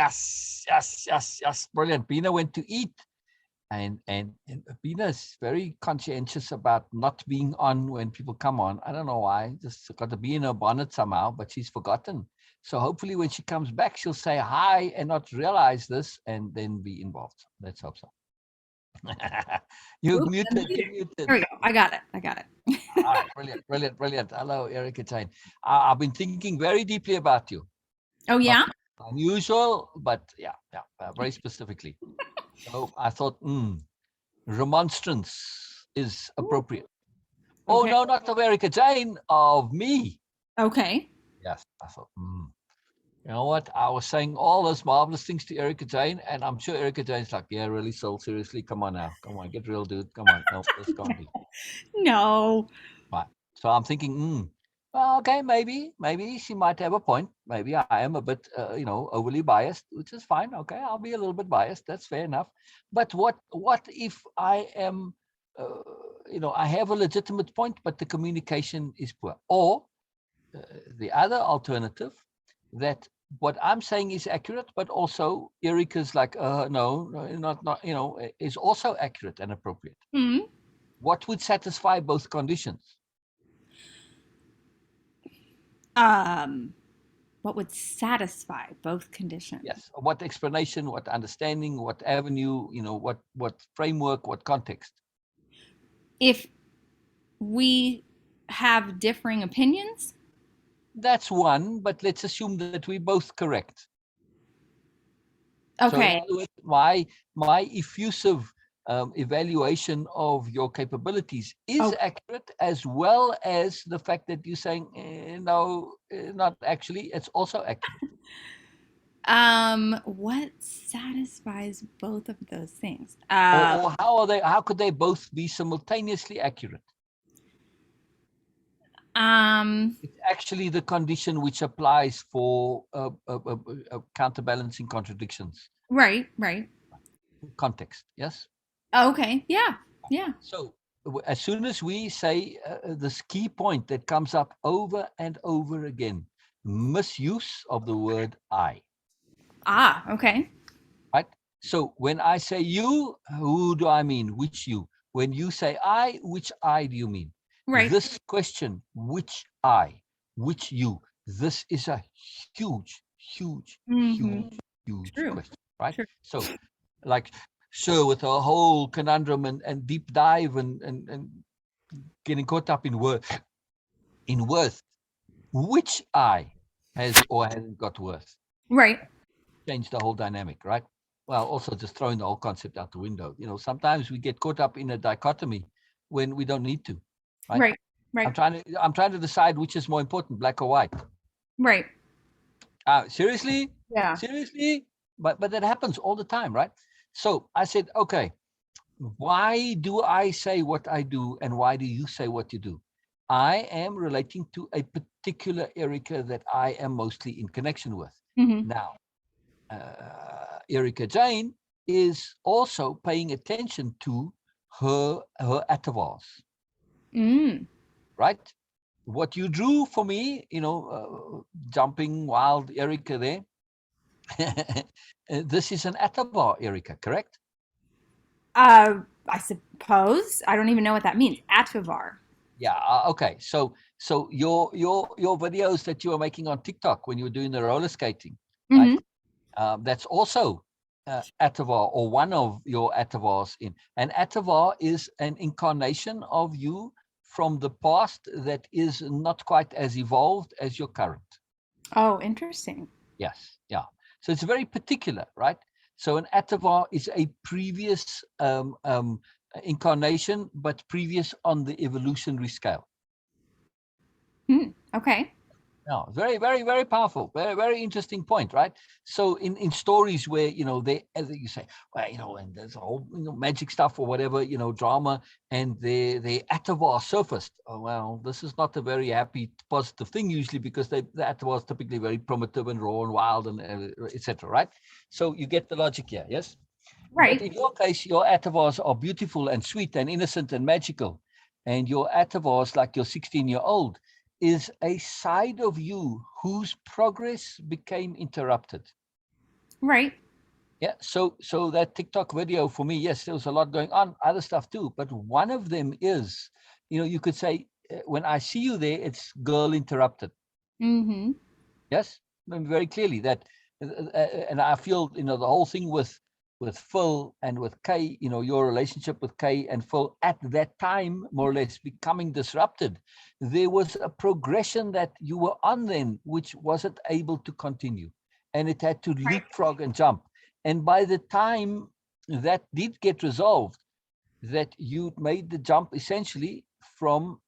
Yes. Brilliant. Bina went to eat, and Bina's very conscientious about not being on when people come on. I don't know why. Just got to be in her bonnet somehow, but she's forgotten. So hopefully when she comes back, she'll say hi and not realize this and then be involved. Let's hope so. You're Oops, I'm muted. You're muted. muted. There we go. I got it. All right. Brilliant. Hello, Erica Jayne. I've been thinking very deeply about you. Oh, Not yeah? unusual, but yeah, very specifically. So I thought, remonstrance is Ooh, appropriate. Oh, okay. no, not of Erica Jayne, of me. Okay. Yes, I thought, you know what? I was saying all those marvelous things to Erica Jayne, and I'm sure Erica Jayne's like, yeah, really, Soul, seriously, come on now. Come on, get real, dude. Come on. No, this can't be. No. Right. So I'm thinking, well, okay, maybe she might have a point. Maybe I am a bit, overly biased, which is fine. Okay, I'll be a little bit biased. That's fair enough. But what if I am, I have a legitimate point, but the communication is poor? Or the other alternative, that what I'm saying is accurate, but also Erica's like, no, not, is also accurate and appropriate. Hmm. What would satisfy both conditions? Um, what would satisfy both conditions? Yes. What explanation, what understanding, what avenue, what framework, what context. If we have differing opinions, That's one, but let's assume that we're both correct. So in okay. other words, my effusive evaluation of your capabilities is Oh, accurate, as well as the fact that you're saying, no, not actually, it's also accurate. what satisfies both of those things? Or how could they both be simultaneously accurate? Um, It's actually the condition which applies for counterbalancing contradictions. right. Context, yes? Okay, yeah, yeah. So as soon as we say this key point that comes up over and over again, misuse of the word I, Ah, okay. right? So when I say you, who do I mean? Which you? When you say I, which I do you mean? Right. This question, which I, which you, this is a huge, Mm-hmm. huge True. question, right? True. So, like, sure, with a whole conundrum and deep dive and getting caught up in worth, which I has or hasn't got worth, Right. change the whole dynamic, right? Well, also just throwing the whole concept out the window. Sometimes we get caught up in a dichotomy when we don't need to, right? Right. Right. I'm trying to decide which is more important, black or white. Right. Seriously, Yeah. seriously, but that happens all the time, right? So I said, okay, why do I say what I do, and why do you say what you do? I am relating to a particular Erica that I am mostly in connection with. Mm-hmm. Now, Erica Jayne is also paying attention to her atavars, Mm. right? What you drew for me, jumping wild Erica there. This is an atavar, Erica, correct? I suppose I don't even know what that means. Ativar. Yeah. Okay. So your videos that you were making on TikTok when you were doing the roller skating, right? Mm-hmm. That's also Atavar, or one of your Atavars in. And Atavar is an incarnation of you from the past that is not quite as evolved as your current. Oh, interesting. Yes. Yeah. So it's very particular, right? So an Atavar is a previous incarnation, but previous on the evolutionary scale. Okay. No, very, very, very powerful. Very, very interesting point, right? So in stories where, they, as you say, well, and there's a whole, magic stuff or whatever, drama, and the Atavar surfaced. Oh, well, this is not a very happy, positive thing usually, because the Atavar is typically very primitive and raw and wild and etc. Right? So you get the logic here, yes? But Right. in your case, your Atavars are beautiful and sweet and innocent and magical. And your Atavars, like your 16-year-old, is a side of you whose progress became interrupted. Right. Yeah. So that TikTok video for me, yes, there was a lot going on, other stuff too. But one of them is, you could say, when I see you there, it's girl interrupted. Mm-hmm. Yes, I mean, very clearly that, and I feel the whole thing with Phil and with Kay, your relationship with Kay and Phil at that time, more or less becoming disrupted. There was a progression that you were on then, which wasn't able to continue, and it had to Right. leapfrog and jump. And by the time that did get resolved, that you made the jump essentially from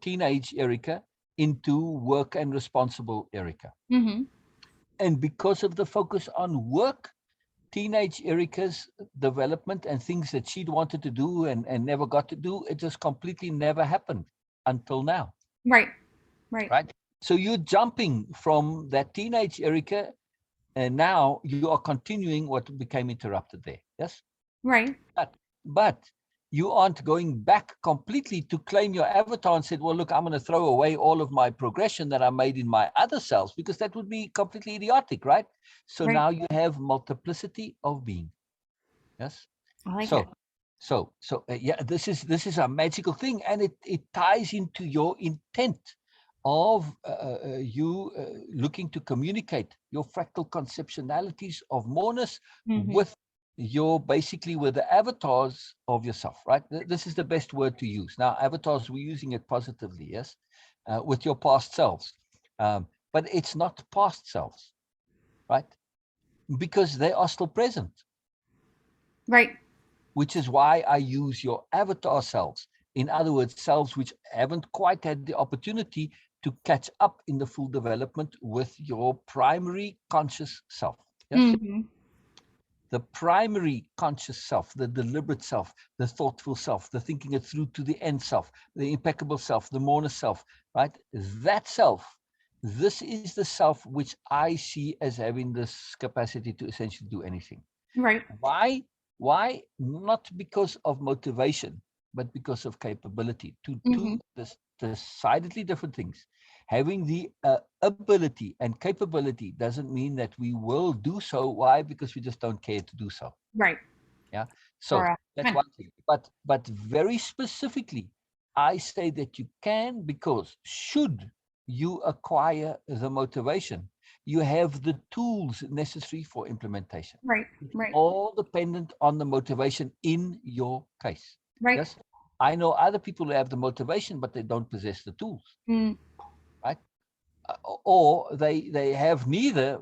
teenage Erica into work and responsible Erica. Mm-hmm. And because of the focus on work, teenage Erica's development and things that she'd wanted to do and never got to do, it just completely never happened until now. Right. Right. Right. So you're jumping from that teenage Erica, and now you are continuing what became interrupted there. Yes. Right. But you aren't going back completely to claim your avatar and said, well, look, I'm going to throw away all of my progression that I made in my other selves, because that would be completely idiotic, right? So Right. now you have multiplicity of being. Yes. I like it. So, yeah, this is a magical thing, and it ties into your intent of you looking to communicate your fractal conceptualities of moreness Mm-hmm. with your basically with the avatars of yourself, right? This is the best word to use. Now, avatars, we're using it positively, yes, with your past selves, but it's not past selves, right? Because they are still present, Right. which is why I use your avatar selves. In other words, selves which haven't quite had the opportunity to catch up in the full development with your primary conscious self. Yes? Mm-hmm. The primary conscious self, the deliberate self, the thoughtful self, the thinking it through to the end self, the impeccable self, the mourner self, right? That self, this is the self which I see as having this capacity to essentially do anything. Right. Why? Why? Not because of motivation, but because of capability. Mm-hmm. Two decidedly different things. Having the ability and capability doesn't mean that we will do so. Why? Because we just don't care to do so. Right. Yeah. So For that's fun. one thing. But very specifically, I say that you can, because should you acquire the motivation, you have the tools necessary for implementation. Right. It's Right. all dependent on the motivation in your case. Right. Yes. I know other people who have the motivation, but they don't possess the tools, Mm. right? Or they have neither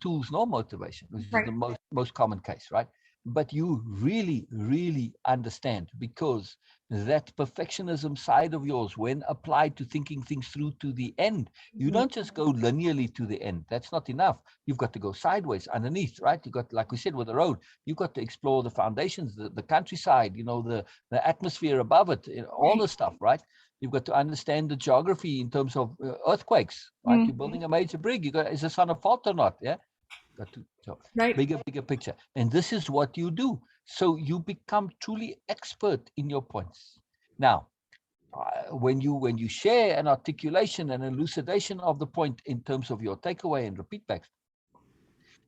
tools nor motivation, which is Right. the most common case, right? But you really really understand, because that perfectionism side of yours, when applied to thinking things through to the end, you Mm-hmm. don't just go linearly to the end. That's not enough. You've got to go sideways underneath, right? You got, like we said, with the road, you've got to explore the foundations, the countryside, the atmosphere above it, all Right. the stuff, right? You've got to understand the geography in terms of earthquakes, right? You're Mm-hmm. building a major brig. Is the sun a fault or not? Yeah. Got to, so Right. bigger picture. And this is what you do. So you become truly expert in your points. Now, when you share an articulation and elucidation of the point in terms of your takeaway and repeat backs,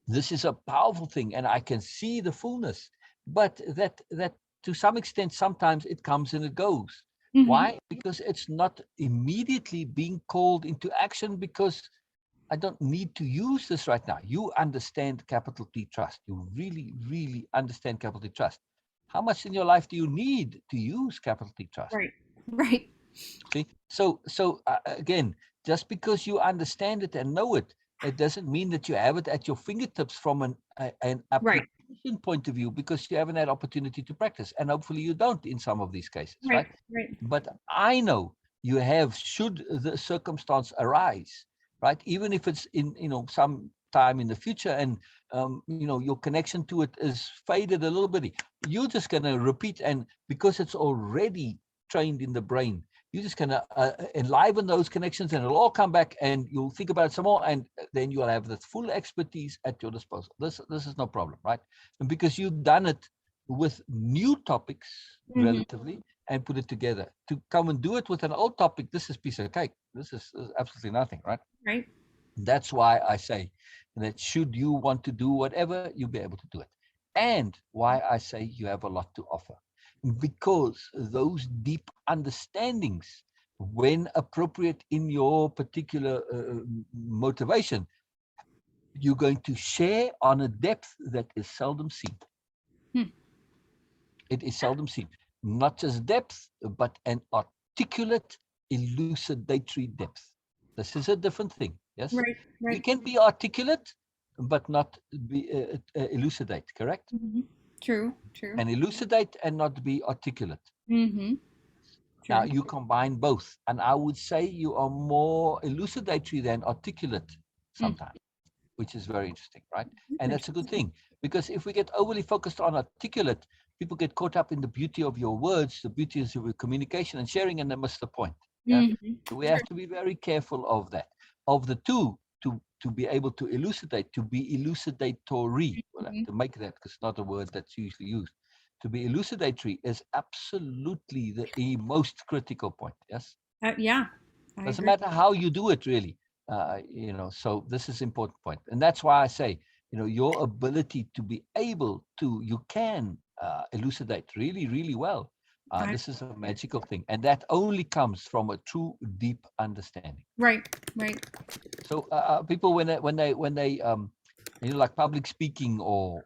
this is a powerful thing, and I can see the fullness. But that to some extent, sometimes it comes and it goes. Mm-hmm. Why? Because it's not immediately being called into action, because I don't need to use this right now. You understand capital T trust. You really, really understand capital T trust. How much in your life do you need to use capital T trust? Right. Right. See, so again, just because you understand it and know it, it doesn't mean that you have it at your fingertips from an Right. application point of view, because you haven't had opportunity to practice, and hopefully you don't in some of these cases, Right. right? Right. But I know you have, should the circumstance arise, right? Even if it's in some time in the future, and your connection to it is faded a little bit, you're just going to repeat, and because it's already trained in the brain, you're just going to enliven those connections, and it'll all come back, and you'll think about it some more, and then you'll have the full expertise at your disposal. This is no problem, right? And because you've done it with new topics Mm-hmm. relatively, and put it together. To come and do it with an old topic, this is piece of cake. This is absolutely nothing, right? Right. That's why I say that should you want to do whatever, you'll be able to do it. And why I say you have a lot to offer. Because those deep understandings, when appropriate in your particular motivation, you're going to share on a depth that is seldom seen. Hmm. It is seldom seen. Not just depth, but an articulate, elucidatory depth. This is a different thing. Yes, Right, we right. can be articulate, but not be elucidate. Correct? Hmm. True, true. And elucidate and not be articulate. Hmm. Now True. you combine both, and I would say you are more elucidatory than articulate Mm. sometimes, which is very interesting, right? That's And that's a good interesting. thing, because if we get overly focused on articulate, people get caught up in the beauty of your words, the beauty of your communication and sharing, and they miss the point. Yeah. Hmm. So we have to be very careful of that. Of the two, to be able to elucidate, to be elucidatory, we'll have Hmm. to make that because it's not a word that's usually used. To be elucidatory is absolutely the most critical point. Yes. Yeah, I Doesn't agree. matter how you do it, really. So this is important point, and that's why I say, your ability to be able to, you can elucidate really, really well. I, This is a magical thing, and that only comes from a true, deep understanding. right, right. So people, when they like public speaking or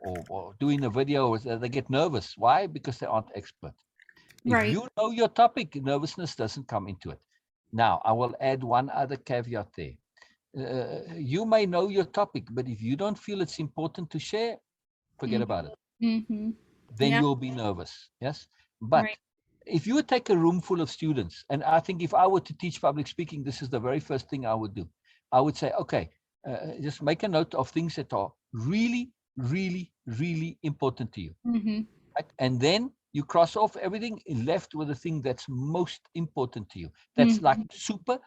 doing a video, they get nervous. Why? Because they aren't expert. If Right. you know your topic, nervousness doesn't come into it. Now, I will add one other caveat there. You may know your topic, but if you don't feel it's important to share, forget Mm-hmm. about it. Mm-hmm. Then Yeah. you'll be nervous. Yes. Right. But if you would take a room full of students, and I think if I were to teach public speaking, this is the very first thing I would do. I would say, okay, just make a note of things that are really, really, really important to you. Mm-hmm. Right? And then you cross off everything and left with the thing that's most important to you. That's like Mm-hmm. super,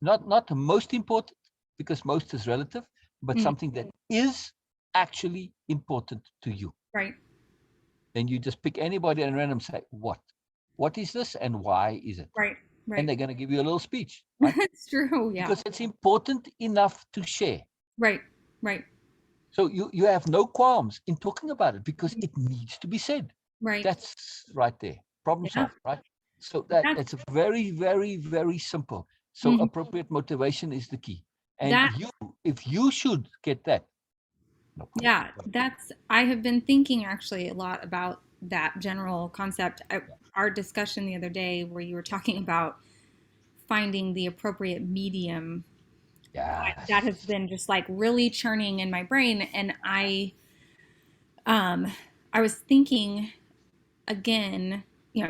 not the most important, because most is relative, but Mm. something that is actually important to you. Right. Then you just pick anybody and random say, what is this and why is it? Right. And Right. they're going to give you a little speech, right? It's true. Yeah. Because it's important enough to share. Right. Right. So you have no qualms in talking about it because it needs to be said. Right. That's right there. Problem Yeah. solved, right? So that That. it's very, very, very simple. So Mhm. appropriate motivation is the key. And That. if you should get that, no problem. Yeah. That's. I have been thinking actually a lot about that general concept. Our discussion the other day, where you were talking about finding the appropriate medium, that has Yes. been just like really churning in my brain, and um, I was thinking again,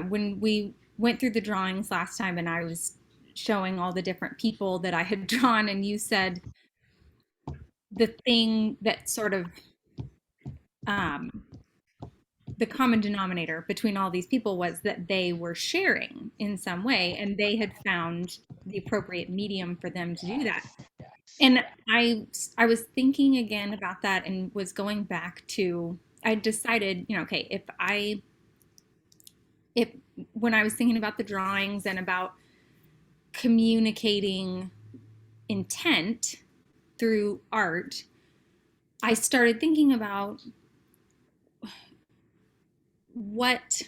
when we went through the drawings last time and I was showing all the different people that I had drawn, and you said the thing that sort of um, the common denominator between all these people was that they were sharing in some way and they had found the appropriate medium for them to do that. Yes. Yes. And Yeah. I was thinking again about that and was going back to I decided, okay, if when I was thinking about the drawings and about communicating intent through art, I started thinking about what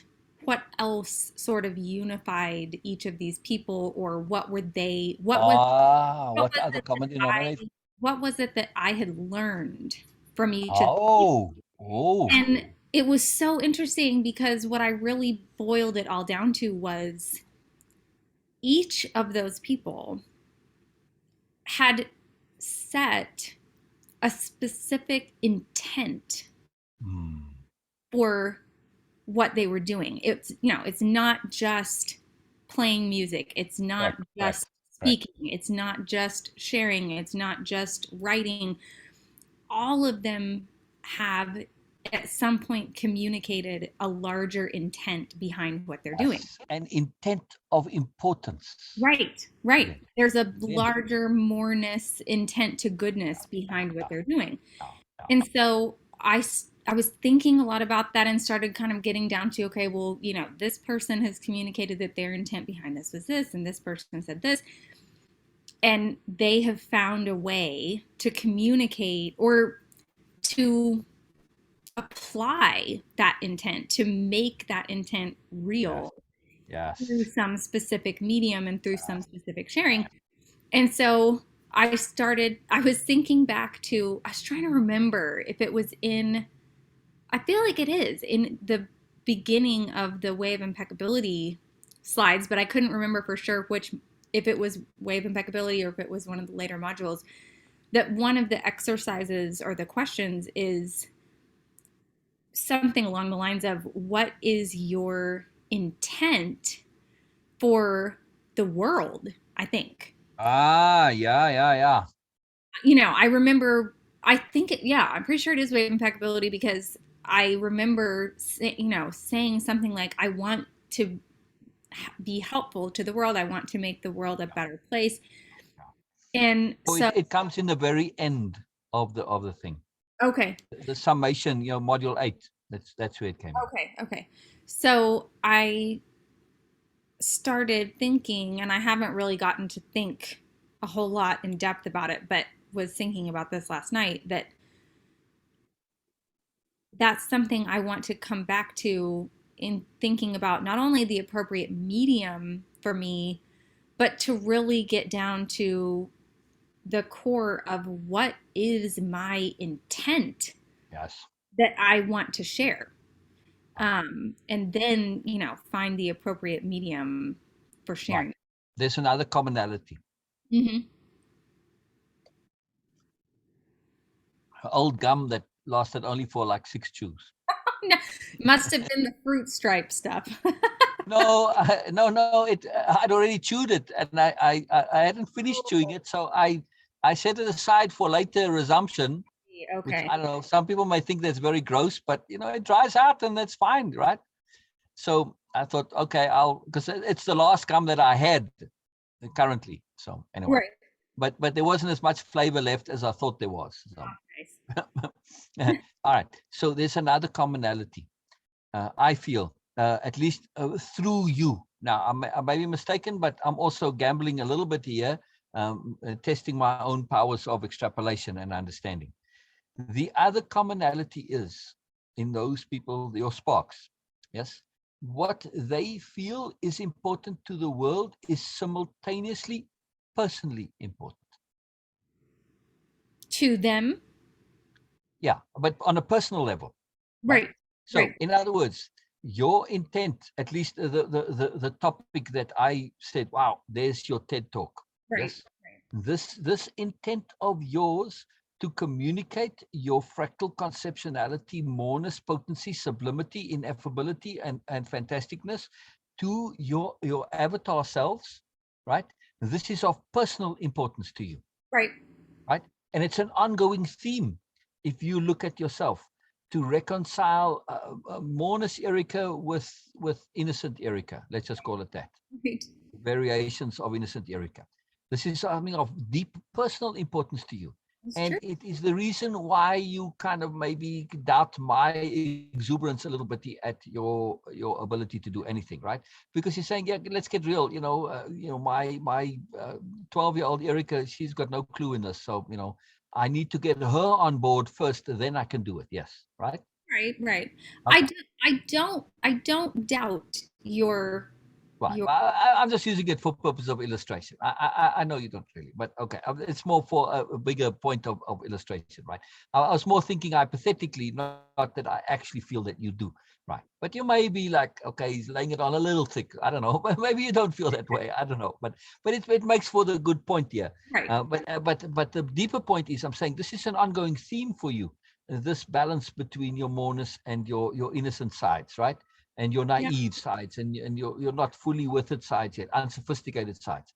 what else sort of unified each of these people, or what were they what What was are the it that common denominator? what was it that I had learned from each of these Oh, people? oh. And it was so interesting because what I really boiled it all down to was each of those people had set a specific intent Hmm. for what they were doing. It's not just playing music. It's not Correct, just correct, correct. speaking. It's not just sharing. It's not just writing. All of them have at some point communicated a larger intent behind what they're doing. Yes. An intent of importance. Right, right. Brilliant. There's a Brilliant. larger moreness, intent to goodness behind what Yeah, they're doing. yeah, yeah. And so I was thinking a lot about that and started kind of getting down to, okay, well, this person has communicated that their intent behind this was this, and this person said this. and they have found a way to communicate or to apply that intent, to make that intent Yes. real through Yes. some specific medium and through some Yes. specific sharing. And so I was thinking back to, I was trying to remember if it was in, I feel like it is in the beginning of the Way of Impeccability slides, but I couldn't remember for sure which, if it was Way of Impeccability or if it was one of the later modules, that one of the exercises or the questions is something along the lines of, what is your intent for the world? I think. Ah, yeah, yeah, yeah. I remember, I think it, yeah, I'm pretty sure it is Way of Impeccability because I remember, saying something like, I want to be helpful to the world. I want to make the world a better place. Yeah. And So so, it comes in the very end of the thing. okay, The summation, module 8. That's where it came in. okay. So I started thinking, and I haven't really gotten to think a whole lot in depth about it, but was thinking about this last night, that that's something I want to come back to in thinking about not only the appropriate medium for me, but to really get down to the core of what is my intent Yes. that I want to share. Right. And then, find the appropriate medium for Right. sharing. There's another commonality. Mm-hmm. Old gum that lasted only for like 6 chews. No, must have been the fruit stripe stuff. No, no. I'd already chewed it, and I hadn't finished chewing it, so I set it aside for later resumption. Which, Okay. I don't know. Some people may think that's very gross, but it dries out, and that's fine, right? So I thought, okay, because it's the last gum that I had currently. So anyway, Right. but there wasn't as much flavor left as I thought there was. So Nice. all right. So there's another commonality. I feel, at least through you. Now, I may be mistaken, but I'm also gambling a little bit here, testing my own powers of extrapolation and understanding. The other commonality is in those people, your sparks. Yes. What they feel is important to the world is simultaneously personally important. To them. Yeah, but on a personal level, right? Right. So, Right. in other words, your intent, at least the topic that I said, wow, there's your TED talk. Right. Yes, this intent of yours to communicate your fractal conceptuality, moreness, potency, sublimity, ineffability, and fantasticness to your avatar selves, right? This is of personal importance to you, Right. right? And it's an ongoing theme. If you look at yourself, to reconcile mourners Erica with innocent Erica, let's just call it that. Right. Variations of innocent Erica. This is something of deep personal importance to you. It's And true. it is the reason why you kind of maybe doubt my exuberance a little bit at your ability to do anything, right? Because you're saying, yeah, let's get real. My 12-year-old Erica, she's got no clue in this, so I need to get her on board first, then I can do it. Yes, right? Right. Right. I Okay. do, I don't doubt Right. your I'm just using it for purpose of illustration. I know you don't really, but okay. It's more for a bigger point of illustration, right? I was more thinking hypothetically, not that I actually feel that you do, right? But you may be like, okay, he's laying it on a little thick. I don't know. But maybe you don't feel that way. I don't know. But it makes for the good point here. right. But the deeper point is, I'm saying this is an ongoing theme for you. This balance between your moreness and your innocent sides, right? And your Yeah. naive sides and you're not fully with it sides yet, unsophisticated sides.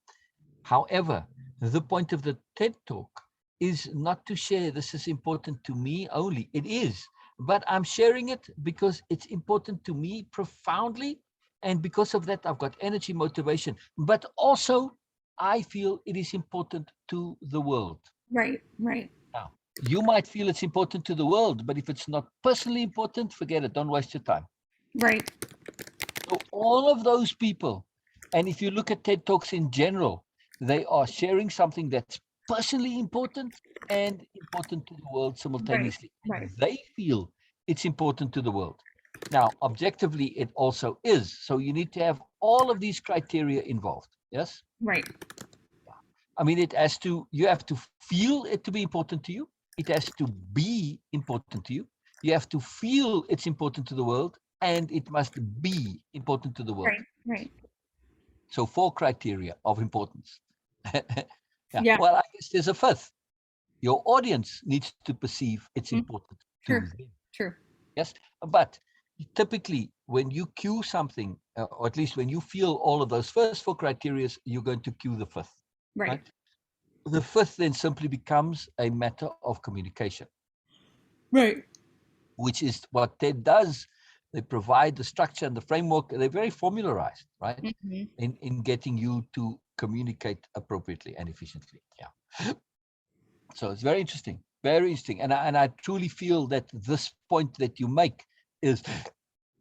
However, the point of the TED talk is not to share this is important to me only. It is, but I'm sharing it because it's important to me profoundly. And because of that, I've got energy, motivation, but also I feel it is important to the world. Right. Right. Now, you might feel it's important to the world, but if it's not personally important, forget it. Don't waste your time. Right. So all of those people, and if you look at TED Talks in general, They are sharing something that's personally important and important to the world Right. simultaneously. Right. They feel it's important to the world. Now, objectively, it also is. So you need to have all of these criteria involved. Yes. Right. I mean, it has to, you have to feel it to be important to you. It has to be important to you. You have to feel it's important to the world, and it must be important to the world. Right. Right. So, four criteria of importance. Yeah. Yeah. Well, I guess there's a fifth. Your audience needs to perceive it's Mm, important to true. them. True. Yes. But typically, when you cue something, or at least when you feel all of those first four criteria, you're going to cue the fifth. Right. Right. The fifth then simply becomes a matter of communication, Right. which is what TED does. They provide the structure and the framework. They're very formularized, right, Hmm. in getting you to communicate appropriately and efficiently. Yeah. So it's very interesting, very interesting. And I truly feel that this point that you make is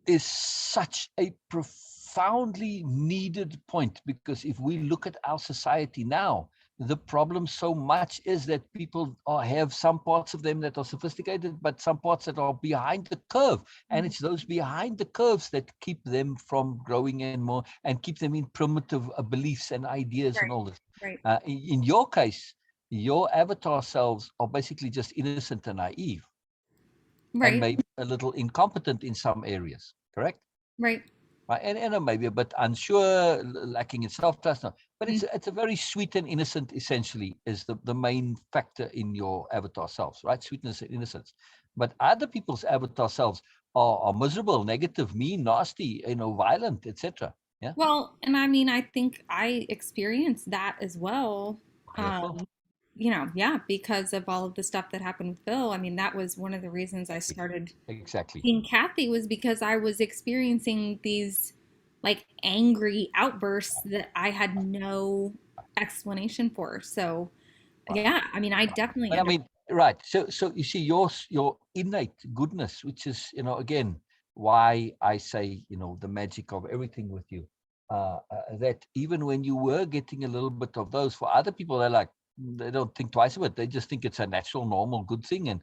is such a profoundly needed point, because if we look at our society now, the problem so much is that people have some parts of them that are sophisticated, but some parts that are behind the curve. And it's those behind the curves that keep them from growing and more, and keep them in primitive beliefs and ideas and Right. all this. Right. In your case, your avatar selves are basically just innocent and naive, and Right. maybe a little incompetent in some areas, correct? Right. Right? And maybe a bit unsure, lacking in self-trust. No. But Mm. it's a very sweet and innocent, essentially, is the main factor in your avatar selves, right? Sweetness and innocence. But other people's avatar selves are miserable, negative, mean, nasty, violent, etc. Yeah, Well, and I mean, I think I experienced that as well. fearful. Um, yeah, because of all of the stuff that happened with Bill. I mean, that was one of the reasons I Exactly. started Exactly. seeing Kathy, was because I was experiencing these like angry outbursts that I had no explanation for. So, Right. yeah, I mean, I Right. definitely But I understand. mean, right. So you see, your innate goodness, which is, again, why I say, the magic of everything with you. That even when you were getting a little bit of those, for other people, they don't think twice about it. They just think it's a natural, normal, good thing, and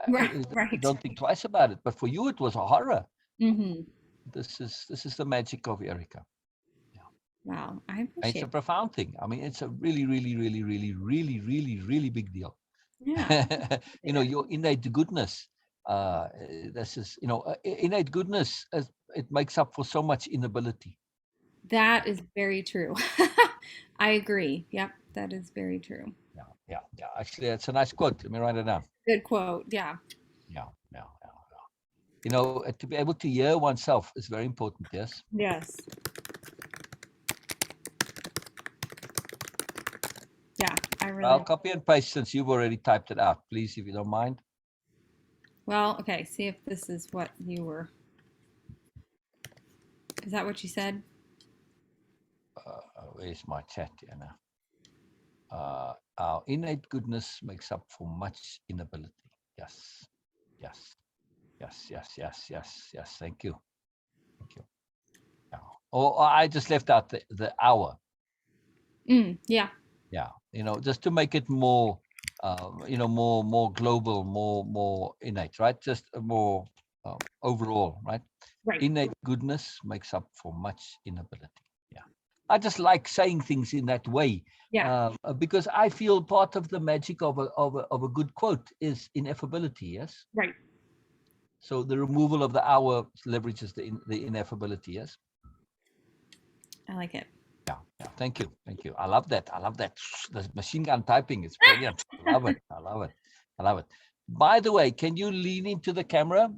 Right, they right. don't think twice about it. But for you, it was a horror. Hmm. This is the magic of Erica. Yeah. Wow, I And it's appreciate a it. profound thing. I mean, it's a really, really, really, really, really, really, really big deal. Yeah, I appreciate it. Your innate goodness. This is, innate goodness. It makes up for so much inability. That Yeah, is very true. I agree. Yep, that is very true. yeah, yeah, yeah. Actually, it's a nice quote. Let me write it down. Good quote. Yeah. Yeah, yeah, yeah. To be able to hear oneself is very important. Yes. Yes. Yeah, I I'll really. copy and paste since you've already typed it out, please, if you don't mind. Well, okay, see if this is what you were. Is that what you said? Where's my chat here now? Our innate goodness makes up for much inability. Yes, yes, yes, yes, yes, yes, yes. Thank you. Thank you. Yeah. Or I just left out the hour. Yeah. Yeah. Just to make it more, more global, more innate, right? Just a more overall, right? Right. Innate goodness makes up for much inability. Yeah. I just like saying things in that way, Yeah. because I feel part of the magic of a good quote is ineffability. Yes. Right. So the removal of the hour leverages the ineffability. Yes. I like it. Yeah, yeah. Thank you, thank you. I love that. I love that. The machine gun typing. It's brilliant. I love it. I love it. I love it. By the way, can you lean into the camera?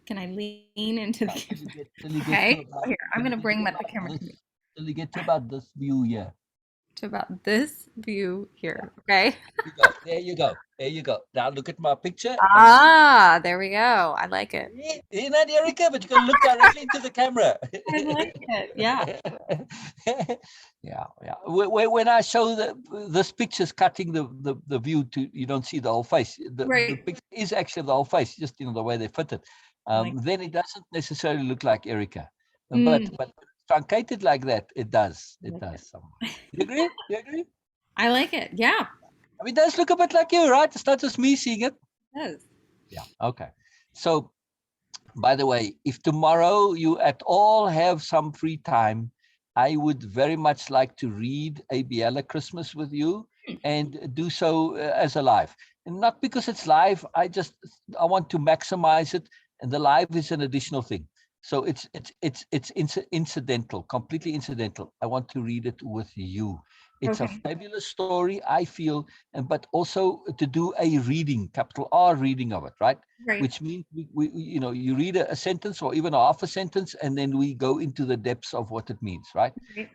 Can I lean into the Yeah, camera? till you get Okay. to about Here, I'm till you gonna get bring to the about camera to me. this till you get to about this view here. To about this view Yeah. here. Okay. There you go. There you go. There you go. Now look at my picture and Ah, there we go. I like it. isn't that Erica? But you can look directly into the camera. I like it. Yeah. Yeah, yeah. When I show this picture's cutting the view to, you don't see the whole face. The Right. picture is actually the whole face, just the way they fit it. I like. Then it doesn't necessarily look like Erica, but Mm, truncated like that, it does. It does. Somewhat. You agree? You agree? I like it. Yeah. I mean, it does look a bit like you, right? It's not just me seeing it. It does. Yeah. Okay. So, by the way, if tomorrow you at all have some free time, I would very much like to read A Biella Christmas with you and do so as a live. And not because it's live, I want to maximize it, and the live is an additional thing. So it's incidental, completely incidental. I want to read it with you. It's a Okay. fabulous story, I feel, and but also to do a reading, capital R reading of it, right? Right. Which means you read a sentence or even a half a sentence, and then we go into the depths of what it means, right? Right.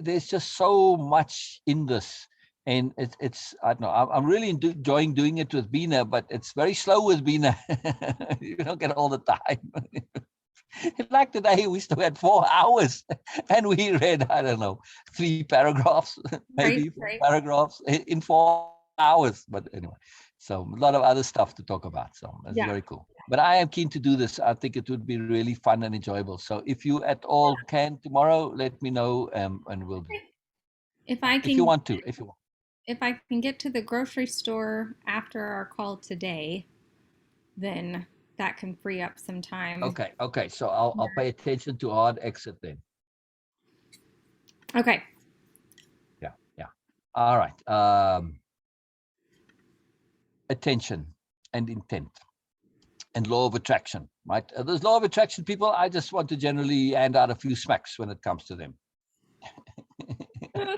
There's just so much in this, and it's I don't know. I'm really enjoying doing it with Bina, but it's very slow with Bina. You don't get all the time. Like today, we still had 4 hours, and we read, I don't know, 3 paragraphs, Right. maybe four Right. paragraphs in 4 hours. But anyway, so a lot of other stuff to talk about. So that's Yeah. very cool. But I am keen to do this. I think it would be really fun and enjoyable. So if you at all can tomorrow, let me know, and we'll do. If I If you can, want to, if you want. if I can get to the grocery store after our call today, then that can free up some time. Okay, okay. So I'll pay attention to hard exit then. Okay. Yeah, yeah. All right. Attention and intent and law of attraction, right? There's law of attraction people. I just want to generally hand out a few smacks when it comes to them.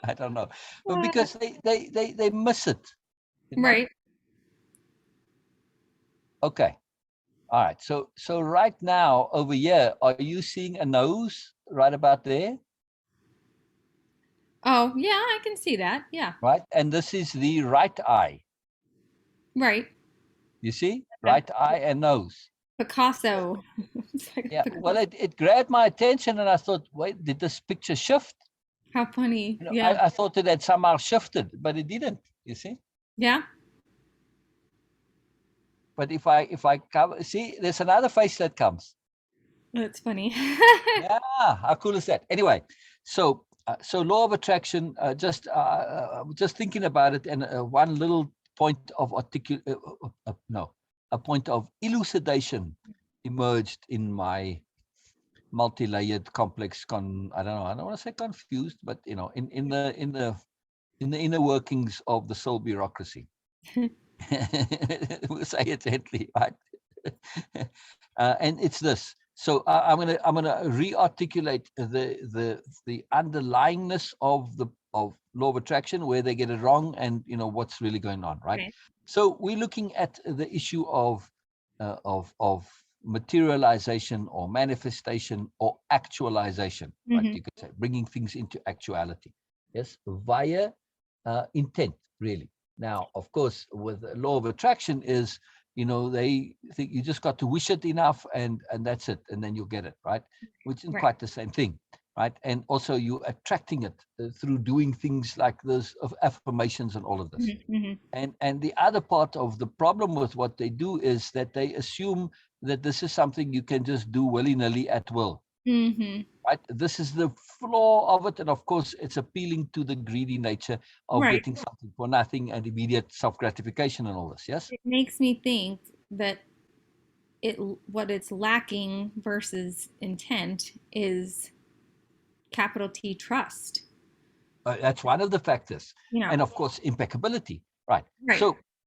I don't know, but because they miss it, you know. Right. Okay. All right. So right now over here, are you seeing a nose right about there? Oh, yeah, I can see that. Yeah. Right. And this is the right eye. Right. You see, Like right eye and nose. Picasso. It's like Yeah. Well, Picasso. it grabbed my attention, and I thought, wait, did this picture shift? How funny. You know, Yeah. I thought it had somehow shifted, but it didn't. You see. Yeah. But if I cover, see, there's another face that comes. That's funny. Yeah, how cool is that? Anyway, so law of attraction. Just thinking about it, and one little point of no, a point of elucidation emerged in my multi-layered complex. I don't know. I don't want to say confused, but in the inner workings of the soul bureaucracy. We'll say it gently, right? And it's this. So I'm gonna re-articulate the underlyingness of law of attraction, where they get it wrong, and what's really going on, right? Okay. So we're looking at the issue of materialization or manifestation or actualization, right? Hmm. You could say bringing things into actuality, yes, via intent, really. Now, of course, with the law of attraction is, they think you just got to wish it enough, and that's it, and then you'll get it, right? Which isn't Right. quite the same thing, right? And also you attracting it through doing things like this of affirmations and all of this. Hmm. And the other part of the problem with what they do is that they assume that this is something you can just do willy-nilly at will, Hmm. right? This is the flaw of it. And of course, it's appealing to the greedy nature of Right. getting something for nothing and immediate self-gratification and all this. Yes. It makes me think that it what it's lacking versus intent is capital T trust. That's one of the factors. You know. And of course, impeccability. Right. Right.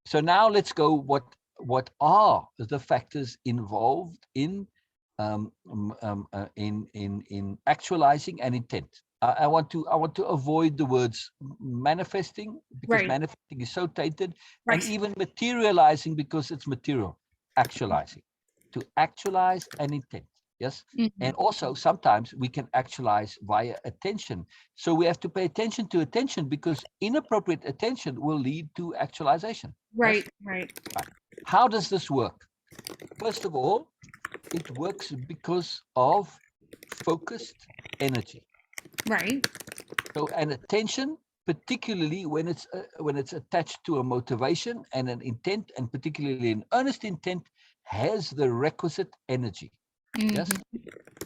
So now let's go. What are the factors involved in actualizing an intent? I want to avoid the words manifesting, because Right. manifesting is so tainted, and Right. even materializing, because it's material. Actualizing, to actualize an intent. Yes. Hmm. And also sometimes we can actualize via attention. So we have to pay attention to attention, because inappropriate attention will lead to actualization. Yes. Right. Right. Right. How does this work? First of all, it works because of focused energy. Right. So an attention, particularly when it's attached to a motivation and an intent, and particularly an earnest intent, has the requisite energy. Yes. Hmm.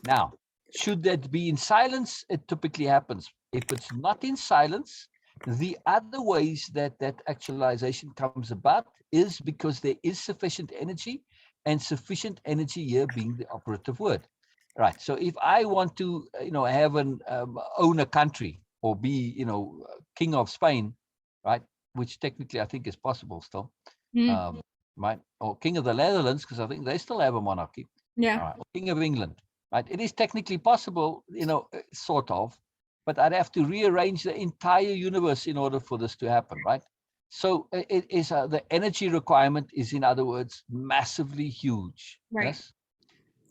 Now, Should that be in silence, it typically happens. If it's not in silence, the other ways that that actualization comes about is because there is sufficient energy, and sufficient energy here being the operative word. Right. So if I want to, have an own a country, or be, king of Spain, right, which technically I think is possible still, Mm, um, right, or king of the Netherlands, because I think they still have a monarchy, yeah. all right, or king of England, right? It is technically possible, sort of, but I'd have to rearrange the entire universe in order for this to happen, right? So it is the energy requirement is, in other words, massively huge. Right. Yes.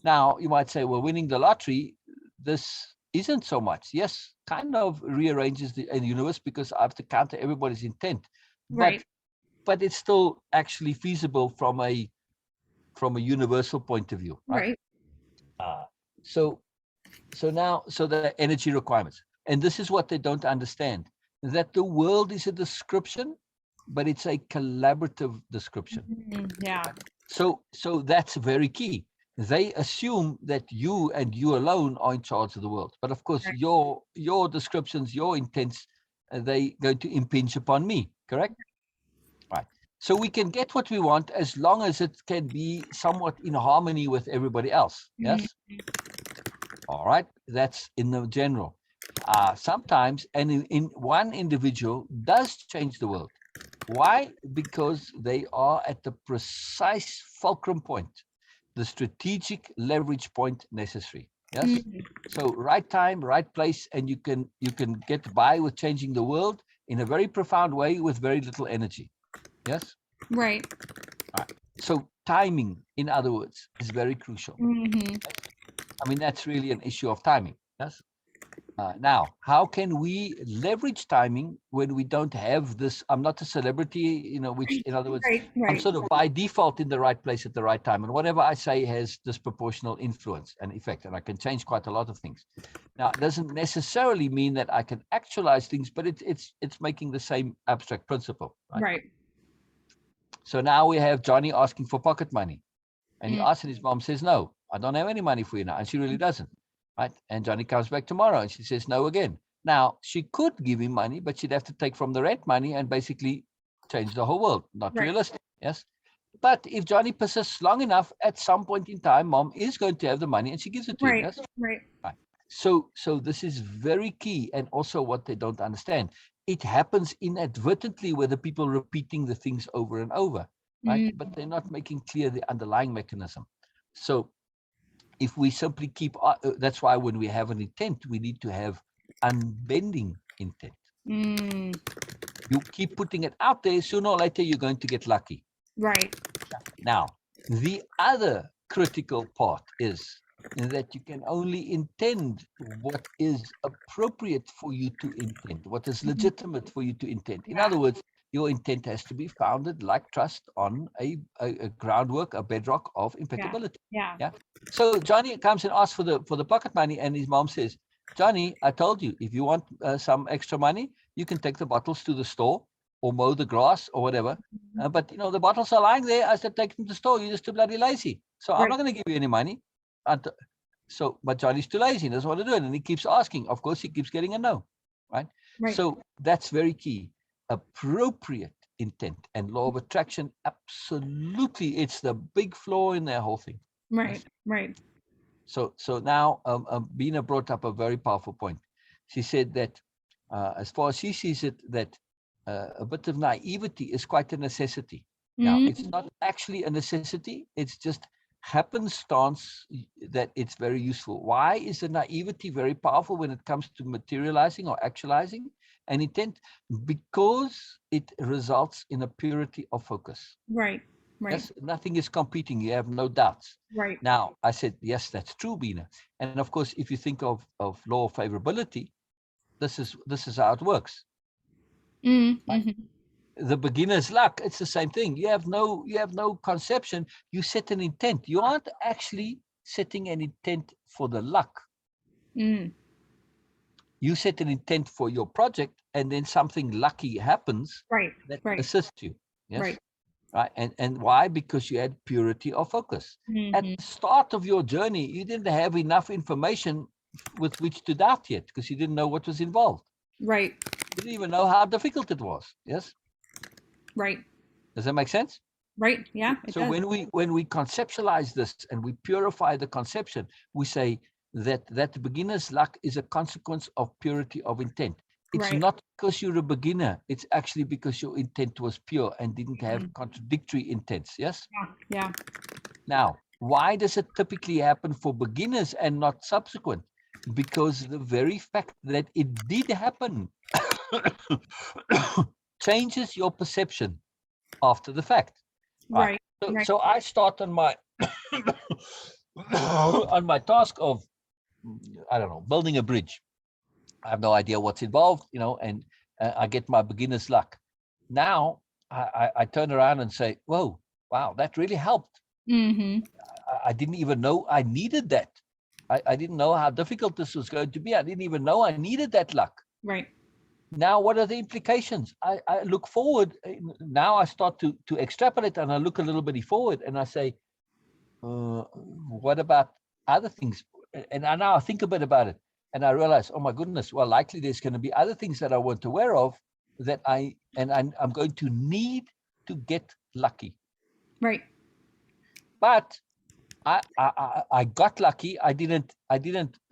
Now you might say, well, winning the lottery, this isn't so much. Yes, kind of rearranges the universe, because I have to counter everybody's intent, but Right. it's still actually feasible from a universal point of view, right? Right. Uh, so so the energy requirements, and this is what they don't understand, that the world is a description, but it's a collaborative description. Yeah. So that's very key. They assume that you and you alone are in charge of the world, but of course Right. your descriptions, your intents, they going to impinge upon me, correct? Right. So we can get what we want as long as it can be somewhat in harmony with everybody else. Mm, Yes. All right. That's in the general. Sometimes, and in one individual does change the world. Why? Because they are at the precise fulcrum point, the strategic leverage point necessary. Yes. mm, So right time, right place, and you can get by with changing the world in a very profound way with very little energy. Yes. right. All right. So timing, in other words, is very crucial. Hmm. I mean, that's really an issue of timing. Yes. Now, how can we leverage timing when we don't have this? I'm not a celebrity, which, in other words, Right. I'm Right. sort of by default in the right place at the right time. And whatever I say has disproportional influence and effect, and I can change quite a lot of things. Now, it doesn't necessarily mean that I can actualize things, but it's making the same abstract principle, right? Right. So now we have Johnny asking for pocket money. And he Mm, asks, and his mom says, no, I don't have any money for you now. And she really doesn't. Right. And Johnny comes back tomorrow and she says no again. Now, she could give him money, but she'd have to take from the rent money and basically change the whole world. Not right. realistic. Yes. But if Johnny persists long enough, at some point in time, mom is going to have the money and she gives it to him. Right. Yes. Right. Right. So this is very key. And also what they don't understand, it happens inadvertently, where the people repeating the things over and over. Right. Mm, But they're not making clear the underlying mechanism. So if we simply keep, that's why when we have an intent, we need to have unbending intent. mm, You keep putting it out there, sooner or later, you're going to get lucky. right. Now, the other critical part is that you can only intend what is appropriate for you to intend, what is Mhm. legitimate for you to intend. In Yeah. other words, your intent has to be founded, like trust, on a groundwork, a bedrock of Yeah. impeccability. Yeah. Yeah. So Johnny comes and asks for the pocket money, and his mom says, "Johnny, I told you, if you want some extra money, you can take the bottles to the store or mow the grass or whatever. But the bottles are lying there. I said, take them to the store. You're just too bloody lazy. So I'm Right. not going to give you any money." And but Johnny's too lazy. He doesn't want to do it. And he keeps asking. Of course, he keeps getting a no. Right. Right. So that's very key. Appropriate intent and law of attraction. Absolutely. It's the big flaw in their whole thing. Right. Yes. Right. So now Bina brought up a very powerful point. She said that as far as she sees it, that a bit of naivety is quite a necessity. Now, it's Mm, not actually a necessity. It's just happenstance that it's very useful. Why is the naivety very powerful when it comes to materializing or actualizing an intent? Because it results in a purity of focus. right. Right. Yes, nothing is competing. You have no doubts. Right. Now, I said, yes, that's true, Bina. And of course, if you think of law of favorability, this is how it works. Mm, Right? hmm. The beginner's luck, it's the same thing. You have no conception. You set an intent. You aren't actually setting an intent for the luck. Mm, You set an intent for your project, and then something lucky happens right. that Right. assists you. Right. Yes. Right. And why? Because you had purity of focus. At Hmm. the start of your journey, you didn't have enough information with which to doubt yet, because you didn't know what was involved. Right. You didn't even know how difficult it was. Yes. Right. Does that make sense? Right. Yeah, it So does. when we conceptualize this and we purify the conception, we say that beginner's luck is a consequence of purity of intent. It's Right. not because you're a beginner. It's actually because your intent was pure and didn't have Mm. contradictory intents. Yes. Yeah. Yeah. Now, why does it typically happen for beginners and not subsequent? Because the very fact that it did happen changes your perception after the fact. Right. Right. So, Right. so I start on my on my task of, I don't know, building a bridge. I have no idea what's involved, and I get my beginner's luck. Now I turn around and say, "Whoa, wow, that really helped. Mm-hmm. I didn't even know I needed that. I didn't know how difficult this was going to be. I didn't even know I needed that luck. Right. Now, what are the implications? I look forward. Now I start to extrapolate, and I look a little bit forward, and I say, what about other things? And now I think a bit about it, and I realize, oh my goodness, well, likely there's going to be other things that I weren't aware of that I'm going to need to get lucky. Right. But I got lucky. I didn't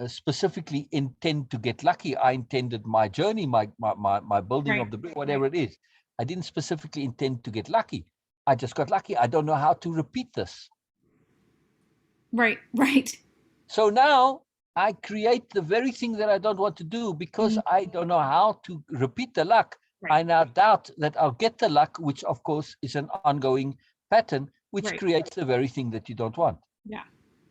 specifically intend to get lucky. I intended my journey, my building Right. of the brick, whatever it is. I didn't specifically intend to get lucky. I just got lucky. I don't know how to repeat this. Right. Right. So now I create the very thing that I don't want to do because Mm. I don't know how to repeat the luck. Right. I now doubt that I'll get the luck, which of course is an ongoing pattern, which Right. creates the very thing that you don't want. Yeah.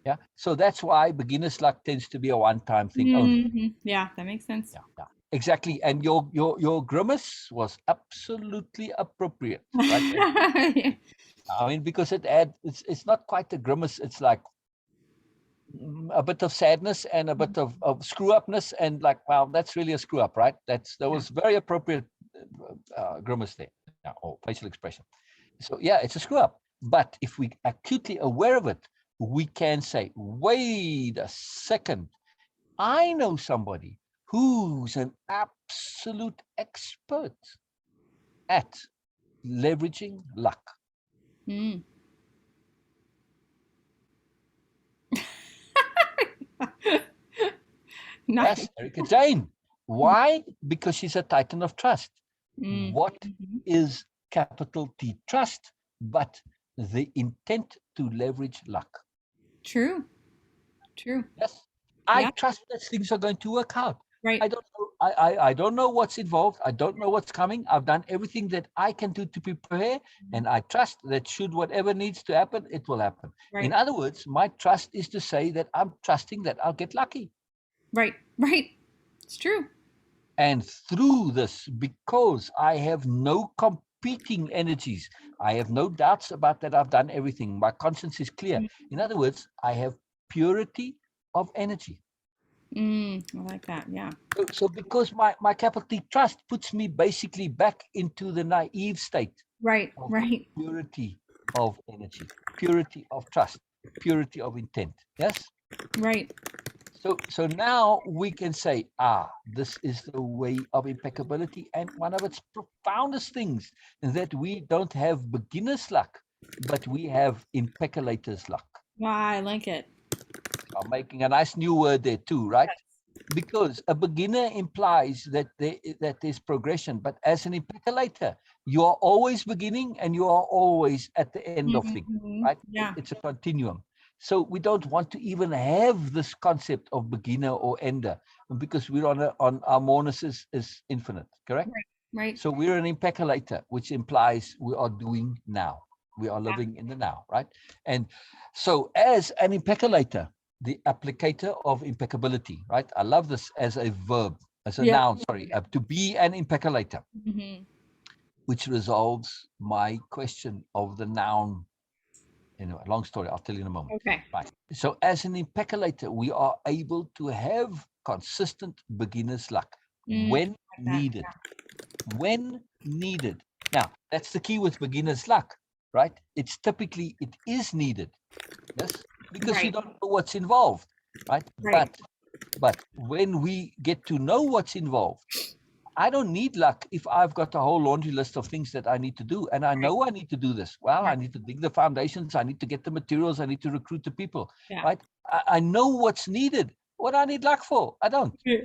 Yeah. So that's why beginner's luck tends to be a one-time thing only. Mm-hmm. Yeah, that makes sense. Yeah. Yeah. Exactly. And your grimace was absolutely appropriate, right? Yeah. I mean, because it's not quite a grimace. It's like a bit of sadness and a bit of screw upness, and like, wow, that's really a screw up, right? That was very appropriate grimace there, yeah, or facial expression. So yeah, it's a screw up. But if we acutely aware of it, we can say, wait a second, I know somebody who's an absolute expert at leveraging luck. Mm. Nice. Yes, Erica Jayne. Why? Because she's a titan of trust. Mm. What Mhm. is capital T trust but the intent to leverage luck? True. True. Yes, I Yeah. trust that things are going to work out. Right. I don't know. I don't know what's involved. I don't know what's coming. I've done everything that I can do to prepare, and I trust that should whatever needs to happen, it will happen. In Right. other words, my trust is to say that I'm trusting that I'll get lucky. Right. Right. It's true. And through this, because I have no competing energies, I have no doubts about that I've done everything. My conscience is clear. In other words, I have purity of energy. I like that. Yeah. So because my capital T trust puts me basically back into the naive state Right. of Right. purity of energy, purity of trust, purity of intent. Yes? Right. So now we can say, this is the way of impeccability. And one of its profoundest things is that we don't have beginner's luck, but we have impeccalator's luck. Wow, I like it. I'm making a nice new word there too, right? Because a beginner implies that there's progression, but as an impeccalator, you are always beginning and you are always at the end of things, Mhm. right? Yeah. It's a continuum. So we don't want to even have this concept of beginner or ender, because we're on our monas is infinite, correct? Right. Right. So we're an impeccalator, which implies we are doing now. We are Yeah. living in the now, right? And so as an impeccalator, the applicator of impeccability, right? I love this as a verb, as a Yeah. noun, sorry, to be an impeccalator, Hmm. which resolves my question of the noun. Anyway, long story, I'll tell you in a moment. Okay. Right. So as an impeccalator, we are able to have consistent beginner's luck when Like that. needed. When needed. Now, that's the key with beginner's luck, right? It is needed. Yes, because you Right. don't know what's involved, right? Right. But But when we get to know what's involved, I don't need luck if I've got a whole laundry list of things that I need to do. And I Right. know I need to do this. Well, I Right. need to dig the foundations. I need to get the materials. I need to recruit the people, Yeah. right? I know what's needed. What I need luck for? I don't. Yeah.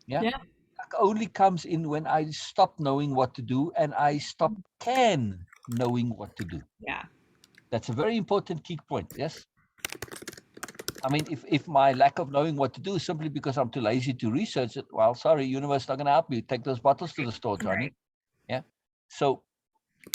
Yeah. Yeah. Luck only comes in when I stop knowing what to do and I stop knowing what to do. Yeah. That's a very important key point. Yes. I mean, if my lack of knowing what to do is simply because I'm too lazy to research it, well, sorry, universe not going to help you. Take those bottles to the store, Johnny. Right. Yeah. So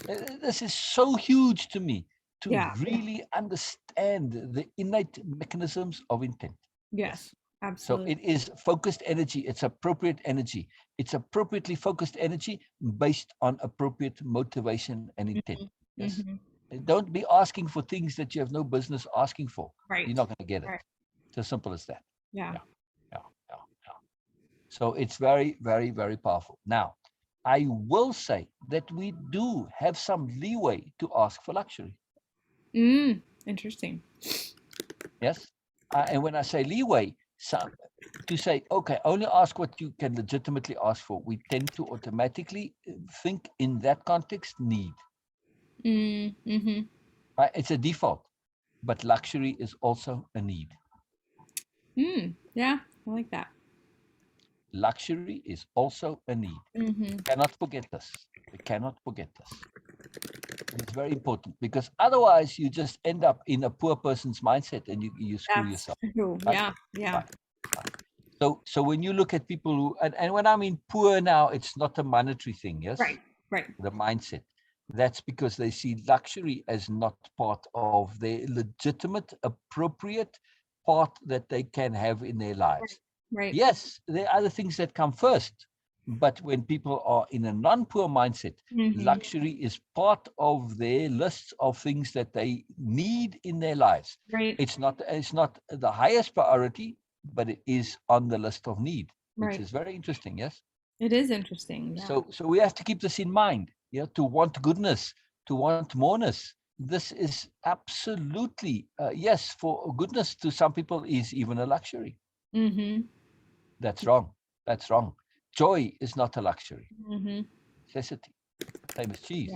this is so huge to me to Yeah. really understand the innate mechanisms of intent. Yes. Yes. So Absolutely. it is focused energy. It's appropriate energy. It's appropriately focused energy based on appropriate motivation and intent. Hmm. Yes. Hmm. And don't be asking for things that you have no business asking for. You're Right. not going to get it. Right. It's as simple as that. Yeah. Yeah. Yeah. Yeah. Yeah. So it's very, very, very powerful. Now, I will say that we do have some leeway to ask for luxury. Mm. Interesting. Yes. And when I say leeway, some, to say, okay, only ask what you can legitimately ask for, we tend to automatically think in that context need. Mm. Hmm. Right? It's a default, but luxury is also a need. Mm. Yeah. I like that. Luxury is also a need. Hmm. Cannot forget this. We cannot forget this. And it's very important because otherwise you just end up in a poor person's mindset and you screw That's yourself. true. Right? Yeah. Yeah. Right. Right. So when you look at people who and when I mean poor now, it's not a monetary thing, yes? Right. Right. The mindset. That's because they see luxury as not part of their legitimate, appropriate part that they can have in their Right. lives. Right. Yes, there are other things that come first, but when people are in a non-poor mindset, Hmm. luxury is part of their lists of things that they need in their lives. Right. It's not the highest priority, but it is on the list of need, which Right. is very interesting. Yes. It is interesting. Yeah. So we have to keep this in mind. Yeah, to want goodness, to want moreness. This is absolutely yes. For goodness to some people is even a luxury. Hmm. That's wrong. That's wrong. Joy is not a luxury. Hmm. Necessity. Same as Yeah. cheese.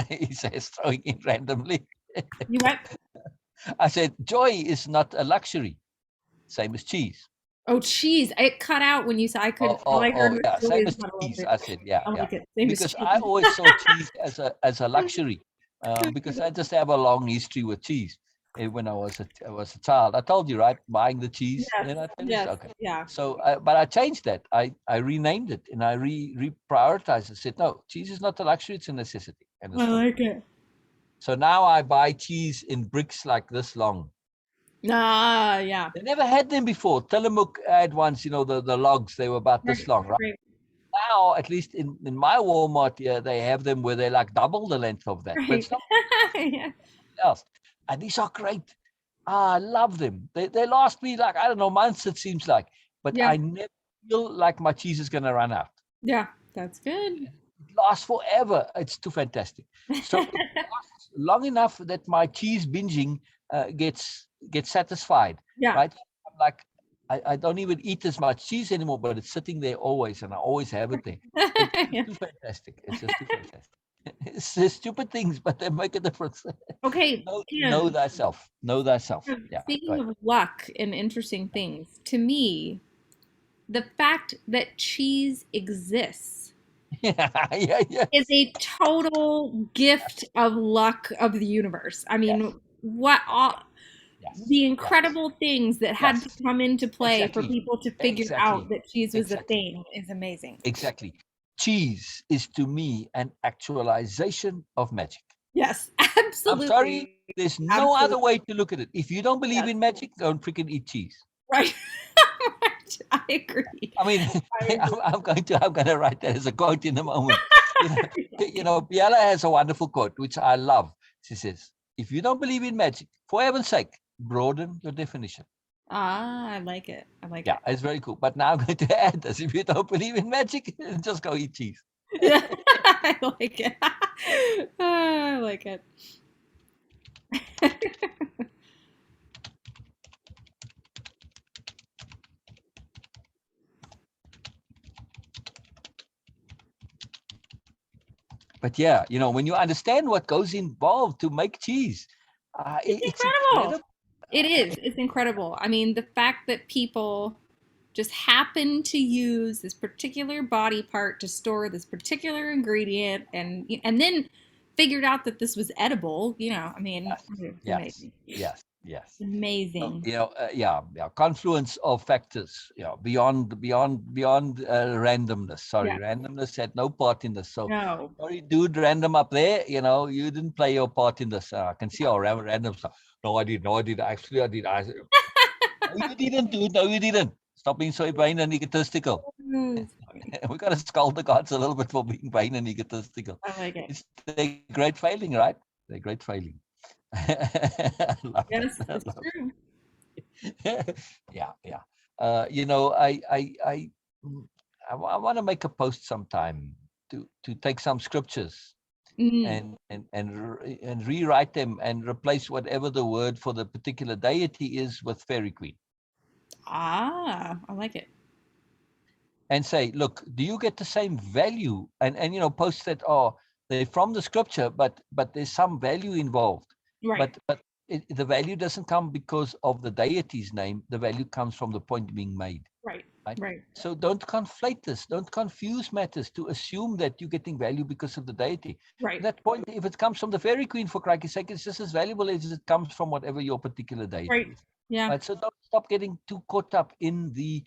He says, throwing in randomly. You what? I said, joy is not a luxury. Same as cheese. Oh, cheese. It cut out when you said I could. All I heard was Yeah, joy same is as not a cheese. luxury. I said, yeah, I yeah, like it. Same as because I cheese. always saw cheese as a luxury, because I just have a long history with cheese. When I was a child, I told you right, buying the cheese. Yes. Then I tell you, Yes. okay. Yeah. So, but I changed that. I renamed it and I reprioritized. I said, no, cheese is not a luxury; it's a necessity, and it's I true. like it. So now I buy cheese in bricks like this long. Ah, yeah. They never had them before. Tillamook had once, the logs. They were about this Right. long, right? Right. Now, at least in my Walmart here, they have them where they're like double the length of that, but Right. it's not Yeah. else. And these are great. I love them. They last me like, I don't know, months, it seems like, but Yeah. I never feel like my cheese is going to run out. Yeah. That's good. It lasts forever. It's too fantastic. So it lasts long enough that my cheese binging gets satisfied, Yeah. right? I'm like, I don't even eat as much cheese anymore, but it's sitting there always, and I always have it there. It's just Yeah. too fantastic. It's just too fantastic. It's the stupid things, but they make a difference. Okay, Know Ken. thyself. Know thyself. Yeah, go Speaking ahead. of luck and interesting things, to me, the fact that cheese exists Yeah, yeah, is yes, a total gift of luck of the universe. I mean, yes, what all yes, the yes, incredible things that had to yes. come into play for Exactly, people to figure out exactly, that cheese was a exactly. thing is amazing. Exactly. Cheese is to me an actualization of magic. Yes, I'm absolutely. sorry, there's no Absolutely. other way to look at it. If you don't believe Yes. in magic, don't freaking eat cheese. Right. I agree. I mean, I agree. I'm going to write that as a quote in a moment. You know, Biella has a wonderful quote which I love. She says, "If you don't believe in magic, for heaven's sake, broaden your definition." Ah, I like it. I like Yeah, it. it's very cool. But now I'm going to add this: if you don't believe in magic, just go eat cheese. Yeah, I like it. I like it. But yeah, when you understand what goes involved to make cheese, It's it's incredible. incredible. It is. It's incredible. I mean, the fact that people just happen to use this particular body part to store this particular ingredient and then figured out that this was edible, I mean, Yes, it's yes, amazing. yes, yes. So, Amazing. yeah, confluence of factors, beyond randomness. Sorry, Yeah. randomness had no part in this. So, No. sorry, dude, random up there. You didn't play your part in this. I can see our random stuff. No, I did. No, I did. Actually, I did. No, you didn't, dude. No, you didn't. Stop being so vain and egotistical. It's funny. We got to scold the gods a little bit for being vain and egotistical. I like it. It's their great failing, right? Their great failing. I love it. Yes, I love it's true. it. Yeah, yeah. Mm, I want to make a post sometime to take some scriptures Mm. and rewrite them and replace whatever the word for the particular deity is with fairy queen, I like it. and say, look, do you get the same value? And post that, they're from the scripture, but there's some value involved. Right. But the value doesn't come because of the deity's name. The value comes from the point being made. Right. Right? Right. So don't conflate this. Don't confuse matters to assume that you're getting value because of the deity. Right. That point, if it comes from the fairy queen, for Christ's sake, it's just as valuable as it comes from whatever your particular deity Right. is. Yeah. Right. So don't stop getting too caught up in the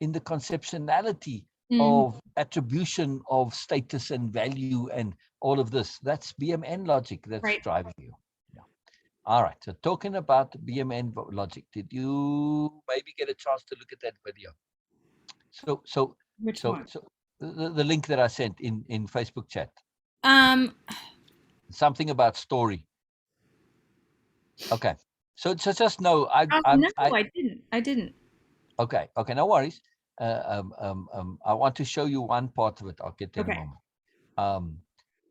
conceptionality Mm. of attribution of status and value and all of this. That's BMN logic that's Right. driving you. Yeah. All right. So talking about BMN logic, did you maybe get a chance to look at that video? So so Which so one? so the link that I sent in Facebook chat, Um. something about story. Okay. So just know Oh no, I didn't. I didn't. okay, no worries. I want to show you one part of it. I'll get there in a Okay. moment. Um,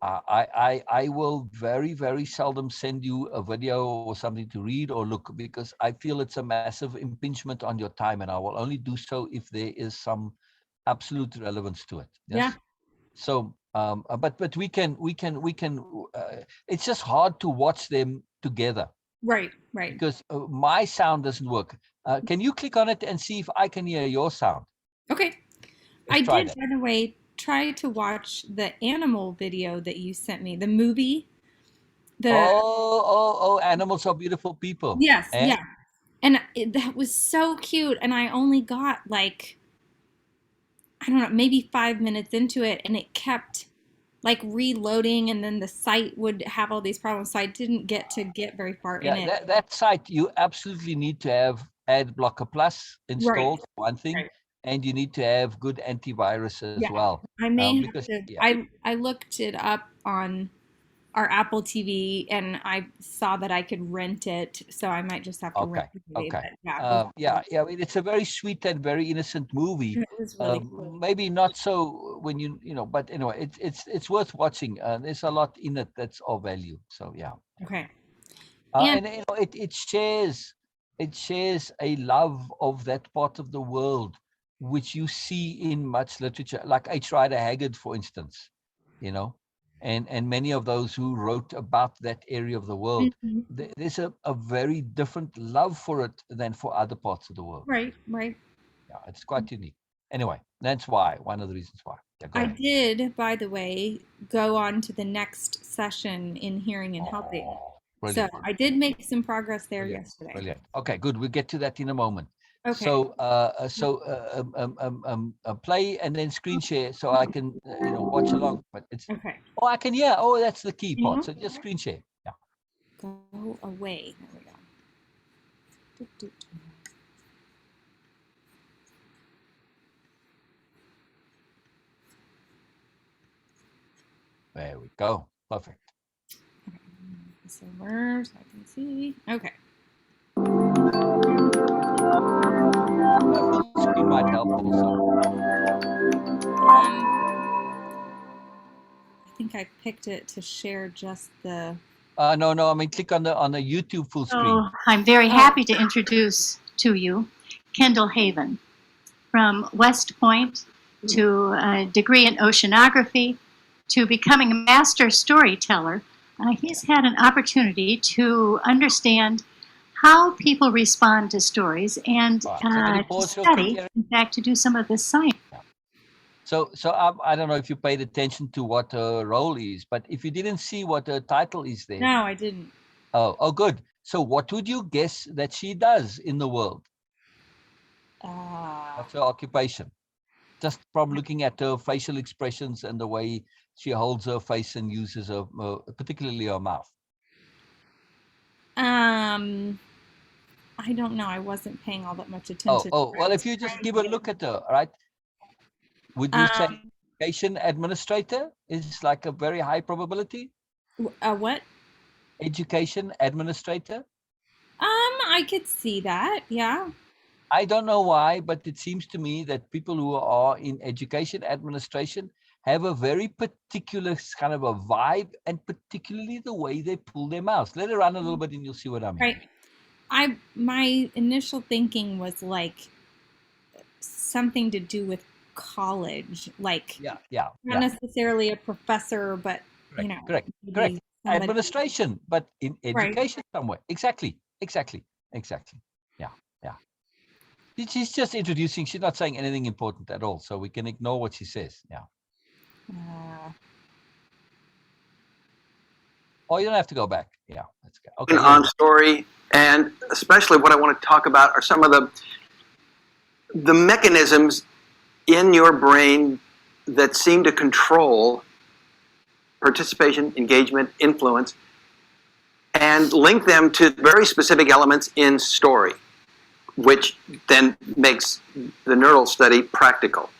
I will very, very seldom send you a video or something to read or look, because I feel it's a massive impingement on your time, and I will only do so if there is some absolute relevance to it. Yeah. Yes. So, but we can. It's just hard to watch them together Right. Right. because my sound doesn't work. Can you click on it and see if I can hear your sound? Okay. Let's I try did, that. by the way, try to watch the animal video that you sent me, the movie. The Animals are beautiful people. Yes, And yeah. And that was so cute. And I only got like, I don't know, maybe 5 minutes into it, and it kept like reloading, and then the site would have all these problems. So I didn't get very far in yeah, it. that site, you absolutely need to have Ad Blocker Plus Right, installed, for one thing, right. and you need to have good antivirus as Yeah. well. I may have Because to, yeah, I looked it up on our Apple TV, and I saw that I could rent it. So I might just have to rent okay, the movie. okay. But yeah, Yeah. I mean, it's a very sweet and very innocent movie. it was really cool. Maybe not so when but anyway, it's worth watching. There's a lot in it that's of value. So yeah. Okay. And And it shares a love of that part of the world, which you see in much literature, like H. Rider Haggard, for instance, you know, and many of those who wrote about that area of the world. Mhm. There's a very different love for it than for other parts of the world. Right, right. Yeah, it's quite unique. Anyway, that's why, one of the reasons why. Yeah, go I ahead. did, by the way, go on to the next session in hearing and helping. Oh, So brilliant. I did make some progress there Brilliant, yesterday. brilliant. Okay, good. We'll get to that in a moment. Okay. Play and then screen share so I can, watch along. But it's Okay. I can hear. Oh, that's the key You part. know, So just screen share. Yeah, go away. There we go. Doot, doot. there we go. Perfect. Okay. So where so I can see. Okay. Full screen might help also. I think I picked it to share just the. No. I mean, click on the YouTube full screen. So I'm very Oh, happy to introduce to you Kendall Haven from West Point to a degree in oceanography to becoming a master storyteller, he's had an opportunity to understand how people respond to stories and All right. So can you to pause real quick, study, Eric? in fact, to do some of the science. Yeah. So I don't know if you paid attention to what her role is, but if you didn't see what her title is there. No, I didn't. Oh, good. So what would you guess that she does in the world? What's her occupation? Just from looking at her facial expressions and the way she holds her face and uses her, particularly her mouth. Um, I don't know. I wasn't paying all that much attention. Well, if you just give a look at her, right? Would you say Um, education administrator is like a very high probability? what? Education administrator? I could see that. Yeah. I don't know why, but it seems to me that people who are in education administration have a very particular kind of a vibe, and particularly the way they pull their mouths. Let it run a little bit and you'll see what I mean. Right. My initial thinking was like something to do with college, like not Yeah. necessarily a professor, but Correct, correct, maybe correct. somebody. Administration, but in Right. education somewhere. Exactly. Yeah, yeah. She's just introducing. She's not saying anything important at all, so we can ignore what she says. Yeah. Uh, Oh, you don't have to go back. Yeah, that's good. Okay. On story, and especially what I want to talk about are some of the mechanisms in your brain that seem to control participation, engagement, influence, and link them to very specific elements in story, which then makes the neural study practical.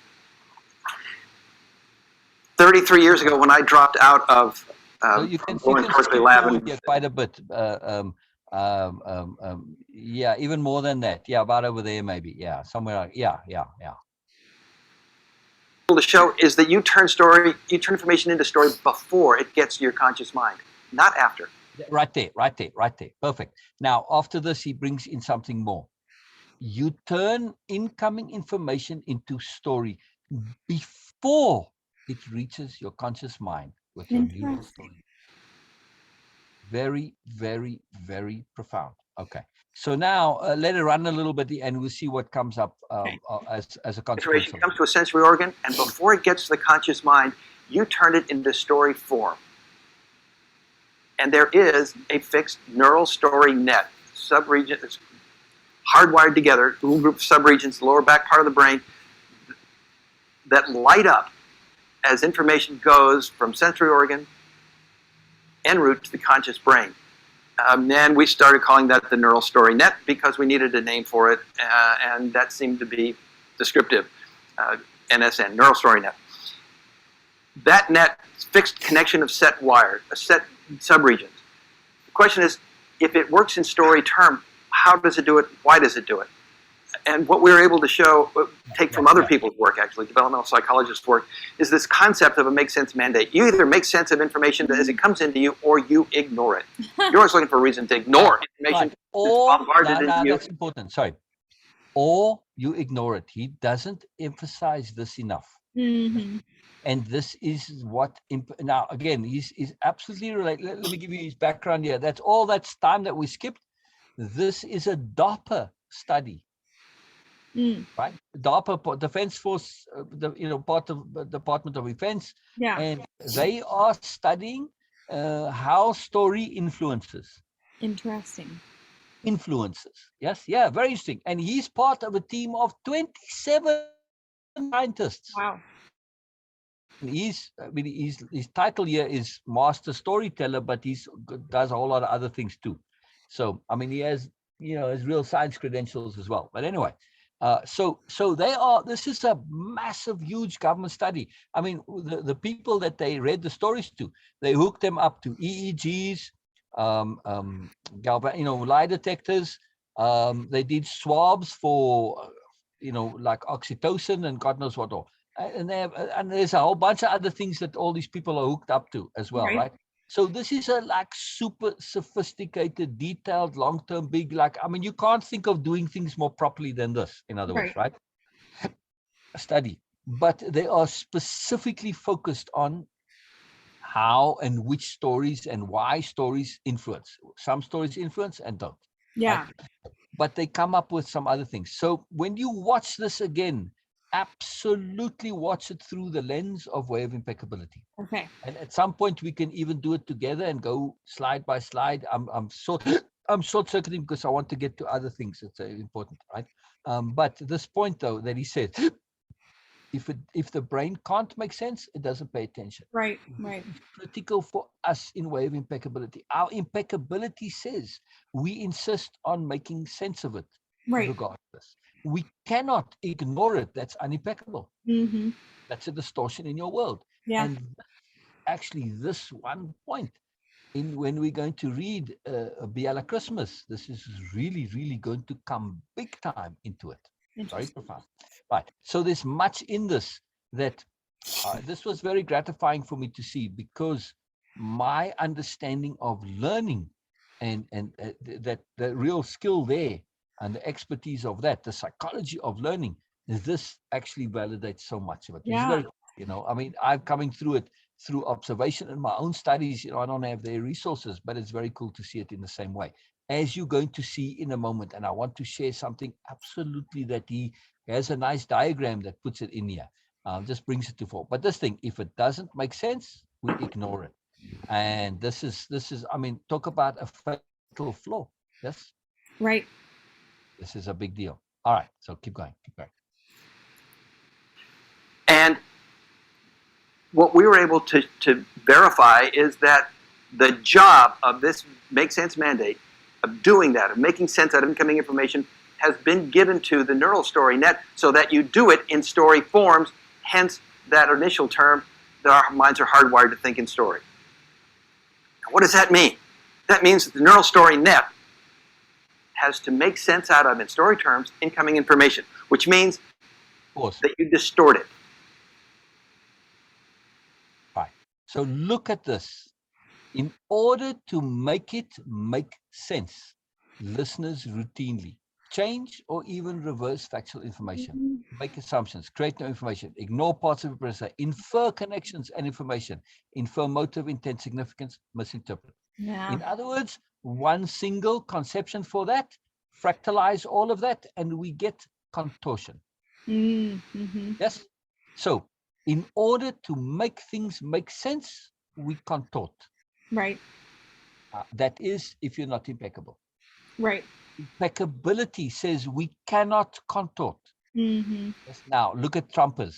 33 years ago, when I dropped out of So you can Berkeley lab, here quite a bit. Yeah, even more than that. Yeah, about over there maybe. Yeah, somewhere. Yeah. To show is that you turn information into story before it gets to your conscious mind, not after. Right there. Perfect. Now, after this, he brings in something more. You turn incoming information into story before it reaches your conscious mind with your neural story. Very, very, very profound. Okay. So now let it run a little bit and we'll see what comes up as a consequence. It comes to a sensory organ, and before it gets to the conscious mind, you turn it into story form. And there is a fixed neural story net, subregion, it's hardwired together, little group of subregions, the lower back part of the brain, that light up as information goes from sensory organ en route to the conscious brain. And we started calling that the neural story net because we needed a name for it, and that seemed to be descriptive. NSN, neural story net. That net fixed connection of set subregions. The question is, if it works in story term, how does it do it? Why does it do it? And what we were able to show, take from other people's work, actually, developmental psychologists' work, is this concept of a make sense mandate. You either make sense of information as it comes into you, or you ignore it. You're always looking for a reason to ignore information. That's important. Sorry. Or you ignore it. He doesn't emphasize this enough. Mm-hmm. And this is what, now again, he's absolutely related. Let me give you his background here. That's all that time that we skipped. This is a DARPA study. Right, DARPA, Defense Force, part of the Department of Defense, and they are studying how story influences. Interesting. Yes, yeah, very interesting. And he's part of a team of 27 scientists. Wow. And his title here is Master Storyteller, but he does a whole lot of other things too. So, I mean, he has, his real science credentials as well. But anyway, so this is a massive, huge government study. I mean, the people that they read the stories to, they hooked them up to EEGs, lie detectors. They did swabs for, like oxytocin and God knows what all. And there's a whole bunch of other things that all these people are hooked up to as well, right? So this is a super sophisticated, detailed, long-term, big, you can't think of doing things more properly than this, in other words, right? A study. But they are specifically focused on how and which stories and why stories influence. Some stories influence and don't. Right? Yeah. But they come up with some other things. So when you watch this again, absolutely watch it through the lens of Way of Impeccability. Okay. And at some point we can even do it together and go slide by slide. I'm short circuiting because I want to get to other things that's important, right? But this point though that he said, if the brain can't make sense, it doesn't pay attention. Right. Right. This is critical for us in Way of Impeccability. Our impeccability says we insist on making sense of it Right. regardless. We cannot ignore it. That's unimpeccable. Mm-hmm. That's a distortion in your world. Yeah. And actually, this one point in when we're going to read Biala Christmas, this is really, really going to come big time into it. Very Interesting. profound. Right. So there's much in this that this was very gratifying for me to see, because my understanding of learning and that the real skill there and the expertise of that, the psychology of learning, this actually validates so much of it. It's Yeah. very, I mean, I'm coming through it through observation in my own studies. I don't have their resources, but it's very cool to see it in the same way, as you're going to see in a moment. And I want to share something absolutely that he has a nice diagram that puts it in here. Just brings it to fore. But this thing, if it doesn't make sense, we ignore it. And this is, I mean, talk about a fatal flaw. Yes, Right. this is a big deal. All right, so keep going, keep going. And what we were able to verify is that the job of this Make Sense mandate, of doing that, of making sense out of incoming information, has been given to the neural story net so that you do it in story forms, hence that initial term that our minds are hardwired to think in story. Now, what does that mean? That means that the neural story net has to make sense out of, in story terms, incoming information, which means that you distort it. Right. So look at this. In order to make it make sense, listeners routinely change or even reverse factual information, make assumptions, create no information, ignore parts of it, infer connections and information, infer motive, intent, significance, misinterpret. Yeah. In other words, one single conception for that, fractalize all of that, and we get contortion. Mm-hmm. Yes? So, in order to make things make sense, we contort. Right. That is, if you're not impeccable. Right. Impeccability says we cannot contort. Mm-hmm. Yes. Now, look at Trumpers.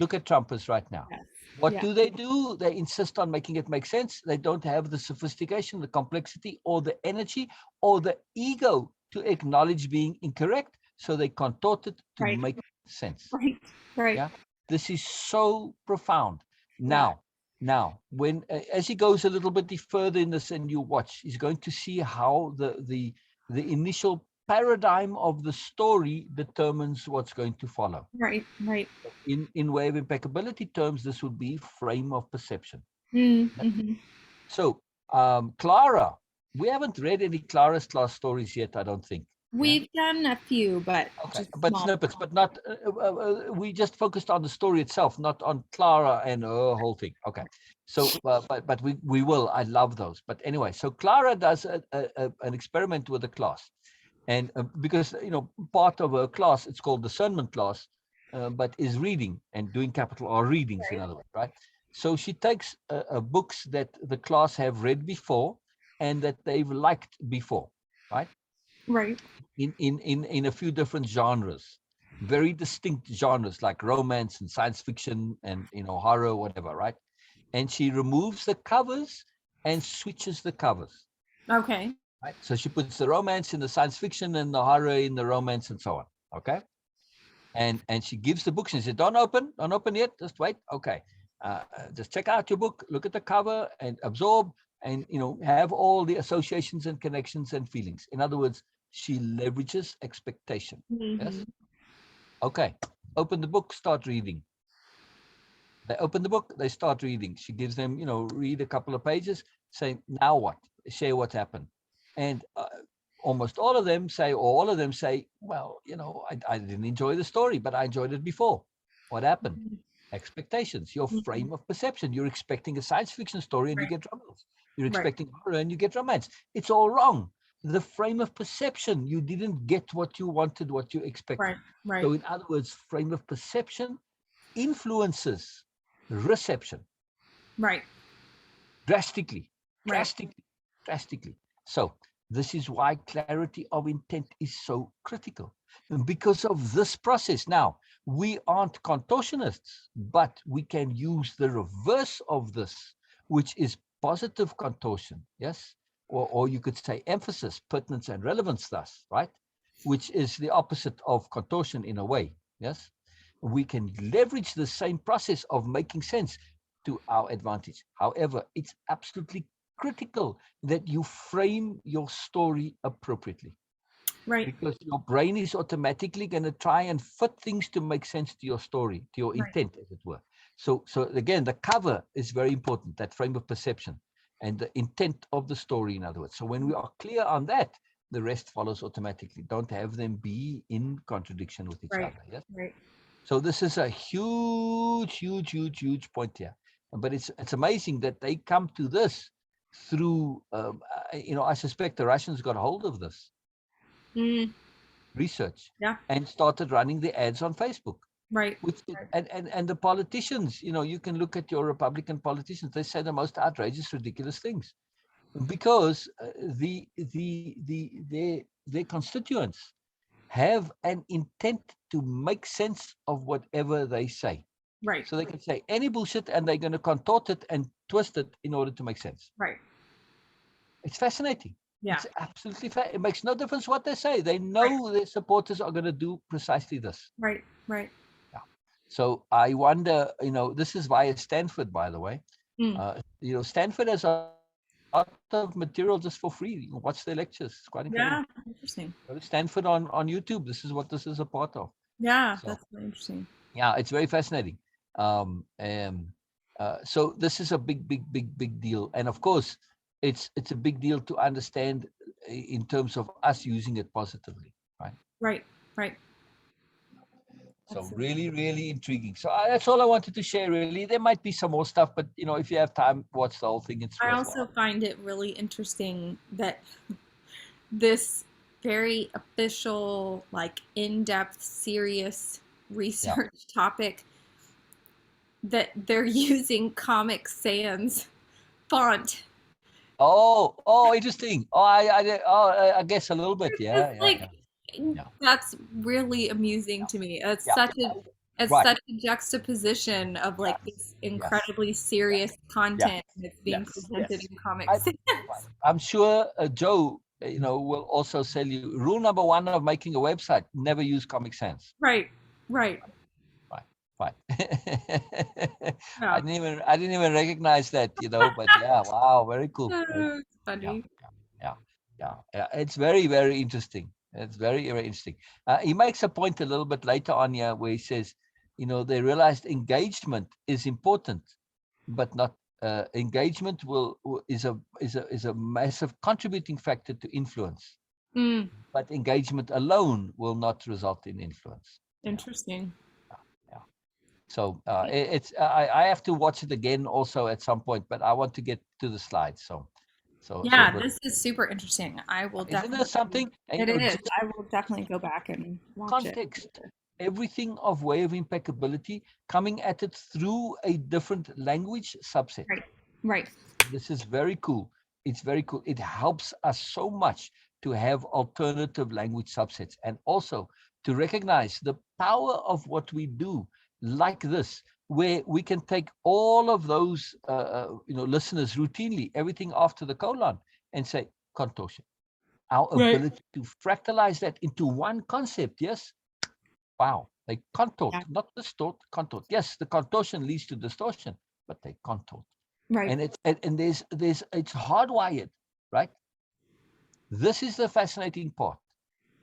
Look at Trumpers right now. Yes. What Yeah. do? They insist on making it make sense. They don't have the sophistication, the complexity, or the energy, or the ego to acknowledge being incorrect. So they contort it to Right. make sense. Right. Right. Yeah. This is so profound. Yeah. Now, when as he goes a little bit further in this, and you watch, he's going to see how the initial paradigm of the story determines what's going to follow. Right. Right. In Way of Impeccability terms, this would be frame of perception. Mm-hmm. So, Clara, we haven't read any Clara's class stories yet, I don't think. We've done a few, but Okay, just but small. snippets, but not. We just focused on the story itself, not on Clara and her whole thing. Okay, so but we will. I love those. But anyway, so Clara does an experiment with the class, and because part of her class, it's called discernment class, but is reading and doing capital R readings, in other words, right? So she takes books that the class have read before and that they've liked before, right? Right. In a few different genres, very distinct genres like romance and science fiction and horror, whatever, right? And she removes the covers and switches the covers. Okay. Right? So she puts the romance in the science fiction and the horror in the romance and so on. Okay. And she gives the books and says, don't open yet, just wait. Okay. Just check out your book, look at the cover and absorb, and have all the associations and connections and feelings. In other words, she leverages expectation. Mm-hmm. Yes. Okay. Open the book, start reading. They open the book, they start reading. She gives them, read a couple of pages, say, now what? Share what happened. And almost all of them say, well, I didn't enjoy the story, but I enjoyed it before. What happened? expectations, your Mhm. frame of perception. You're expecting a science fiction story and you Right. get romance. You're Right. expecting horror and you get romance. It's all wrong. The frame of perception, you didn't get what you wanted, what you expected. Right. Right. So in other words, frame of perception influences reception Right. drastically, Right. drastically, drastically. So this is why clarity of intent is so critical. And because of this process, now we aren't contortionists, but we can use the reverse of this, which is positive contortion, yes? Or you could say emphasis, pertinence, and relevance, thus, right? Which is the opposite of contortion in a way, yes? We can leverage the same process of making sense to our advantage. However, it's absolutely critical that you frame your story appropriately, Right. because your brain is automatically going to try and fit things to make sense to your story, to your Right. intent, as it were. So again, the cover is very important, that frame of perception and the intent of the story, in other words. So when we are clear on that, the rest follows automatically. Don't have them be in contradiction with each Right. other. Yes. Right. So this is a huge, huge, huge, huge point here. But it's amazing that they come to this through, I suspect the Russians got hold of this Mm. research Yeah. and started running the ads on Facebook. Right. Which Right. and the politicians, you can look at your Republican politicians. They say the most outrageous, ridiculous things because their constituents have an intent to make sense of whatever they say. Right. So they can say any bullshit and they're going to contort it and twist it in order to make sense. Right. It's fascinating. Yeah. It's absolutely it makes no difference what they say. They Right. know their supporters are going to do precisely this. Right. Right. Yeah. So I wonder, this is via Stanford, by the way. Mm. Stanford has a lot of material just for free. You can watch their lectures. It's quite incredible. Yeah. Interesting. Go to Stanford on YouTube. This is what this is a part of. Yeah. So That's really interesting. yeah, it's very fascinating. So this is a big, big, big, big deal. And of course, it's a big deal to understand in terms of us using it positively, right? Right. Right. So Absolutely. really, really intriguing. So that's all I wanted to share. Really, there might be some more stuff, but if you have time, watch the whole thing. It's I also worthwhile. find it really interesting that this very official, like in-depth, serious Yeah. research topic that they're using Comic Sans font. Oh, interesting. I guess a little bit. It's Yeah, yeah, like yeah, yeah, that's really amusing to me. yeah. It's Right. such a juxtaposition of like Yes. this Yes. incredibly Yes. serious Yes. content that's being Yes. presented Yes. in Comic I, Sans. right. I'm sure Joe, will also sell you rule number one of making a website: never use Comic Sans. Right, right. Right. Right. Yeah. I didn't even recognize that, but yeah, wow, very cool. Very cool. It's Yeah, funny. yeah, yeah, yeah. It's very, very interesting. It's very, very interesting. He makes a point a little bit later on here where he says, they realized engagement is important, but not engagement is a massive contributing factor to influence, Mm, but engagement alone will not result in influence. interesting. Yeah. So I have to watch it again also at some point, but I want to get to the slides. Yeah, But this is super interesting. I will isn't there definitely. something? And, It is. just I will definitely go back and watch it. context, everything of way of impeccability, coming at it through a different language subset. Right, right, This is very cool. It's very cool. It helps us so much to have alternative language subsets and also to recognize the power of what we do like this, where we can take all of those, listeners routinely, everything after the colon, and say contortion. Our right. ability to fractalize that into one concept, yes? Wow. They contort, Yeah, not distort, contort. Yes, the contortion leads to distortion, but they contort. right. And it's hardwired, right? This is the fascinating part.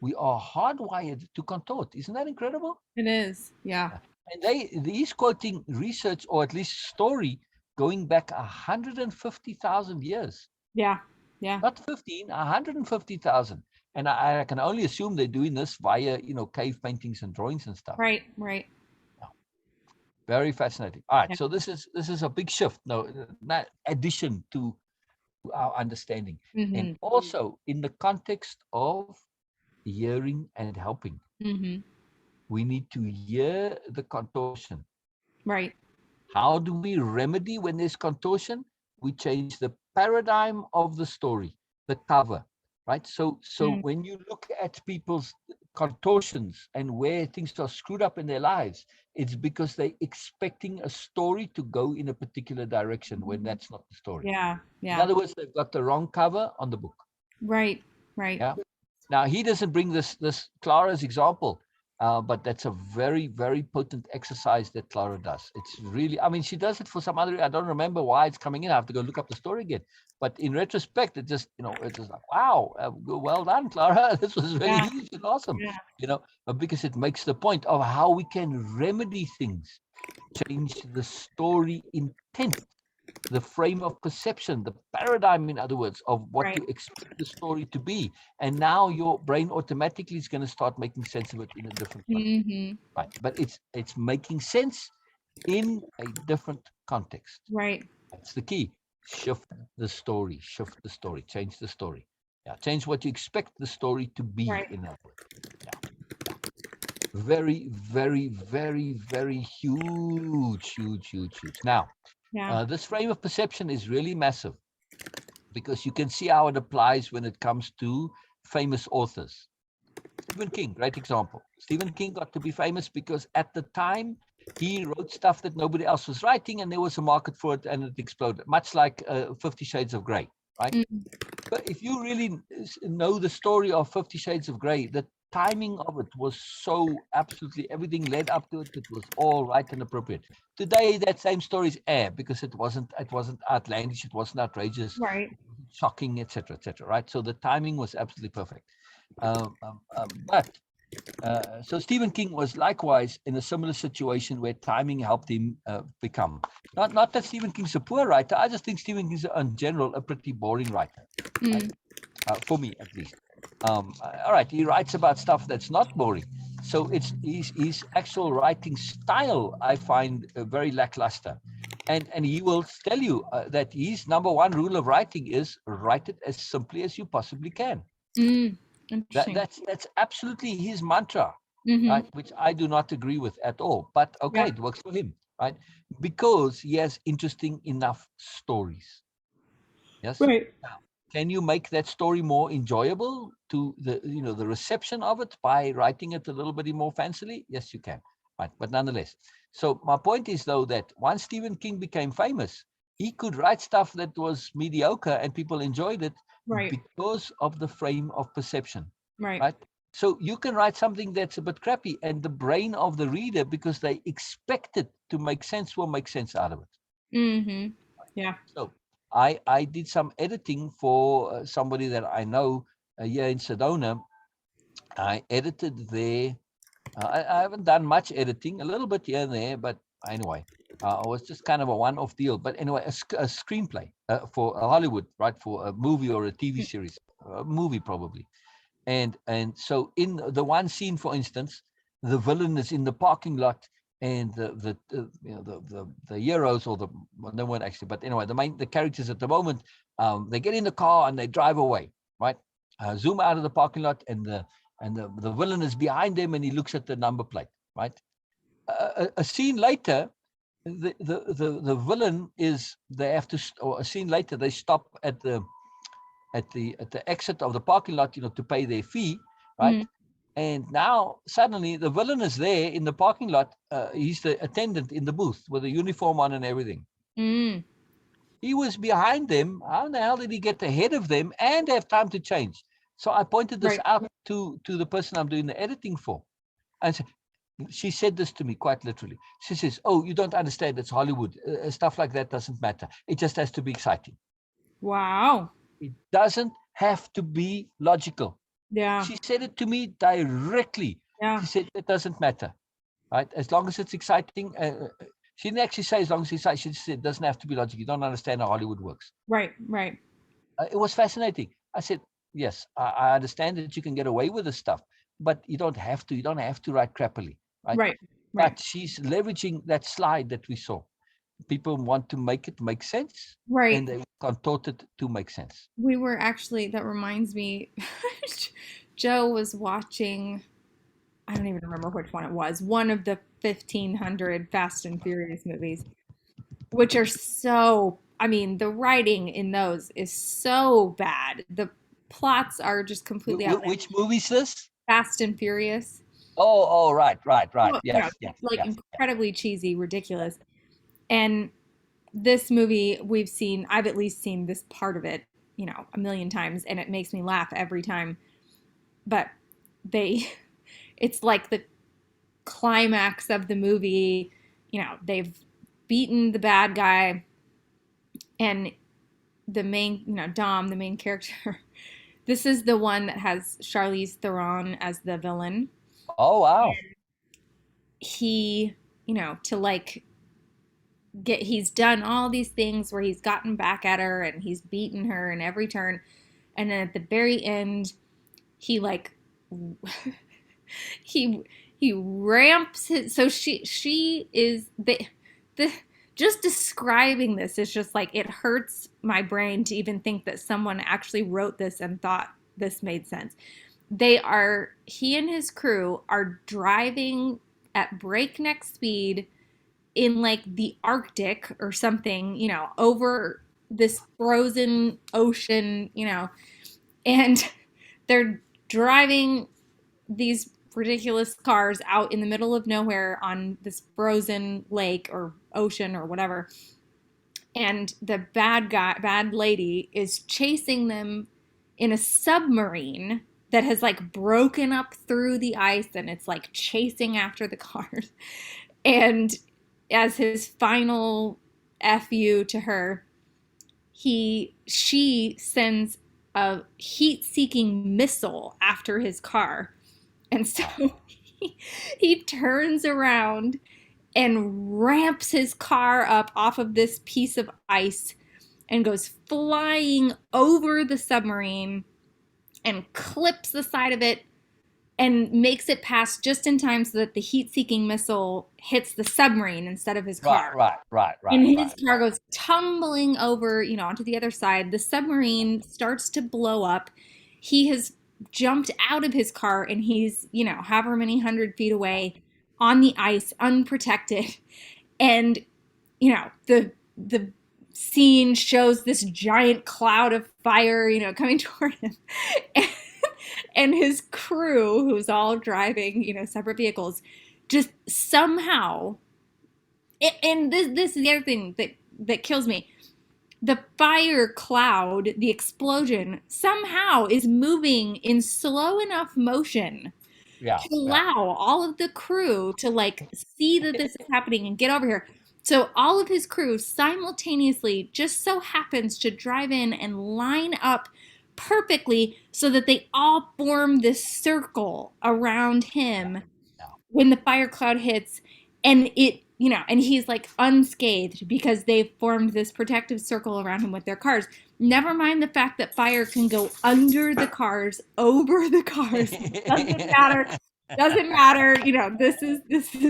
We are hardwired to contort. Isn't that incredible? It is. Yeah, And he's quoting research, or at least story, going back 150,000 years. yeah, yeah. Not 15, 150,000. And I can only assume they're doing this via, cave paintings and drawings and stuff. Right, right. Very fascinating. All right, Yeah. so this is a big shift. No, not addition to our understanding, and Mm-hmm. also in the context of hearing and helping. Mm-hmm. We need to hear the contortion. Right. How do we remedy when there's contortion? We change the paradigm of the story, the cover, right? So Mm. when you look at people's contortions and where things are screwed up in their lives, it's because they're expecting a story to go in a particular direction when that's not the story. Yeah. In Yeah. other words, they've got the wrong cover on the book. Right. Right. Yeah. Now he doesn't bring this Clara's example, but that's a very very potent exercise that Clara does. It's really, I mean, she does it for some other. I don't remember why it's coming in. I have to go look up the story again. But in retrospect, it just it's just like wow, well done, Clara. This was really Yeah. huge and awesome. Yeah. Because it makes the point of how we can remedy things, change the story intent, the frame of perception, the paradigm, in other words, of what Right. you expect the story to be. And now your brain automatically is going to start making sense of it in a different context. Mm-hmm. Right. But it's making sense in a different context. Right. That's the key. Shift the story, change the story. Yeah, change what you expect the story to be, Right. in other words. Yeah. Yeah. Very, very, very, very huge, huge, huge, huge. Now, Yeah. this frame of perception is really massive because you can see how it applies when it comes to famous authors. Stephen King, great example. Stephen King got to be famous because at the time he wrote stuff that nobody else was writing, and there was a market for it, and it exploded, much like 50 Shades of Grey, right? Mm. But if you really know the story of 50 Shades of Grey, the timing of it was so absolutely everything led up to it. It was all right and appropriate. Today, that same story is air because it wasn't outlandish, it wasn't outrageous, Right. it wasn't shocking, etc., right? So the timing was absolutely perfect. But so Stephen King was likewise in a similar situation where timing helped him become. Not that Stephen King's a poor writer. I just think Stephen King's in general a pretty boring writer, right? Mm. For me at least. All right, he writes about stuff that's not boring. So it's his actual writing style I find very lackluster, and he will tell you that his number one rule of writing is write it as simply as you possibly can. Mm. That, Interesting. that's absolutely his mantra, Mm-hmm. right? Which I do not agree with at all. But Yeah. okay, it works for him, right? Because he has interesting enough stories. Yes. Right. Now, can you make that story more enjoyable to the reception of it by writing it a little bit more fancily? Yes, you can. Right. But nonetheless. So my point is though that once Stephen King became famous, he could write stuff that was mediocre and people enjoyed it Right. because of the frame of perception. Right. Right. So you can write something that's a bit crappy, and the brain of the reader, because they expect it to make sense, will make sense out of it. Mm-hmm. Yeah. So I did some editing for somebody that I know here in Sedona. I edited their. I haven't done much editing, a little bit here and there, but anyway, it was just kind of a one-off deal. But anyway, a screenplay for Hollywood, right, for a movie or a TV series, a movie probably. And so in the one scene, for instance, the villain is in the parking lot, and the heroes, or the well, no one actually, but anyway, the characters at the moment, they get in the car and they drive away, right? Zoom out of the parking lot, and the villain is behind them, and he looks at the number plate, right? A scene later, the villain is, they have to, or a scene later, they stop at the exit of the parking lot, to pay their fee, right? Mm. And now suddenly the villain is there in the parking lot. He's the attendant in the booth with a uniform on and everything. Mm. He was behind them. How in the hell did he get ahead of them and have time to change? So I pointed this Right. out to the person I'm doing the editing for, and she said this to me quite literally. She says, "Oh, you don't understand. It's Hollywood. Stuff like that doesn't matter. It just has to be exciting. Wow. It doesn't have to be logical." Yeah. She said it to me directly. Yeah. She said it doesn't matter, right? As long as it's exciting. She didn't actually say as long as it's exciting. She said it doesn't have to be logical. You don't understand how Hollywood works. Right. Right. It was fascinating. I said, yes, I understand that you can get away with this stuff, but you don't have to. You don't have to write crappily, right? Right. Right. but she's leveraging that slide that we saw. People want to make it make sense, Right. and they contort it to make sense. We were actually, that reminds me, Joe was watching, I don't even remember which one it was, one of the 1500 Fast and Furious movies, which are so, I mean, the writing in those is so bad. The plots are just completely outlandish. Which movie is this? Fast and Furious. Oh, right. Well, Yes, yes, like yes, yes. incredibly cheesy, ridiculous. And this movie I've at least seen this part of it, a million times, and it makes me laugh every time. But they, it's like the climax of the movie, they've beaten the bad guy, and the main, Dom, the main character, this is the one that has Charlize Theron as the villain. Oh, wow. He, to like he's done all these things where he's gotten back at her and he's beaten her in every turn, and then at the very end he like he he ramps his, so she is the just describing this is just like, it hurts my brain to even think that someone actually wrote this and thought this made sense. He and his crew are driving at breakneck speed in like the Arctic or something, over this frozen ocean, and they're driving these ridiculous cars out in the middle of nowhere on this frozen lake or ocean or whatever. And the bad lady is chasing them in a submarine that has like broken up through the ice, and it's like chasing after the cars. And as his final fu to her, she sends a heat-seeking missile after his car, and so he turns around and ramps his car up off of this piece of ice and goes flying over the submarine and clips the side of it and makes it pass just in time so that the heat-seeking missile hits the submarine instead of his car. Right. And his car goes tumbling over, onto the other side. The submarine starts to blow up. He has jumped out of his car, and he's, however many 100 feet away on the ice, unprotected. And, the scene shows this giant cloud of fire, coming toward him. And his crew, who's all driving, separate vehicles, just somehow, and this is the other thing that kills me. The fire cloud, the explosion, somehow is moving in slow enough motion to allow all of the crew to like see that this is happening and get over here. So all of his crew simultaneously just so happens to drive in and line up perfectly so that they all form this circle around him when the fire cloud hits, and and he's like unscathed because they've formed this protective circle around him with their cars. Never mind the fact that fire can go under the cars, over the cars. Doesn't matter. This is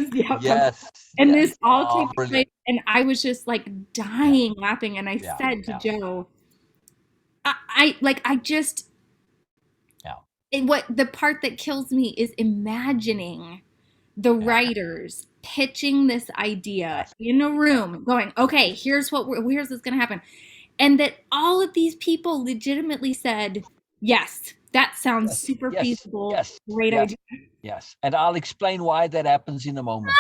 the outcome. Yes. And yes. this all takes place, Brilliant. and I was just like dying laughing, and I said to Joe, I just, what the part that kills me is imagining the writers pitching this idea in a room, going, okay, here's what's going to happen, and that all of these people legitimately said, yes, that sounds super feasible. Great idea. Yes, and I'll explain why that happens in a moment.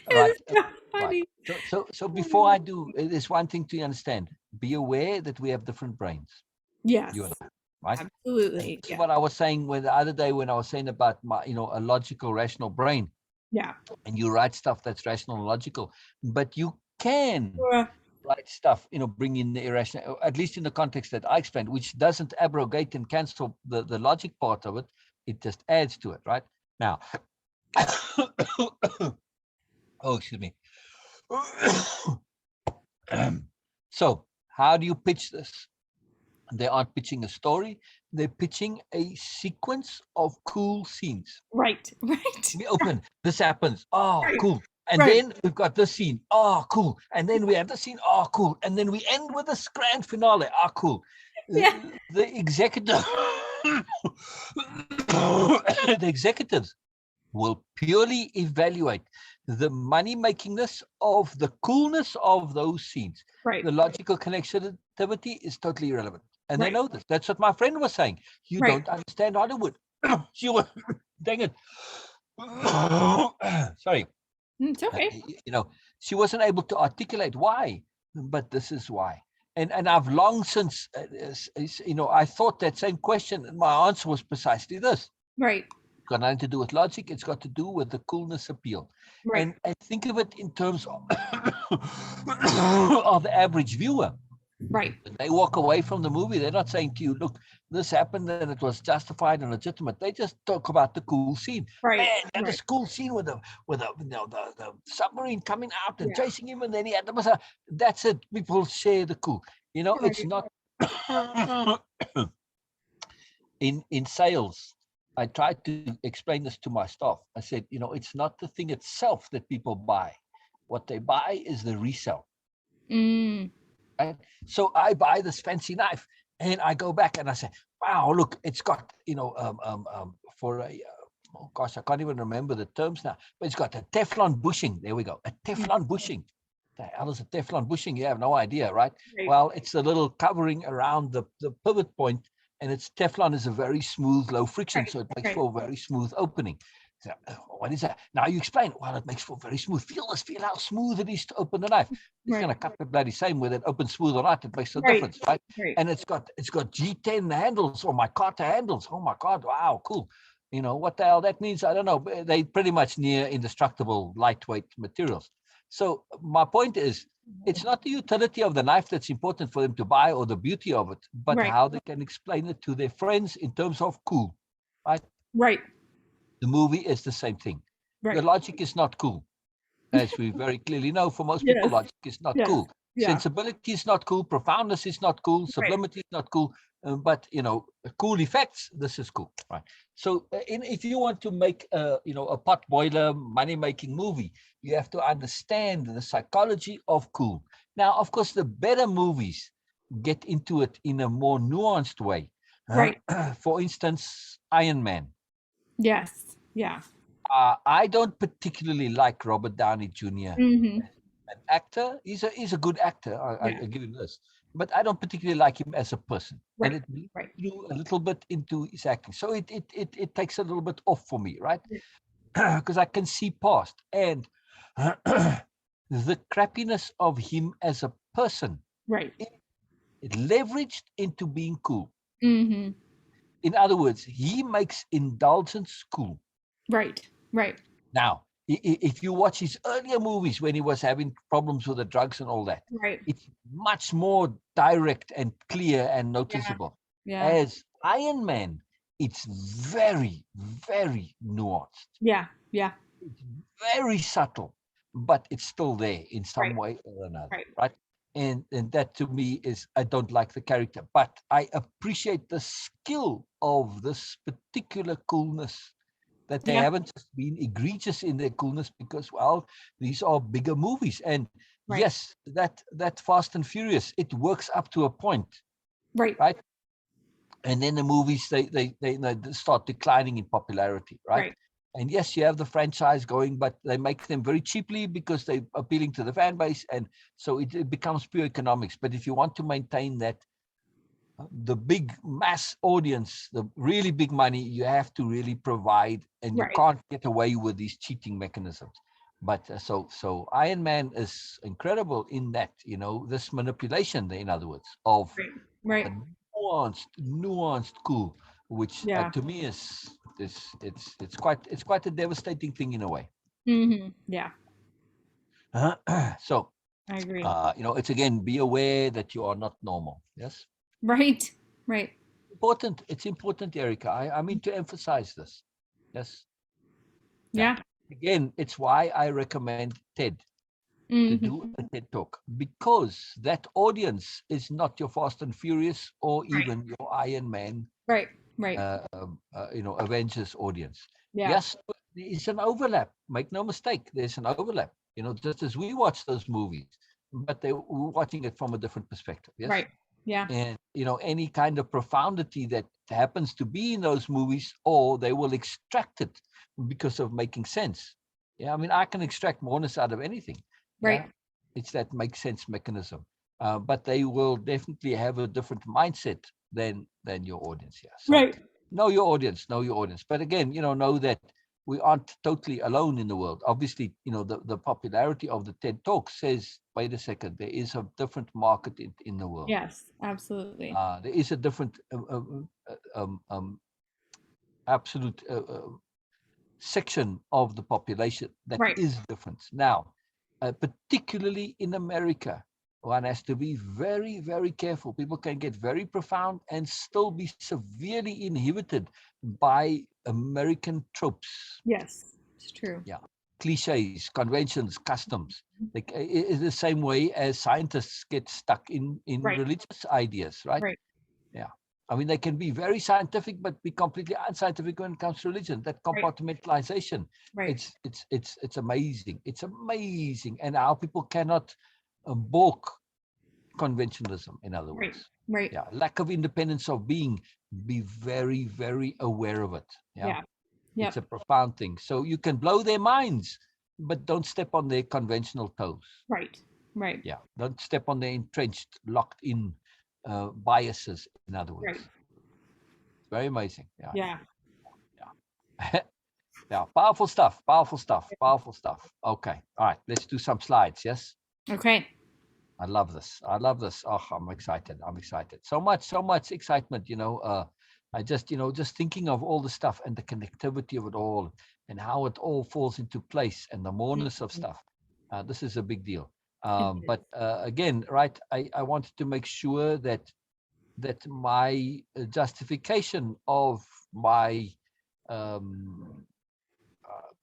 It's so funny. So before I do, there's one thing to understand. Be aware that we have different brains. Yes. You and I, right? Absolutely. That's what I was saying the other day when I was saying about my, a logical, rational brain. Yeah. And you write stuff that's rational and logical, but you can write stuff, bring in the irrational, at least in the context that I explained, which doesn't abrogate and cancel the logic part of it. It just adds to it, right? Now, oh, excuse me. So how do you pitch this? They aren't pitching a story. they're pitching a sequence of cool scenes. Right. Right. We open, this happens, oh, Right. cool. And Right. then we've got this scene, oh, cool. And then we have the scene, oh, cool. And then we end with this grand finale, oh, cool. Yeah. The executive, the executives will purely evaluate the money makingness of the coolness of those scenes. Right. The logical connectivity is totally irrelevant. And they Right. know this. That's what my friend was saying. You Right. don't understand Hollywood. She was, dang it. Sorry. It's okay. She wasn't able to articulate why, but this is why. And I've long since, I thought that same question, and my answer was precisely this. Right. It's got nothing to do with logic. It's got to do with the coolness appeal. Right. And think of it in terms of, of the average viewer. Right. When they walk away from the movie, they're not saying to you, look, this happened and it was justified and legitimate. They just talk about the cool scene. Right. Man, that Right. is cool scene with the submarine coming out and Yeah. chasing him, and then he had the missile. That's it. People share the cool. It's Right. not in sales. I tried to explain this to my staff. I said, it's not the thing itself that people buy. What they buy is the resell. Mm. Right? So I buy this fancy knife, and I go back and I say, "Wow, look, it's got for a oh gosh, I can't even remember the terms now, but it's got a Teflon bushing. There we go, a Teflon bushing. The hell is a Teflon bushing? You have no idea, right? Right. Well, it's a little covering around the pivot point, and it's Teflon is a very smooth, low friction, Right. so it makes Right. for a very smooth opening. So, what is that? Now you explain. Well, it makes for very smooth. Feel how smooth it is to open the knife. It's Right. going to cut the bloody same whether it opens smooth or not. It makes no Right. difference, right? Right. And it's got G10 handles or my Carter handles. Oh my God! Wow, cool. What the hell that means? I don't know. They pretty much near indestructible, lightweight materials. So my point is, it's not the utility of the knife that's important for them to buy or the beauty of it, but Right. how they can explain it to their friends in terms of cool, right? Right. The movie is the same thing. Right. The logic is not cool. As we very clearly know, for most Yes. people, logic is not Yes. cool. Yeah. Sensibility is not cool. Profoundness is not cool. Sublimity is not cool. But cool effects, this is cool, right? So, if you want to make a pot boiler money-making movie, you have to understand the psychology of cool. Now, of course, the better movies get into it in a more nuanced way. Right. For instance, Iron Man. Yes. Yeah. I don't particularly like Robert Downey Jr. Mm-hmm. An actor. He's a good actor. I give him this, but I don't particularly like him as a person, Right. and it bleeds Right. through a little bit into his acting. So it takes a little bit off for me, right? Because I can see past and the crappiness of him as a person. Right. It leveraged into being cool. Mm-hmm. In other words, he makes indulgence cool. Right. Right. Now, if you watch his earlier movies when he was having problems with the drugs and all that, Right. it's much more direct and clear and noticeable. Yeah. As Iron Man, it's very, very nuanced. Yeah. Yeah. It's very subtle, but it's still there in some Right. way or another, Right. right? And that to me is, I don't like the character, but I appreciate the skill of this particular coolness, that they Yeah. haven't just been egregious in their coolness because, well, these are bigger movies. And Right. yes, that Fast and Furious, it works up to a point, Right. right? And then the movies, they start declining in popularity, right? Right. And yes, you have the franchise going, but they make them very cheaply because they're appealing to the fan base. And so it becomes pure economics. But if you want to maintain that, the big mass audience, the really big money, you have to really provide, and Right. you can't get away with these cheating mechanisms. But so Iron Man is incredible in that, this manipulation, in other words, of Right. a nuanced cool, which Yeah. to me is it's quite a devastating thing in a way. Mm-hmm. Yeah. So I agree. it's again, be aware that you are not normal. Yes. Right. Right. Important. It's important, Erica. I mean to emphasize this. Yes. Yeah. Again, it's why I recommend TED. to Mm-hmm. do a TED talk because that audience is not your Fast and Furious or Right. even your Iron Man, Right. Right. Avengers audience. Yeah. Yes, there is an overlap. Make no mistake, there's an overlap. Just as we watch those movies, but we're watching it from a different perspective. Yes, Right. Yeah. and any kind of profundity that happens to be in those movies, or they will extract it because of making sense. Yeah, I mean, I can extract moreness out of anything. Right. Yeah, it's that make sense mechanism. But they will definitely have a different mindset than your audience. Yeah, so Right. know your audience. But again, know that we aren't totally alone in the world. Obviously, the popularity of the TED Talk says, wait a second, there is a different market in the world. Yes. Absolutely. There is a different absolute section of the population that Right. is different. Now, particularly in America, one has to be very, very careful. People can get very profound and still be severely inhibited by American tropes. Yes. It's true. Yeah, cliches, conventions, customs. Like it's the same way as scientists get stuck in Right. religious ideas, right? Right. Yeah. I mean, they can be very scientific, but be completely unscientific when it comes to religion. That Right. compartmentalization, Right. it's amazing. It's amazing, and how people cannot balk conventionalism. In other Right. words, Right. yeah, lack of independence of being. Be very, very aware of it. Yeah, Yeah. it's Yep. a profound thing. So you can blow their minds, but don't step on their conventional toes. Right. Right. Yeah, don't step on their entrenched, locked in biases. In other Right. words. Very amazing. Yeah, Yeah. yeah. Yeah, powerful stuff. Powerful stuff. Powerful stuff. Okay. All right. Let's do some slides. Yes. Okay. I love this. I love this. Oh, I'm excited. I'm excited. So much excitement. I just, just thinking of all the stuff and the connectivity of it all and how it all falls into place and the moreness of Mhm. stuff. This is a big deal. It But is. again, right, I wanted to make sure that my justification of my um, uh,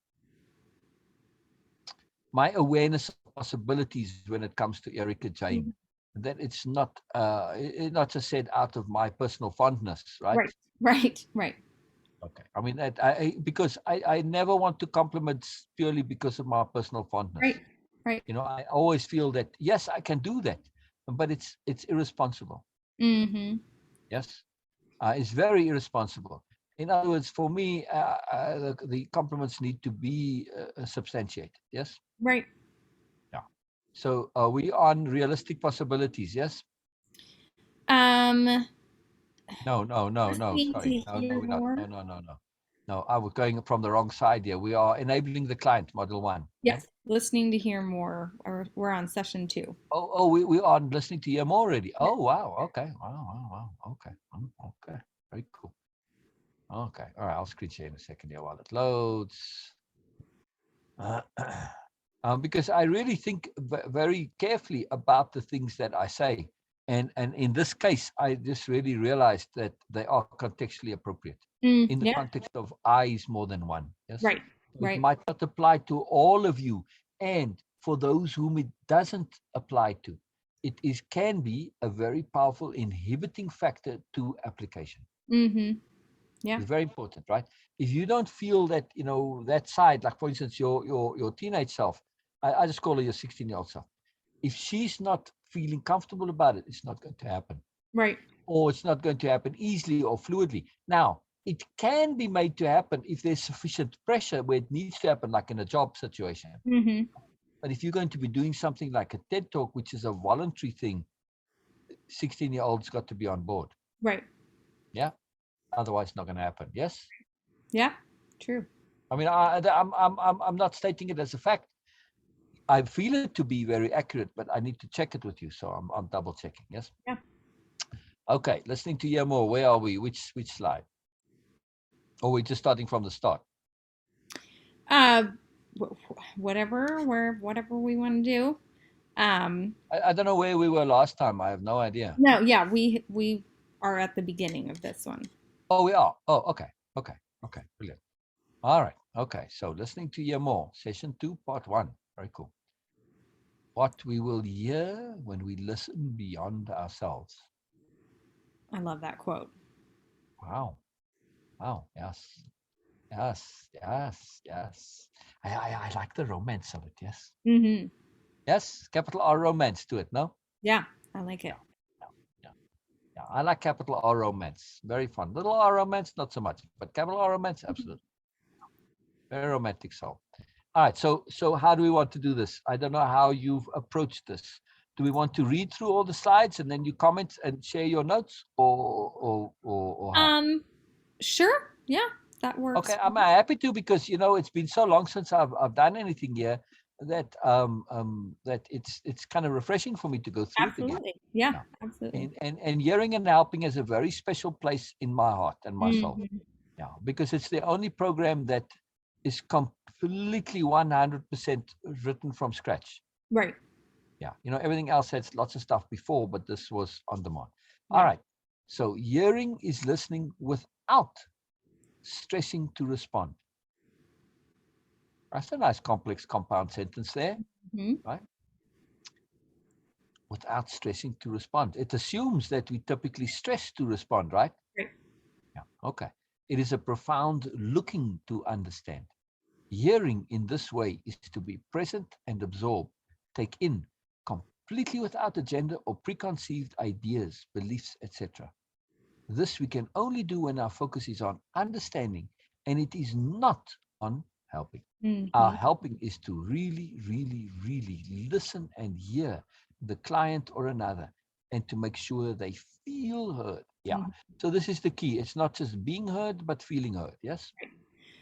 my awareness of possibilities when it comes to Erica Jayne, Mhm. that it's not just said out of my personal fondness, right? Right. Right. Right. Okay. I mean that because I never want to compliment purely because of my personal fondness. Right. Right. I always feel that yes, I can do that, but it's irresponsible. Mm-hmm. Yes, it's very irresponsible. In other words, for me, the compliments need to be substantiated. Yes. Right. Yeah. So are we on realistic possibilities? Yes. Um, No, no, no, no. listening to Sorry. No, no, hear we're not. more. No, no, no, no. No, I was going from the wrong side here. We are enabling the client, model one. Yeah. Yes, listening to hear more. Or we're on session 2. Oh, we are listening to him already. Yeah. Oh, wow. Okay. Wow, wow, wow. Okay. Okay. Very cool. Okay. All right. I'll screen share in a second here while it loads. Uh, because I really think very carefully about the things that I say. And in this case, I just really realized that they are contextually appropriate in the Yeah. context of I is more than one. Yes. Right. It Right. might not apply to all of you. And for those whom it doesn't apply to, can be a very powerful inhibiting factor to application. Mm-hmm. Yeah. It's very important, right? If you don't feel that, that side, like for instance, your teenage self, I just call her your 16-year-old self. If she's not feeling comfortable about it, it's not going to happen. Right. Or it's not going to happen easily or fluidly. Now, it can be made to happen if there's sufficient pressure where it needs to happen, like in a job situation. Mm-hmm. But if you're going to be doing something like a TED Talk, which is a voluntary thing, 16-year-olds got to be on board. Right. Yeah. Otherwise, it's not going to happen. Yes. Yeah. True. I mean, I'm not stating it as a fact. I feel it to be very accurate, but I need to check it with you. So I'm double checking. Yes. Yeah. Okay. Listening to hear more. Where are we? Which slide? Or we're just starting from the start? Uh, whatever we want to do. I don't know where we were last time. I have no idea. No, yeah, we are at the beginning of this one. Oh, we are. Oh, okay. Okay. Okay. Brilliant. All right. Okay. So listening to hear more. Session 2, part 1. Very cool. what we will hear when we listen beyond ourselves. I love that quote. Wow. Wow. Yes. Yes. Yes. Yes. I like the romance of it. Yes. Mm-hmm. Yes. Capital R romance to it. No? Yeah, I like Yeah. it. Yeah. Yeah. Yeah. I like capital R romance. Very fun. Little R romance, not so much. But capital R romance, absolutely. Very romantic soul. All right. So how do we want to do this? I don't know how you've approached this. Do we want to read through all the slides and then you comment and share your notes, or how? Um, sure. Yeah, that Okay, works. I'm happy to, because it's been so long since I've done anything here that that it's kind of refreshing for me to go through it again. Absolutely. Yeah, Yeah. absolutely. And hearing and helping has a very special place in my heart and my soul. Hmm. Yeah, because it's the only program that is completely 100% written from scratch. Right. Yeah, everything else had lots of stuff before, but this was on demand. All Right. right. So hearing is listening without stressing to respond. That's a nice complex compound sentence there, Hmm. right? Without stressing to respond. It assumes that we typically stress to respond, right? Right. Yeah. Okay. It is a profound looking to understand. Hearing in this way is to be present and absorb, take in, completely without agenda or preconceived ideas, beliefs, etc. This we can only do when our focus is on understanding and it is not on helping. Our Hmm. helping is to really, really, really listen and hear the client or another and to make sure they feel heard. Yeah. Hmm. So this is the key. It's not just being heard, but feeling heard. Yes.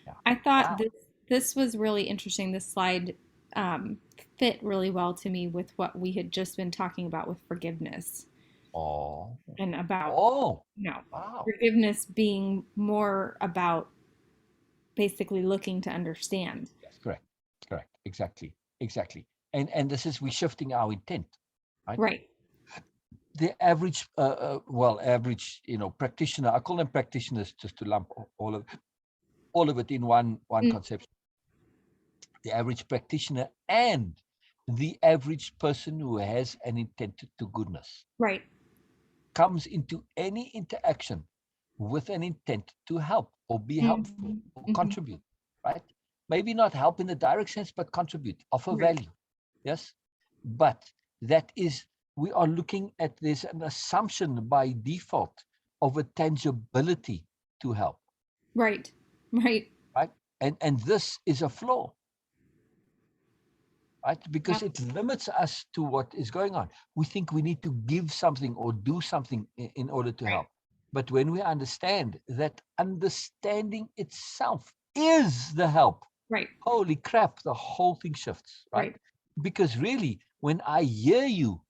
Yeah. I thought Wow. this was really interesting. This slide um, fit really well to me with what we had just been talking about with forgiveness Oh. and about, Oh. you know, Wow. forgiveness being more about basically looking to understand. Yes. Correct. Correct. Exactly. Exactly. And this is we shifting our intent, right? Right. The average, average, practitioner. I call them practitioners just to lump all of it in one Mm. concept. The average practitioner and the average person who has an intent to goodness Right. comes into any interaction with an intent to help or be helpful Hmm. or Hmm. contribute, right? Maybe not help in the direct sense, but contribute, offer Right. value. Yes. But that is, we are looking at, there's an assumption by default of a tangibility to help, Right. Right. right? And this is a flaw, right? Because Yep. it limits us to what is going on. We think we need to give something or do something in order to Right. help. But when we understand that understanding itself is the help, Right. holy crap, the whole thing shifts, right? Right. Because really, when I hear you,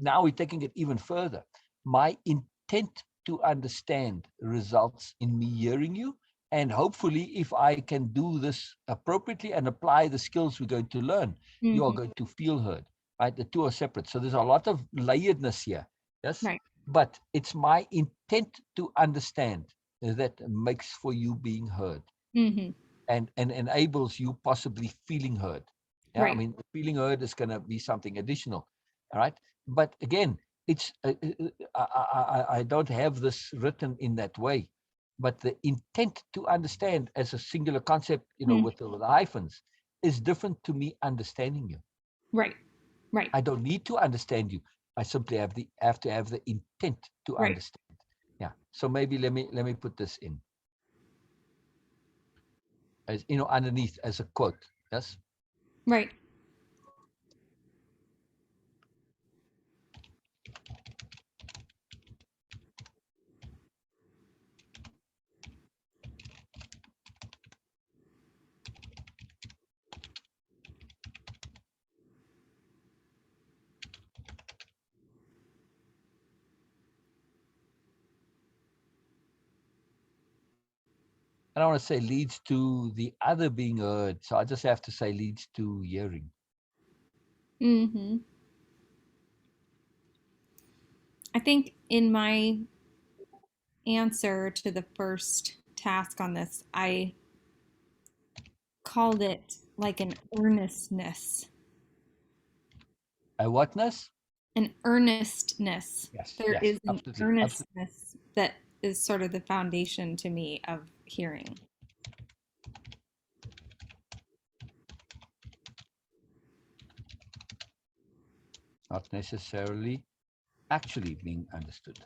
now we're taking it even further. My intent to understand results in me hearing you. And hopefully, if I can do this appropriately and apply the skills we're going to learn, you are Hmm. going to feel heard, right? The two are separate. So there's a lot of layeredness here. Yes. Right. But it's my intent to understand that makes for you being heard Hmm. and enables you possibly feeling heard. Yeah, I Right. mean, feeling heard is going to be something additional. All right. But again, it's I don't have this written in that way, but the intent to understand as a singular concept, Mm. with the hyphens, is different to me understanding you. Right. Right. I don't need to understand you. I simply have to have the intent to Right. understand. Yeah. So maybe let me put this in as underneath as a quote. Yes. Right. I don't want to say leads to the other being heard. So I just have to say leads to hearing. Hmm. I think in my answer to the first task on this, I called it like an earnestness A whatness? An earnestness. Yes, There yes, is an absolutely, absolutely. earnestness that is sort of the foundation to me of hearing. Not necessarily actually being understood.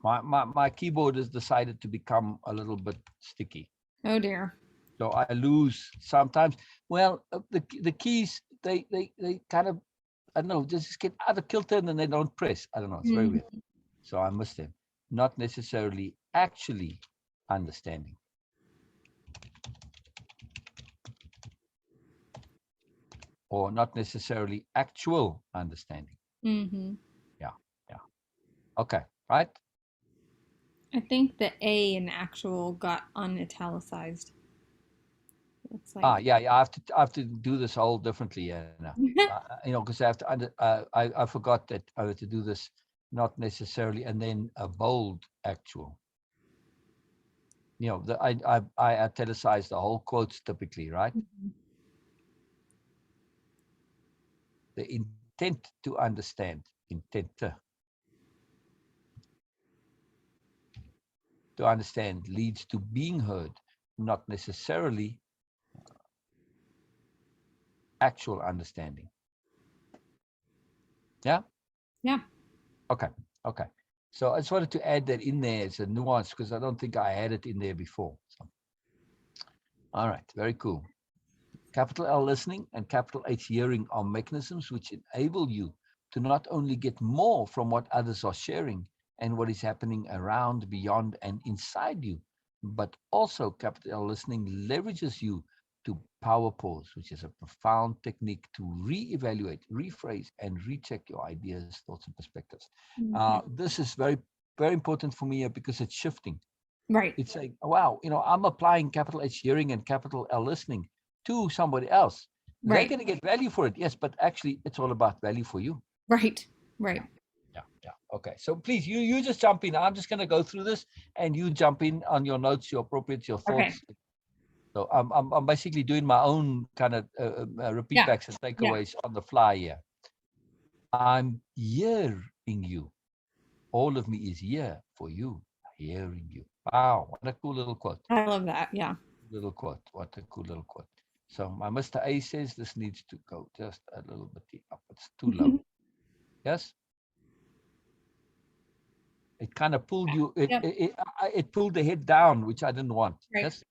My keyboard has decided to become a little bit sticky. Oh dear. So I lose sometimes. Well, the keys, they kind of, I don't know, just get out of kilter and then they don't press. I don't know. It's very weird. Mhm. So I miss them. Not necessarily actually understanding, or not necessarily actual understanding. Mhm. Yeah, yeah. Okay, right? I think the A in actual got unitalicized. Looks Ah, like. yeah, yeah. I have to do this all differently, yeah. Now. Because I have to I forgot that I have to do this not necessarily, and then a bold actual. I italicize the whole quotes typically, right? The intent to understand, intent to understand leads to being heard, not necessarily actual understanding. Yeah. Yeah. Okay. Okay. So I just wanted to add that in there as a nuance because I don't think I had it in there before. So, all right. Very cool. Capital L listening and capital H hearing are mechanisms which enable you to not only get more from what others are sharing and what is happening around, beyond, and inside you, but also capital L listening leverages you to power pause, which is a profound technique to reevaluate, rephrase, and recheck your ideas, thoughts, and perspectives. Mhm. This is very, very important for me because it's shifting. Right. It's like, wow, I'm applying capital H hearing and capital L listening to somebody else. They're Right. going to get value for it, yes, but actually, it's all about value for you. Right. Yeah, Right. yeah, yeah. Okay, so please, you just jump in. I'm just going to go through this, and you jump in on your notes, your appropriate, your Okay. thoughts. So I'm basically doing my own kind of repeat Yeah. backs and Yeah. takeaways on the fly here. I'm hearing you. All of me is here for you, hearing you. Wow, what a cool little quote. I love that. Yeah. Little quote. What a cool little quote. So my Mr. A says this needs to go just a little bit up. It's too low. Yes. It kind of pulled you. Yep. It pulled the head down, which I didn't want. Right. Yes.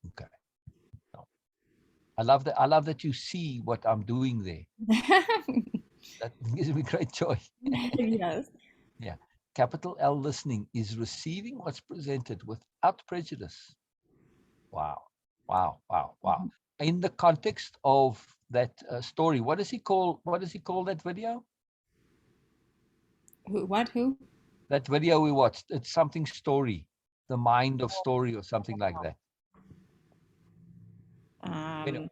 Okay. No. I love that. I love that you see what I'm doing there. That gives me great joy. Yes. Yeah. Capital L listening is receiving what's presented without prejudice. Wow. Wow. Wow. Wow. In the context of that story, what does he call? What does he call that video? Who? What? Who? That video we watched, it's something story, the mind of story or something like that. You know, Um,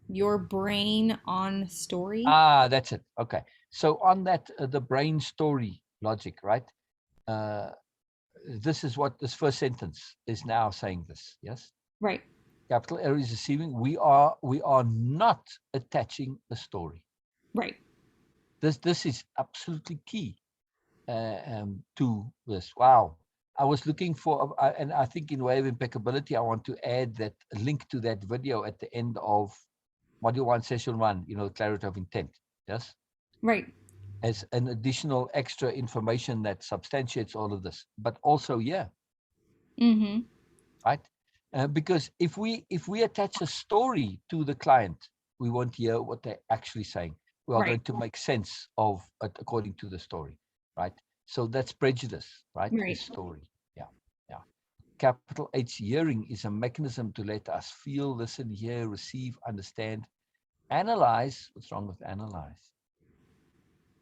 your brain on story. that's it. Okay. So on that, the brain story logic, right? Uh, this is what this first sentence is now saying this. Yes. Right. Capital L is receiving. We are not attaching a story. Right. This is absolutely key to this. Wow. I was looking for, and I think in way of impeccability, I want to add that link to that video at the end of module 1, session 1, clarity of intent. Yes. Right. As an additional extra information that substantiates all of this, but also, yeah, Mm-hmm. right. Because if we attach a story to the client, we won't hear what they're actually saying. We are Right. going to make sense of it according to the story, right? So that's prejudice, right? Is Right. story. Yeah, yeah. Capital H hearing is a mechanism to let us feel, listen, hear, receive, understand, analyze. What's wrong with analyze?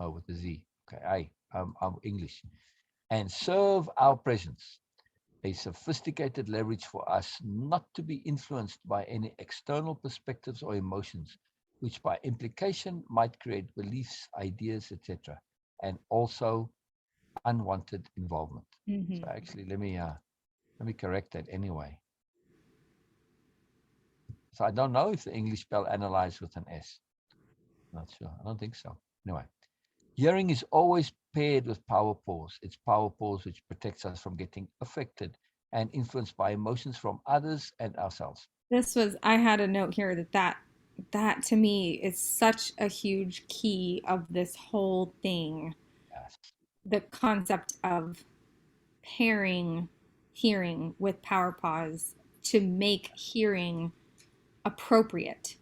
Oh, with the Z. Okay, I'm English. And serve our presence, a sophisticated leverage for us not to be influenced by any external perspectives or emotions, which by implication might create beliefs, ideas, etc., and also unwanted involvement. So Mm-hmm. actually, let me correct that anyway. So I don't know if the English spell analyze with an S. Not sure. I don't think so. Anyway, hearing is always paired with power pause. It's power pause which protects us from getting affected and influenced by emotions from others and ourselves. This was, I had a note here that to me is such a huge key of this whole thing. Yes. The concept of pairing hearing with power pause to make hearing appropriate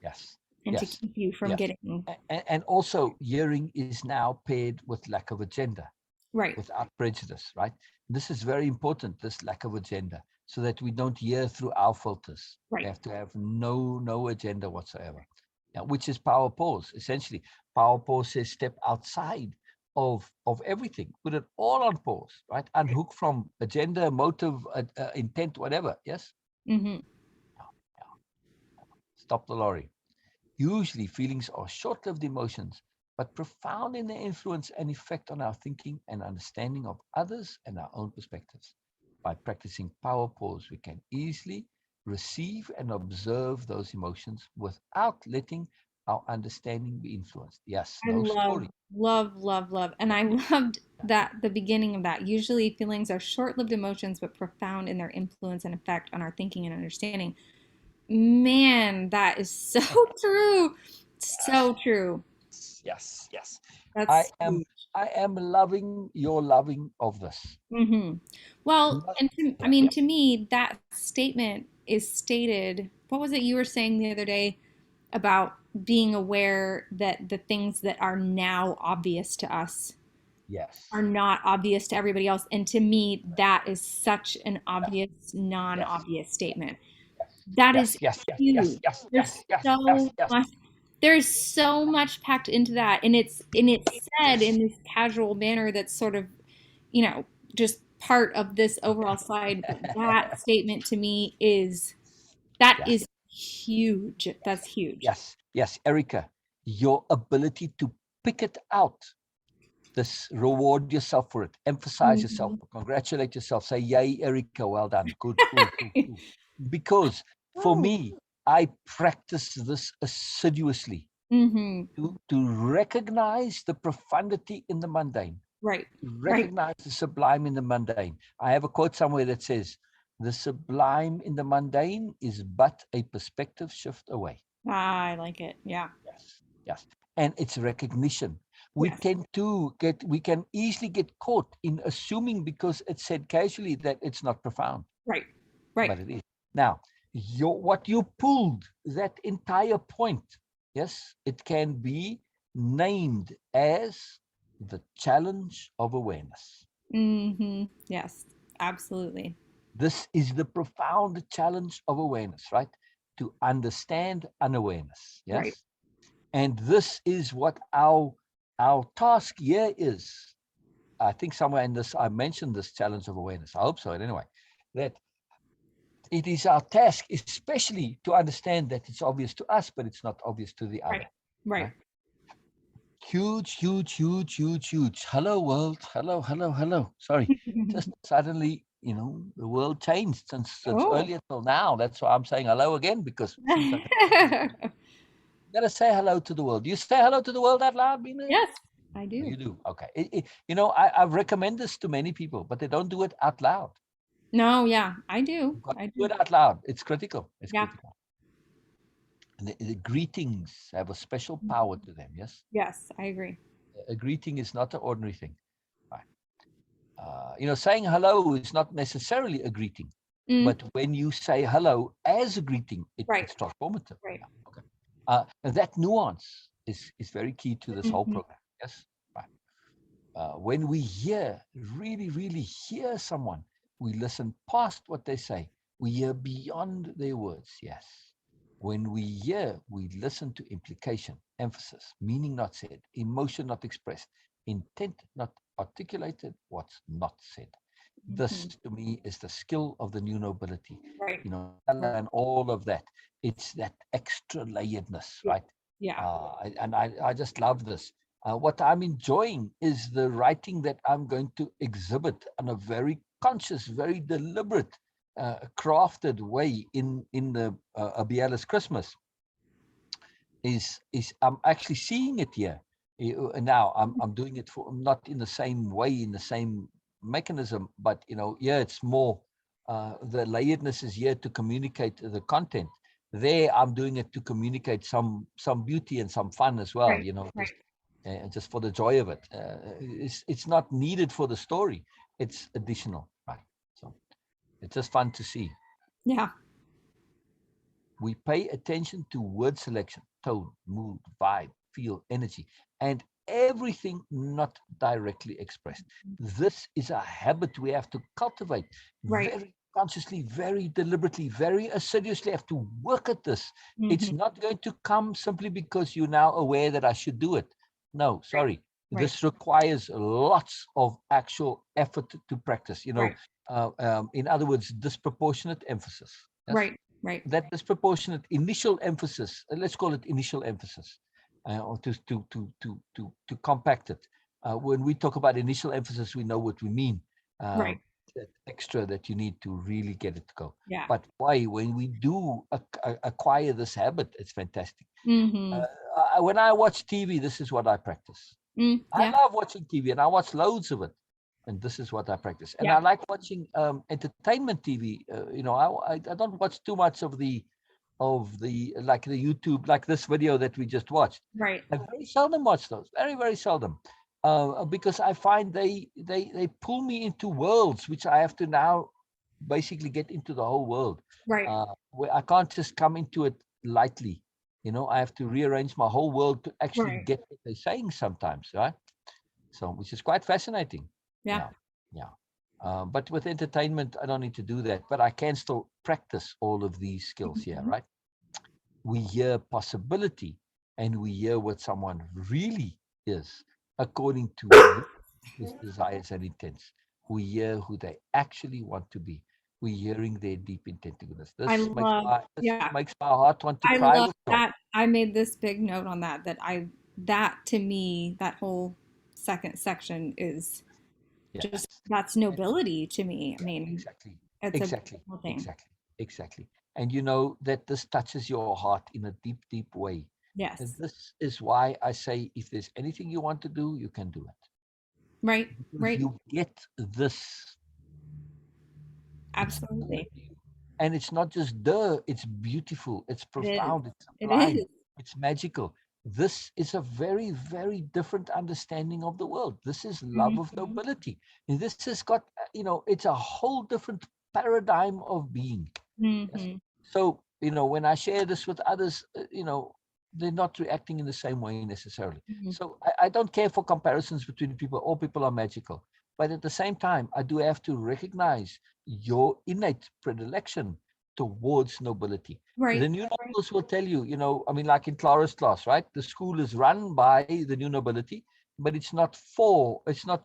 Yes. and to Yes. keep you from Yes. getting And also, hearing is now paired with lack of agenda, right. without prejudice, right? This is very important, this lack of agenda, so that we don't hear through our filters. We Right. have to have no agenda whatsoever. Yeah, which is power pause. Essentially, power pause says step outside of everything, put it all on pause, right? Unhook from agenda, motive, intent, whatever. Yes. Mm-hmm. Yeah, yeah. Stop the lorry. Usually, feelings are short lived emotions, but profound in their influence and effect on our thinking and understanding of others and our own perspectives. By practicing power pause, we can easily receive and observe those emotions without letting our understanding be influenced. Yes, I no story. love. And I loved that the beginning of that. Usually feelings are short-lived emotions, but profound in their influence and effect on our thinking and understanding. Man, that is so true. So true. Yes, yes. I That's am huge. I am loving your loving of this. Mm-hmm. Well, Lo- and I Yeah. mean, to me, that statement is stated. What was it you were saying the other day about being aware that the things that are now obvious to us are Yes. not obvious to everybody else? And to me, that is such an Yes. obvious, Yes. non-obvious Yes. statement. That is Yes. Yes. Yes. Yes. huge. Yes. Yes. There's Yes. Yes. so Yes. much. There's so much packed into that, and it's said in this casual manner that's sort of, just part of this overall slide. But that statement to me is that Yes. is huge. That's huge. Yes. Yes. Erica, your ability to pick it out, this reward yourself for it, emphasize yourself, Mm-hmm. congratulate yourself, say, yay, Erica, well done. Good, cool, cool, cool. Because for Oh. me, I practice this assiduously Mm-hmm. to recognize the profundity in the mundane, Right. Right. recognize the sublime in the mundane. I have a quote somewhere that says, the sublime in the mundane is but a perspective shift away. Ah, I like it. Yeah. Yes, yes. And it's recognition. We Yes. tend to we can easily get caught in assuming because it's said casually that it's not profound, Right. Right. but it is. Now, what you pulled, that entire point, yes, it can be named as the challenge of awareness. Mm-hmm. Yes. Absolutely. This is the profound challenge of awareness, right? To understand unawareness, Right. yes? And this is what our task here is. I think somewhere in this, I mentioned this challenge of awareness. I hope so. Anyway, that it is our task, especially to understand that it's obvious to us, but it's not obvious to the Right. other. Right. Right? Huge, huge, huge, huge, huge. Hello, world. Hello, hello, hello. Sorry. Just suddenly, the world changed since Oh. earlier till now. That's why I'm saying hello again, because it seems like you gotta say hello to the world. Do you say hello to the world out loud, Mina? Yes, I Oh, do. you do. Okay. I recommend this to many people, but they don't do it out loud. No, yeah, I do. You've got I to do do. it out loud. It's critical. It's Yeah. critical. And the greetings have a special power to them. Yes. Yes, I agree. A greeting is not an ordinary thing. Right. Saying hello is not necessarily a greeting, Mm, but when you say hello as a greeting, right. it's transformative. Right. Yeah. Okay. And that nuance is very key to this whole Mm-hmm. program. Yes. Right. When we really hear someone, we listen past what they say. We hear beyond their words. Yes. When we hear, we listen to implication, emphasis, meaning not said, emotion not expressed, intent not articulated, what's not said. Mm-hmm. This to me is the skill of the new nobility, Right. and all of that. It's that extra layeredness, Yeah. right? Yeah. I just love this. What I'm enjoying is the writing that I'm going to exhibit on a very conscious, very deliberate crafted way in the Abiela's Christmas is I'm actually seeing it here. Now I'm doing it for not in the same way, in the same mechanism, but yeah, it's more the layeredness is here to communicate the content. There I'm doing it to communicate some beauty and some fun as well, Right. Right. just for the joy of it. It's not needed for the story, it's additional, right? So it's just fun to see. Yeah. We pay attention to word selection, tone, mood, vibe, feel, energy, and everything not directly expressed. This is a habit we have to cultivate Right. very consciously, very deliberately, very assiduously. Have to work at this. It's Mm-hmm. not going to come simply because you're now aware that I should do it. No, Right. sorry. Right. This requires lots of actual effort to practice. Right. In other words, disproportionate emphasis. Yes? Right. Right. That disproportionate initial emphasis, let's call it initial emphasis, or to compact it. When we talk about initial emphasis, we know what we mean. Right. That extra that you need to really get it to go. Yeah. But why, when we do acquire this habit, it's fantastic. Mm-hmm. When I watch TV, this is what I practice. I Yeah. love watching TV, and I watch loads of it. And this is what I practice. And Yeah. I like watching entertainment TV. I don't watch too much of the like the YouTube, like this video that we just watched. Right. I very seldom watch those. Very, very seldom. Because I find they pull me into worlds which I have to now basically get into the whole world. Right. Where I can't just come into it lightly. I have to rearrange my whole world to actually Right. get what they're saying sometimes, right? So, which is quite fascinating. Yeah. Yeah. But with entertainment, I don't need to do that, but I can still practice all of these skills here, Mm-hmm. right? We hear possibility and we hear what someone really is according to his desires and intents. We hear who they actually want to be. We're hearing their deep intent to goodness. I This love. Yeah. makes my heart want to I cry love with joy. that. I made this big note on that to me, that whole second section is just, Yes. that's nobility to me. I Yeah, mean, exactly, it's a exactly, beautiful thing. exactly, exactly. And you know that this touches your heart in a deep, deep way. And Yes. this is why I say, if there's anything you want to do, you can do it. Right. Because Right. you get this. It's Absolutely. and it's not just it's beautiful, it's It is. profound, it's It sublime, is. it's magical. This is a very, very different understanding of the world. This is love of Mm-hmm. nobility. And this has got, it's a whole different paradigm of being. Yes. Mm-hmm. So, when I share this with others, they're not reacting in the same way necessarily. Mm-hmm. So I don't care for comparisons between people. All people are magical. But at the same time, I do have to recognize your innate predilection towards nobility. Right. The new nobles will tell you, like in Clara's class, right? The school is run by the new nobility, but it's not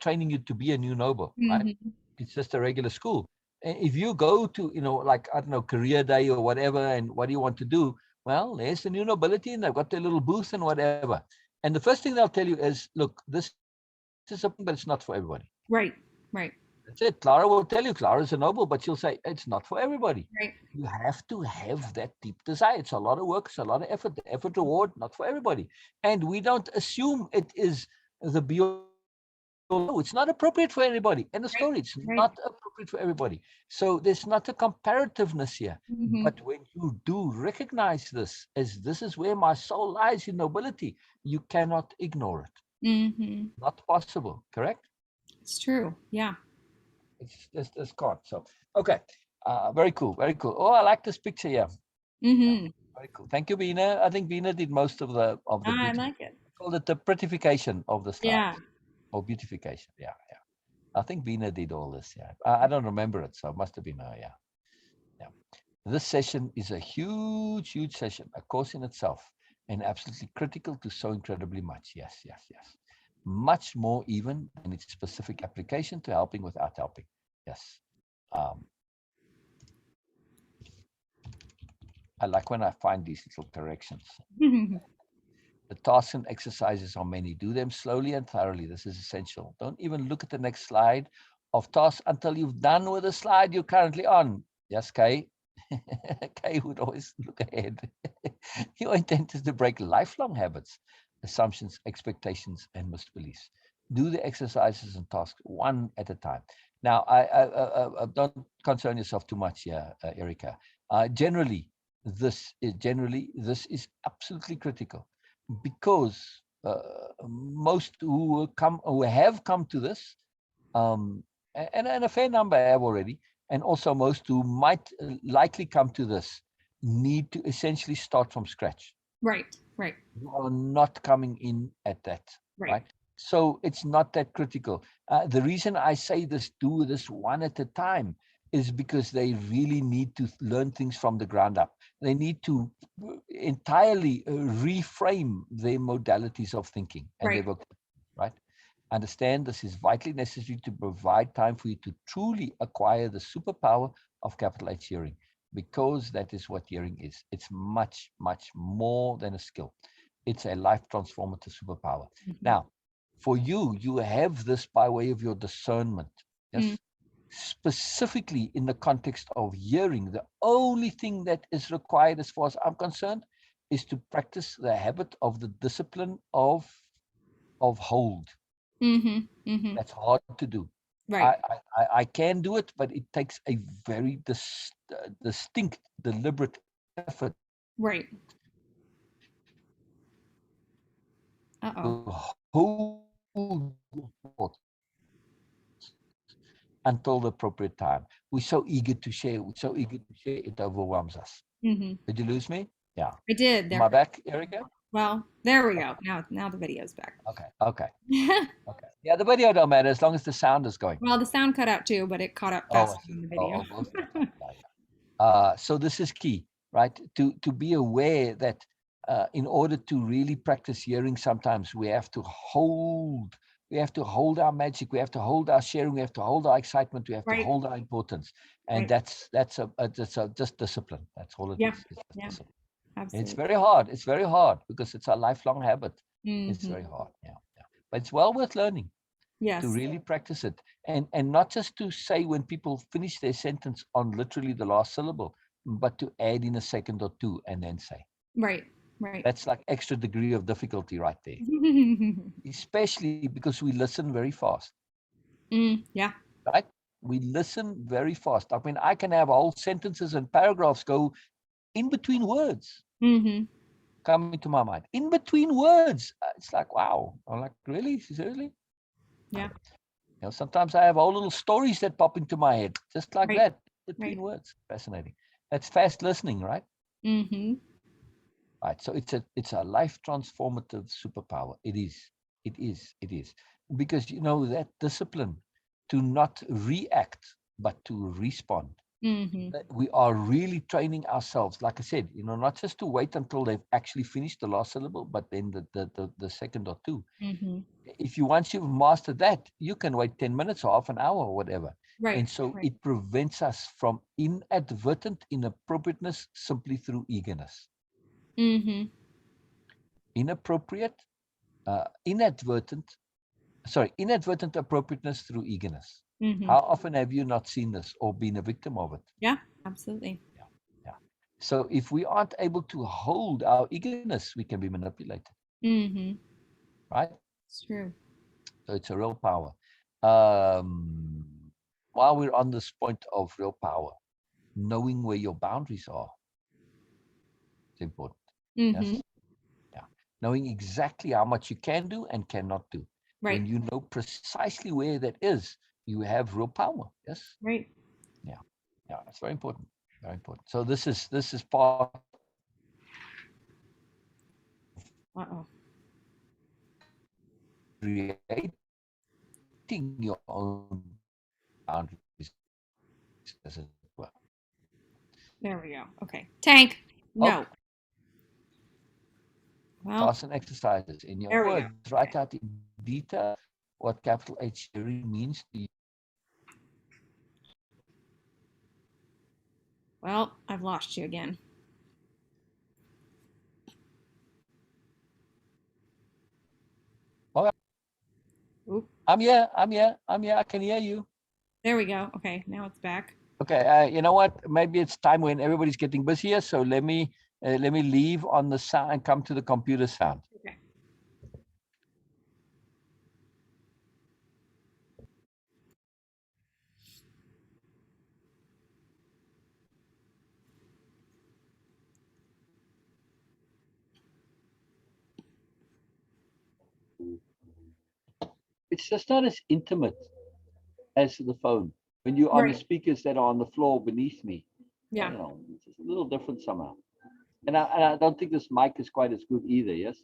training you to be a new noble, right? Mm-hmm. It's just a regular school. If you go to, like, I don't know, career day or whatever, and what do you want to do? Well, there's the new nobility and they've got their little booth and whatever. And the first thing they'll tell you is, look, this is a but it's not for everybody. Right. Right. That's it. Clara will tell you, Clara's a noble, but she'll say, it's not for everybody. Right. You have to have that deep desire. It's a lot of work, it's a lot of effort. The effort reward, not for everybody. And we don't assume it is the be all. No, it's not appropriate for everybody. End of Right. story. It's Right. not appropriate for everybody. So there's not a comparativeness here. Mm-hmm. But when you do recognize this, as this is where my soul lies in nobility, you cannot ignore it. Mm-hmm. Not possible, correct? It's true. Yeah. It's just this card. So, okay. Very cool. Very cool. Oh, I like this picture here. Yeah, Mm-hmm. very cool. Thank you, Bina. I think Bina did most of the I beauty. like it. I called it the prettification of the Yeah. slides. Or beautification. Yeah, yeah. I think Bina did all this. Yeah. I don't remember it, so it must have been her. Yeah. Yeah. This session is a huge, huge session, a course in itself, and absolutely critical to so incredibly much. Yes, yes, yes. Much more even than its specific application to helping without helping. Yes. I like when I find these little corrections. The tasks and exercises are many. Do them slowly and thoroughly. This is essential. Don't even look at the next slide of tasks until you've done with the slide you're currently on. Yes, Kay. Kay would always look ahead. Your intent is to break lifelong habits, assumptions, expectations, and misbeliefs. Do the exercises and tasks one at a time. Now, don't concern yourself too much here, Erica. Generally, this is absolutely critical because most who have come to this, and a fair number have already, and also most who might likely come to this, need to essentially start from scratch. Right. Right. You are not coming in at that, Right. right? So it's not that critical. The reason I say this, do this one at a time, is because they really need to learn things from the ground up. They need to entirely reframe their modalities of thinking and their Right. vocabulary, right? Understand this is vitally necessary to provide time for you to truly acquire the superpower of capital H hearing, because that is what hearing is. It's much, much more than a skill. It's a life transformative superpower. Mm-hmm. Now, for you, you have this by way of your discernment. Mm. Yes. Specifically in the context of hearing, the only thing that is required, as far as I'm concerned, is to practice the habit of the discipline of hold. Mm-hmm. Mm-hmm. That's hard to do. I, Right. I can do it, but it takes a very distinct, deliberate effort Right. Uh-oh. to hold your thoughts until the appropriate time. We're so eager to share. We're so eager to share. It overwhelms us. Mm-hmm. Did you lose me? Yeah. I did. Am There. I back, Erica? Well, there we Okay. go. Now the video's back. Okay. Okay. Okay. Yeah, the video don't matter as long as the sound is going. Well, the sound cut out too, but it caught up Oh, I faster see. than the Oh, video. both. Okay. Yeah, so this is key, right? To be aware that in order to really practice hearing, sometimes we have to hold our magic, we have to hold our sharing, we have to hold our excitement, we have to Right. hold our importance, and Right. that's just discipline. That's all it Yeah. is. It's just Yeah. discipline. It's Absolutely. very hard. It's very hard because it's a lifelong habit. It's Mm-hmm. very hard. Yeah, yeah. But it's well worth learning to Yes. really practice it, and not just to say when people finish their sentence on literally the last syllable, but to add in a second or two and then say. Right. Right. That's like extra degree of difficulty right there, especially because we listen very fast, Yeah. right? We listen very fast. I mean, I can have whole sentences and paragraphs go in between words Mm-hmm. coming to my mind, in between words. It's like, wow. I'm like, really, seriously? Yeah. Sometimes I have all little stories that pop into my head, just like Right. that, Right. between words. Fascinating. That's fast listening, right? Mm-hmm. Right. So it's a life transformative superpower. It is. It is. It is. Because that discipline to not react but to respond. Mm-hmm. We are really training ourselves, like I said, not just to wait until they've actually finished the last syllable, but then the second or two. Mm-hmm. If you once you've mastered that, you can wait 10 minutes or half an hour or whatever. Right. And so Right. it prevents us from inadvertent inappropriateness simply through eagerness. Mm-hmm. Inappropriate, inadvertent, inadvertent appropriateness through eagerness. Mm-hmm. How often have you not seen this or been a victim of it? Yeah. Absolutely. Yeah, yeah. So if we aren't able to hold our eagerness, we can be manipulated, Mm-hmm. right? It's true. So it's a real power. Um, while we're on this point of real power, knowing where your boundaries are is important. Mm-hmm. Yes. Yeah. Knowing exactly how much you can do and cannot do. Right. When you know precisely where that is, you have real power. Yes. Right. Yeah. Yeah. It's very important. Very important. So this is part Uh-oh. creating your own boundaries, as it were. There we go. Okay. Tank. Okay. No. Well, Tasks and exercises. In your there own we go. words, write out in detail what capital H hearing means to you. Well, I've lost you again. Okay. Oop. I'm here. I'm here. I'm here. I can hear you. There we go. Okay. Now it's back. Okay, you know what? Maybe it's time when everybody's getting busier. So let me leave on the sound and come to the computer sound. Okay. It's just not as intimate as the phone. When you're on the Right. speakers that are on the floor beneath me, Yeah. you know, it's just a little different somehow. And I don't think this mic is quite as good either. Yes.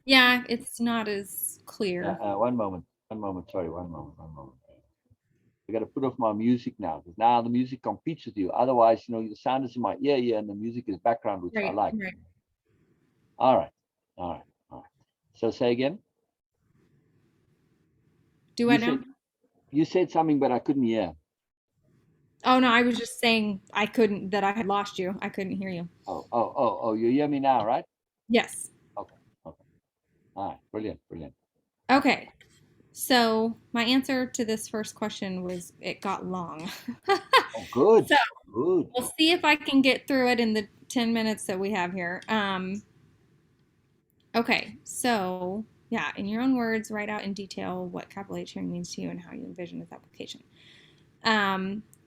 Yeah, it's not as Yeah. clear. One moment. One moment. Sorry. One moment. One moment. I got to put off my music now because now the music competes with you. Otherwise, you know, the sound is in my ear here and the music is background, which I Right, like. right. All right. All right. All right. So say again. Do You what now? said you said something, but I couldn't hear. Oh no, I was just saying I couldn't that I had lost you. I couldn't hear you. Oh. You hear me now, right? Yes. Okay. Okay. All right. Brilliant. Brilliant. Okay. So my answer to this first question was it got long. Oh, good. So Good. we'll see if I can get through it in the 10 minutes that we have here. Okay, so yeah, in your own words, write out in detail what capital H hearing means to you and how you envision its application.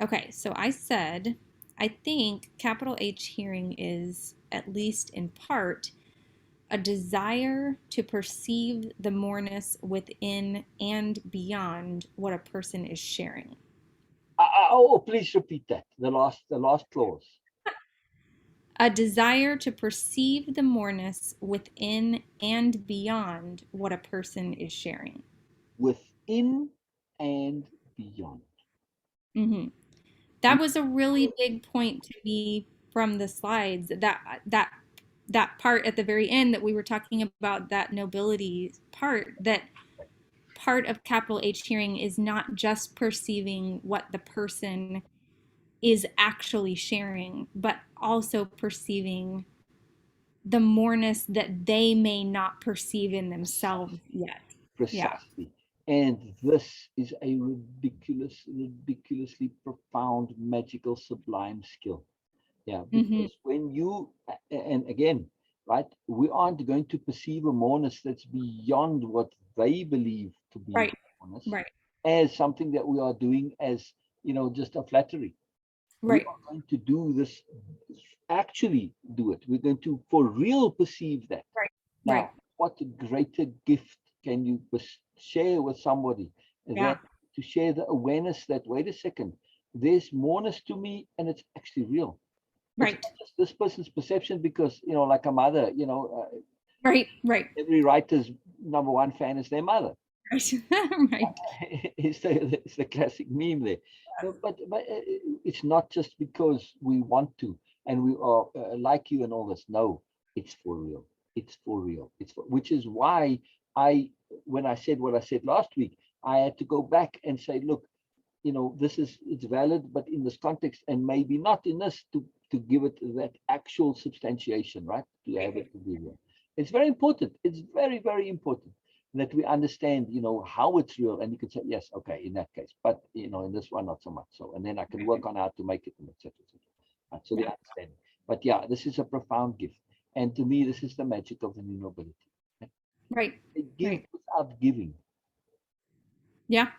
Okay, so I said, I think capital H hearing is, at least in part, a desire to perceive the moreness within and beyond what a person is sharing. Please repeat that. The last clause. A desire to perceive the moreness within and beyond what a person is sharing. Within and beyond. Mm-hmm. That was a really big point to me from the slides. That part at the very end that we were talking about, that nobility part, that part of capital H hearing is not just perceiving what the person is actually sharing, but also perceiving the moreness that they may not perceive in themselves Precisely. yet. Yeah. Precisely. And this is a ridiculously profound, magical, sublime skill. Yeah, Mm-hmm. because when you, and again, right, we aren't going to perceive a moreness that's beyond what they believe to be Right. the moreness Right. as something that we are doing as, you know, just a flattery. We Right. are going to do this, actually do it. We're going to for real perceive that. Right. Right. Now, what a greater gift can you share with somebody than Yeah. to share the awareness that, wait a second, there's moreness to me and it's actually real. It's Right. not just this person's perception because, you know, like a mother, you know, Right. Right. every writer's number one fan is their mother. Right. Right. It's the classic meme there. No, but it's not just because we want to and we are like you and all this. No, it's for real. It's for real. Which is why I, when I said what I said last week, I had to go back and say, look, you know, this is it's valid, but in this context, and maybe not in this, to give it that actual substantiation, right? To have it to be real. It's very important. It's very, very important that we understand, you know, how it's real. And you can say, yes, okay, in that case, but you know, in this one, not so much so. And then I can work on how to make it, and etc. Right, so the Yeah. understanding. But yeah, this is a profound gift. And to me, this is the magic of the new nobility. Right. They give Right. without giving, Yeah.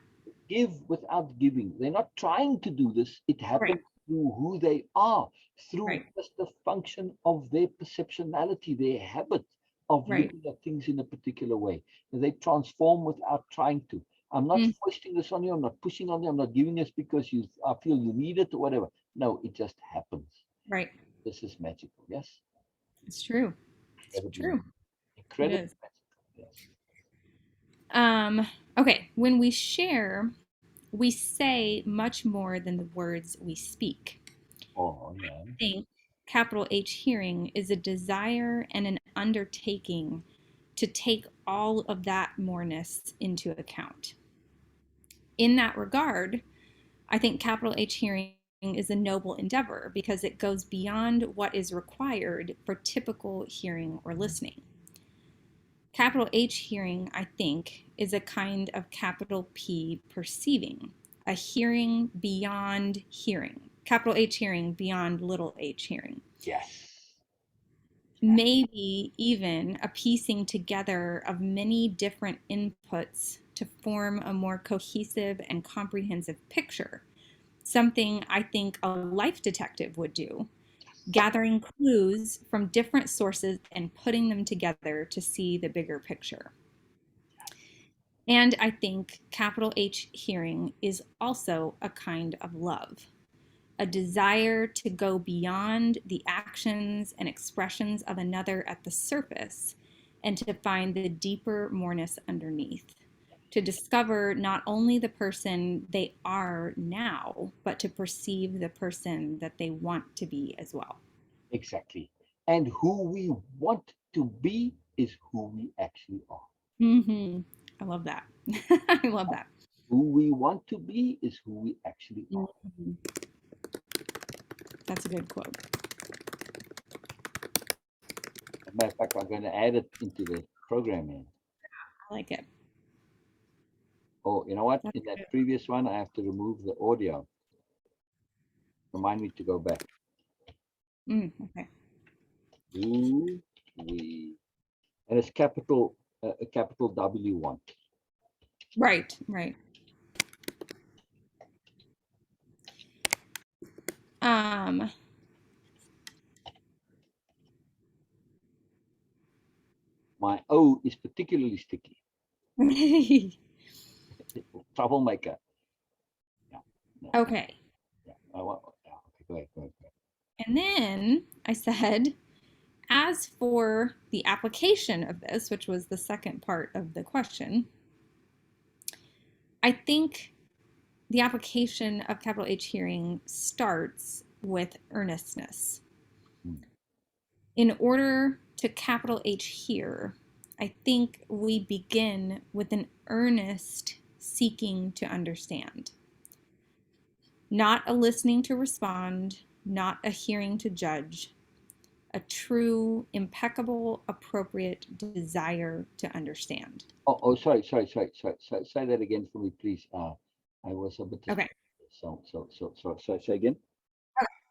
give without giving. They're not trying to do this. It Right. happens through who they are, through Right. just the function of their perceptionality, their habit of Right. looking at things in a particular way. And they transform without trying to. I'm not Mm. foisting this on you. I'm not pushing on you. I'm not giving this because I feel you need it or whatever. No, it just happens. Right. This is magical. Yes. It's true. It's Incredibly, true. It incredibly is. magical. Yes. Okay. When we share, we say much more than the words we speak. Oh, yeah. I think capital H hearing is a desire and an undertaking to take all of that moreness into account. In that regard, I think capital H hearing is a noble endeavor because it goes beyond what is required for typical hearing or listening. Capital H hearing, I think, is a kind of capital P perceiving. a hearing beyond hearing, capital H hearing beyond little h hearing. Yes. Maybe even a piecing together of many different inputs to form a more cohesive and comprehensive picture. Something I think a life detective would do, gathering clues from different sources and putting them together to see the bigger picture. And I think capital H hearing is also a kind of love, a desire to go beyond the actions and expressions of another at the surface and to find the deeper moreness underneath, to discover not only the person they are now, but to perceive the person that they want to be as well. Exactly. And who we want to be is who we actually are. Mm-hmm. I love that. I love that. Who we want to be is who we actually are. Mm-hmm. That's a good quote. As a matter of fact, I'm going to add it into the program here. I like it. Oh, you know what? That's In that good. previous one, I have to remove the audio. Remind me to go back. Okay. Who we, and it's capital a capital W want. Right, right. Um, My O is particularly sticky. Troublemaker. Yeah. No. okay. Yeah. Okay, go ahead. Go ahead. Go ahead. And then I said, as for the application of this, which was the second part of the question, I think the application of capital H hearing starts with earnestness. In order to capital H hear, I think we begin with an earnest seeking to understand, not a listening to respond, not a hearing to judge, a true, impeccable, appropriate desire to understand. Sorry. Say that again for me, please. I was a bit Okay. so say again.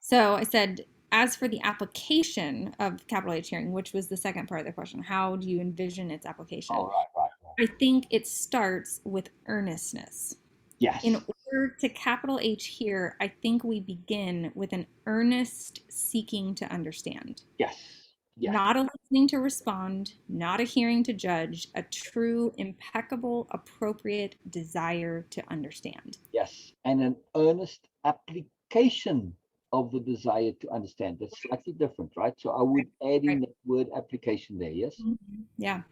So I said, as for the application of capital H hearing, which was the second part of the question, how do you envision its application? Oh, right. I think it starts with earnestness. In Yes. order to capital H here, I think we begin with an earnest seeking to understand. Yes. Yes. Not a listening to respond, not a hearing to judge, a true, impeccable, appropriate desire to understand. Yes. And an earnest application of the desire to understand. That's slightly different, right? So I would add in Right. that word application there, yes? Yeah.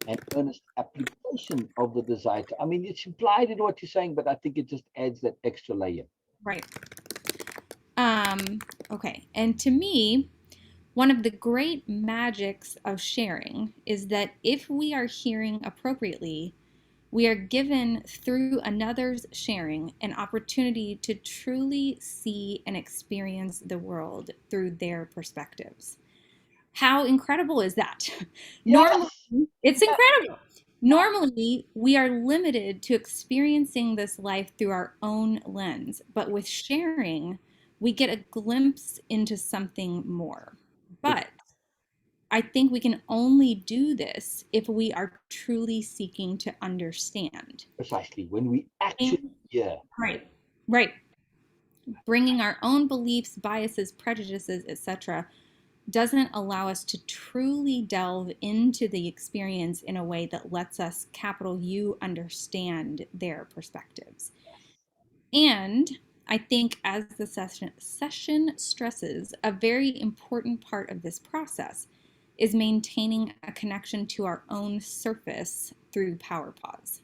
An earnest application of the desire to, I mean, it's implied in what you're saying, but I think it just adds that extra layer. Right. Okay. And to me, one of the great magics of sharing is that if we are hearing appropriately, we are given through another's sharing an opportunity to truly see and experience the world through their perspectives. How incredible is that? Normally, Yes. it's incredible. Normally, we are limited to experiencing this life through our own lens, but with sharing, we get a glimpse into something more. But I think we can only do this if we are truly seeking to understand. Precisely. When we actually hear. Right. Right. Bringing our own beliefs, biases, prejudices, etc., doesn't allow us to truly delve into the experience in a way that lets us, capital U, understand their perspectives. And I think, as the session stresses, a very important part of this process is maintaining a connection to our own surface through power pause.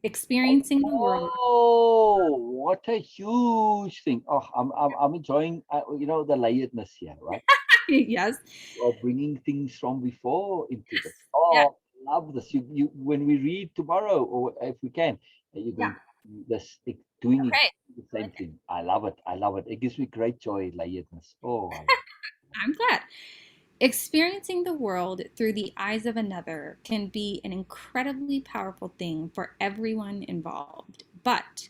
Experiencing the world. Oh, what a huge thing. Oh, I'm enjoying, the layeredness here, right? yes. Or bringing things from before into this. Yeah. Oh, love this. When we read tomorrow, or if we can, you're Yeah. going to this doing Okay. the same thing. I love it. I love it. It gives me great joy, layeredness. Oh, I love it. I'm glad. Experiencing the world through the eyes of another can be an incredibly powerful thing for everyone involved, But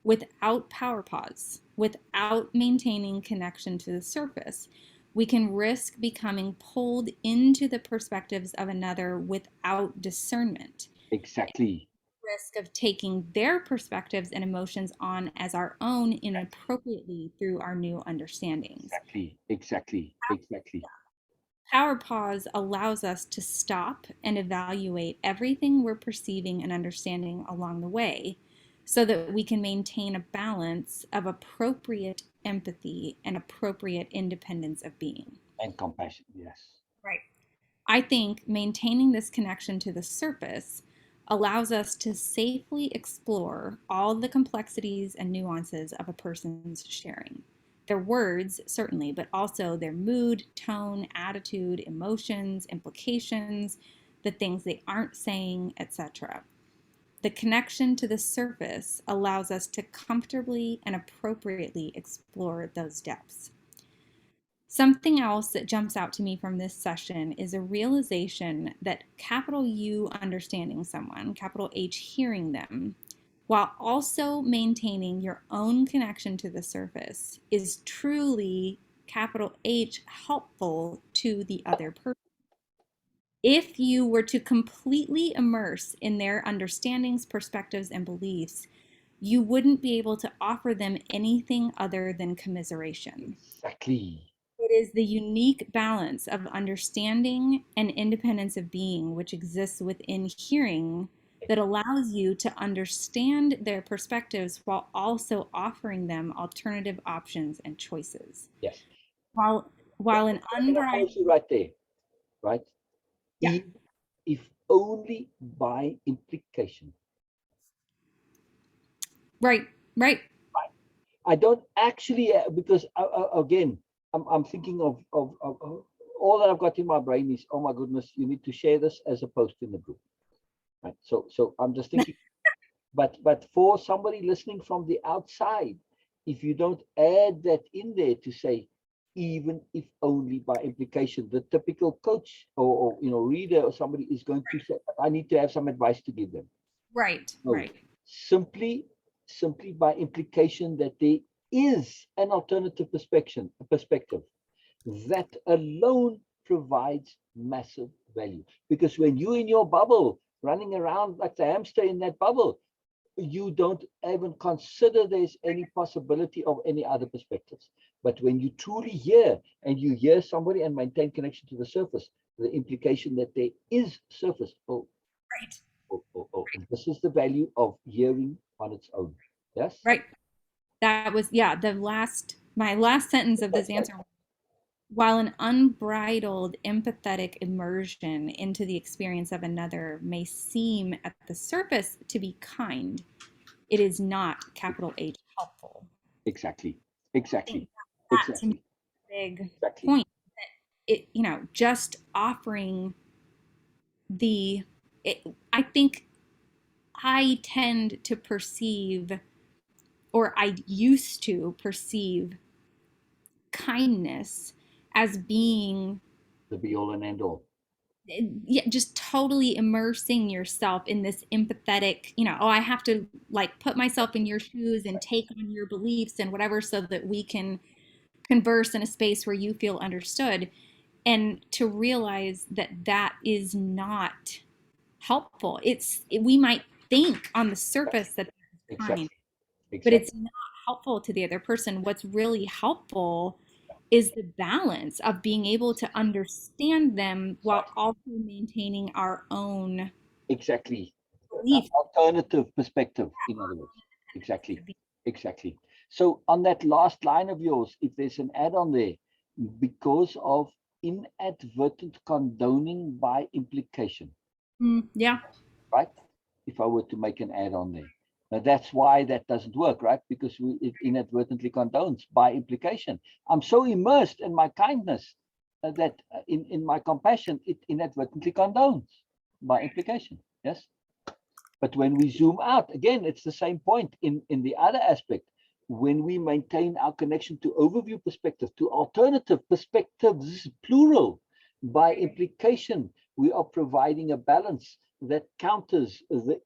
without power pause, without maintaining connection to the surface, we can risk becoming pulled into the perspectives of another without discernment. Exactly. Risk of taking their perspectives and emotions on as our own inappropriately through our new understandings. Exactly. Power pause allows us to stop and evaluate everything we're perceiving and understanding along the way so that we can maintain a balance of appropriate empathy and appropriate independence of being. And compassion, yes. Right. I think maintaining this connection to the surface allows us to safely explore all the complexities and nuances of a person's sharing. Their words, certainly, but also their mood, tone, attitude, emotions, implications, the things they aren't saying, etc. The connection to the surface allows us to comfortably and appropriately explore those depths. Something else that jumps out to me from this session is a realization that capital U understanding someone, capital H hearing them, while also maintaining your own connection to the surface is truly capital H helpful to the other person. If you were to completely immerse in their understandings, perspectives, and beliefs, you wouldn't be able to offer them anything other than commiseration. Exactly. It is the unique balance of understanding and independence of being which exists within hearing that allows you to understand their perspectives while also offering them alternative options and choices. Yes. While an Can I unbridled, pause you right there? Right? yeah, If only by implication. right, right, I don't actually, because again, I'm thinking of all that I've got in my brain is, oh my goodness, you need to share this as a post in the group. Right. So I'm just thinking, but for somebody listening from the outside, if you don't add that in there to say, even if only by implication, the typical coach or reader or somebody is going to say, I need to have some advice to give them. right, No, right, simply by implication that there is an alternative perspective that alone provides massive value. Because when you're in your bubble, running around like the hamster in that bubble, you don't even consider there's any possibility of any other perspectives. But when you truly hear and you hear somebody and maintain connection to the surface, the implication that there is surface. right, This is the value of hearing on its own. Yes? right. That was, yeah, my last sentence of this answer. While an unbridled empathetic immersion into the experience of another may seem at the surface to be kind, it is not capital H helpful. Exactly. I think Exactly. that to me Exactly. is a big Exactly. point. Just offering the, it, I think I tend to perceive, or I used to perceive kindness as being, The be all and end all. yeah, just totally immersing yourself in this empathetic, oh, I have to like put myself in your shoes and take on your beliefs and whatever so that we can converse in a space where you feel understood. And to realize that that is not helpful. We might think on the surface that that's kind, Exactly. but Exactly. it's not helpful to the other person. What's really helpful is the balance of being able to understand them while Exactly. also maintaining our own Exactly. belief. Alternative perspective, in other words. Exactly. Exactly. So on that last line of yours, if there's an add-on there, because of inadvertent condoning by implication, Yeah, right? If I were to make an add-on there. Now that's why that doesn't work, right? Because it inadvertently condones by implication. I'm so immersed in my kindness that in my compassion, it inadvertently condones by implication. Yes. But when we zoom out, again, it's the same point in the other aspect. When we maintain our connection to overview perspective, to alternative perspectives, plural, by implication, we are providing a balance that counters the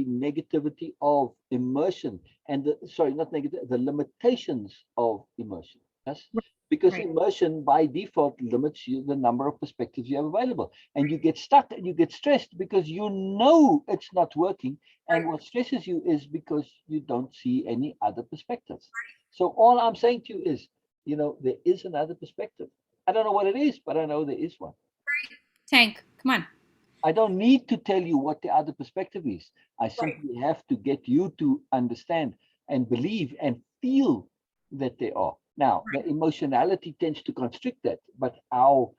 negativity of immersion and the, sorry, not negative, the limitations of immersion. Yes, because Right. immersion by default limits you the number of perspectives you have available, and you get stuck and you get stressed because you know it's not working, and what stresses you is because you don't see any other perspectives. So all I'm saying to you is, there is another perspective. I don't know what it is, but I know there is one. Tank, come on. I don't need to tell you what the other perspective is. I Right. simply have to get you to understand and believe and feel that they are. Now, the emotionality tends to constrict that, but our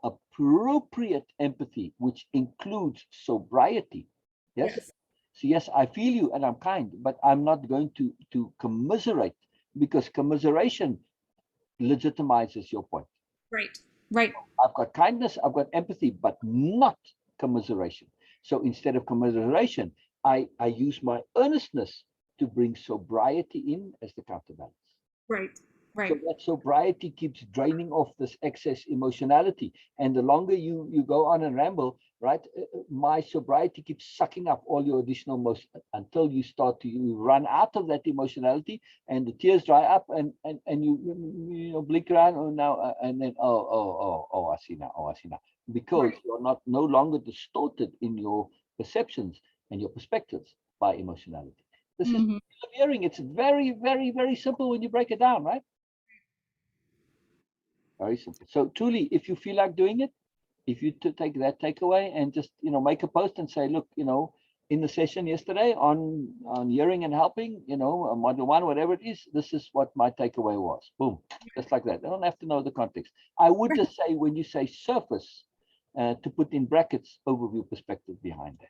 appropriate empathy, which includes sobriety, yes. Yes. So yes, I feel you and I'm kind, but I'm not going to commiserate, because commiseration legitimizes your point. Right. Right. I've got kindness, I've got empathy, but not commiseration. So instead of commiseration, I use my earnestness to bring sobriety in as the counterbalance. Right. So Right. that sobriety keeps draining off this excess emotionality. And the longer you go on and ramble, right, my sobriety keeps sucking up all your additional emotion until you start to run out of that emotionality, and the tears dry up, and you blink around, oh now, and then oh, I see now, because Right. you're not no longer distorted in your perceptions and your perspectives by emotionality. This is Hmm. hearing. It's very, very, very simple when you break it down, right? Very simple. So truly, if you feel like doing it, if you take that takeaway and just make a post and say, look, in the session yesterday on hearing and helping, module one, whatever it is, this is what my takeaway was. Boom, just like that. I don't have to know the context. I would just say, when you say surface, to put in brackets overview perspective behind that,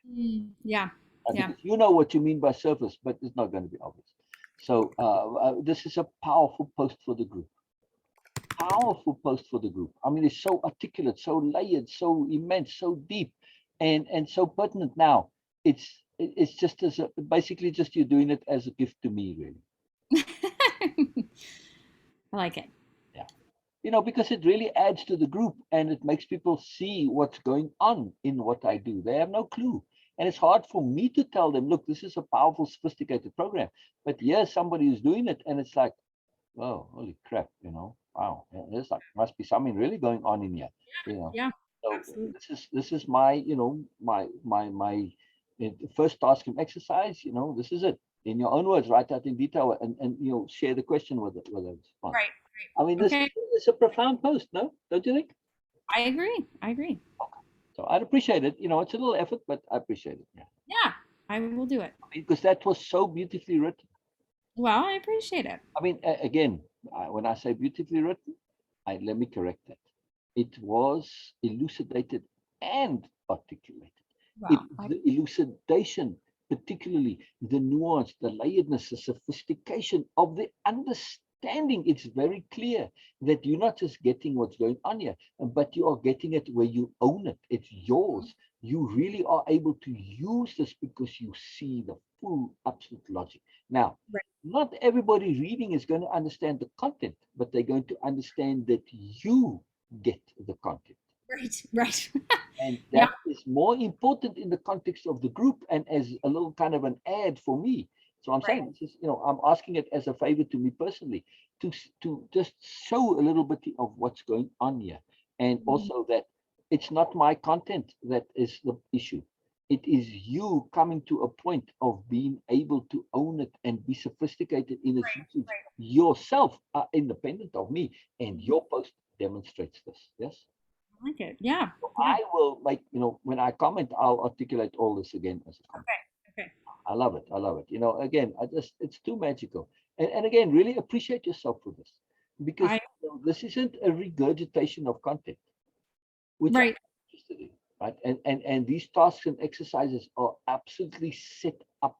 Yeah. Yeah. because you know what you mean by surface, but it's not going to be obvious. So this is a powerful post for the group. Powerful post for the group. I mean, it's so articulate, so layered, so immense, so deep, and so pertinent. Now, it's just as basically just you're doing it as a gift to me, really. I like it. Yeah, because it really adds to the group, and it makes people see what's going on in what I do. They have no clue, and it's hard for me to tell them, look, this is a powerful, sophisticated program, but here's somebody who's doing it, and it's like, oh, holy crap, wow, there's like must be something really going on in here, you know. Yeah. So Absolutely. this is my, my first task and exercise, this is it. In your own words, write out in detail, and share the question with it, whether it's fun. Right. I mean, Right. this Okay. is a profound post, no? Don't you think? I agree. I agree. So I'd appreciate it. It's a little effort, but I appreciate it. Yeah. Yeah. I will do it. Because that was so beautifully written. Well, I appreciate it. I mean, again, when I say beautifully written, let me correct that. It was elucidated and articulated. Well, The elucidation, particularly the nuance, the layeredness, the sophistication of the understanding, it's very clear that you're not just getting what's going on here, but you are getting it where you own it. It's yours. You really are able to use this because you see the full, absolute logic. Now, right. not everybody reading is going to understand the content, but they're going to understand that you get the content. Right. Right. And Yeah. that is more important in the context of the group and as a little kind of an ad for me. So I'm Right. saying, this is, I'm asking it as a favor to me personally to just show a little bit of what's going on here. And also that it's not my content that is the issue. It is you coming to a point of being able to own it and be sophisticated in its usage yourself, are independent of me. And your post demonstrates this. Yes. I like it. Yeah. So Yeah. I will, like, when I comment, I'll articulate all this again as a comment. Okay. Okay. I love it. I love it. Again, it's too magical. And again, really appreciate yourself for this, because I this isn't a regurgitation of content, which I'm right. interested in, right? And these tasks and exercises are absolutely set up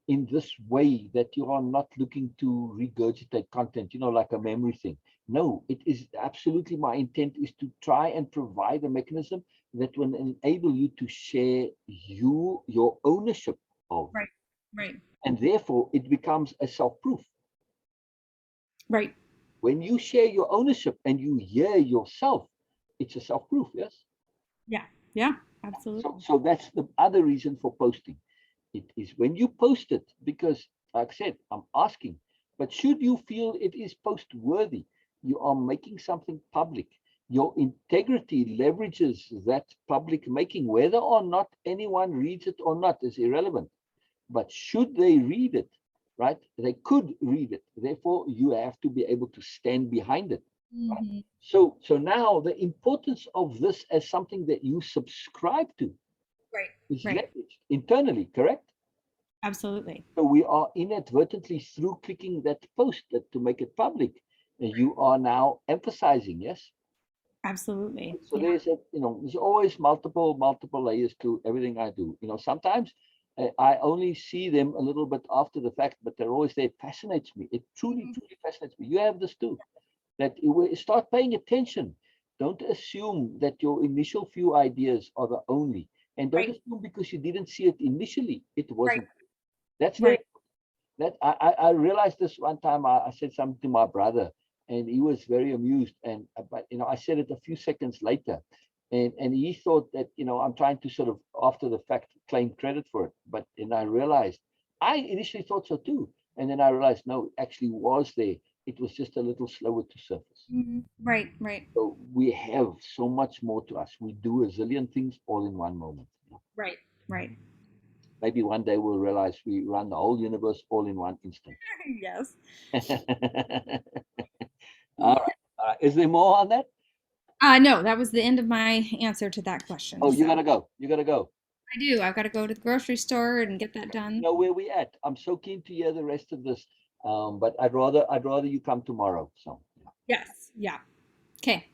in this way that you are not looking to regurgitate content, like a memory thing. No, it is absolutely my intent is to try and provide a mechanism that will enable you to share your ownership of, Right. Right. and therefore it becomes a self-proof. Right. When you share your ownership and you hear yourself, it's a self-proof, yes? Yeah. Yeah. Absolutely. So that's the other reason for posting. It is when you post it, because, like I said, I'm asking, but should you feel it is post worthy, you are making something public. Your integrity leverages that public making. Whether or not anyone reads it or not is irrelevant. But should they read it, right? They could read it. Therefore, you have to be able to stand behind it. Right? Mhm. So now the importance of this as something that you subscribe to Right. is Right. leveraged internally, correct? Absolutely. So we are inadvertently, through clicking that post that to make it public, you are now emphasizing, yes. Absolutely. So Yeah. there's a, there's always multiple layers to everything I do. Sometimes I only see them a little bit after the fact, but they're always there. It fascinates me. It truly, Mhm. truly fascinates me. You have this too. That you will start paying attention. Don't assume that your initial few ideas are the only, and don't Right. assume because you didn't see it initially, it Right. wasn't. That's very Right. that I realized this one time. I said something to my brother, and he was very amused. And but I said it a few seconds later, and he thought that I'm trying to sort of after the fact claim credit for it. But then I realized I initially thought so too, and then I realized no, it actually was there. It was just a little slower to surface. Mhm. Right. Right. So we have so much more to us. We do a zillion things all in one moment. Right. Right. Maybe one day we'll realize we run the whole universe all in one instant. Yes. All right. All right. Is there more on that? No, that was the end of my answer to that question. Oh, you So gotta go. You gotta go. I do. I've got to go to the grocery store and get that Okay. You done. know where we at? I'm so keen to hear the rest of this. But I'd rather you come tomorrow. So yeah, Yes. Yeah. Okay.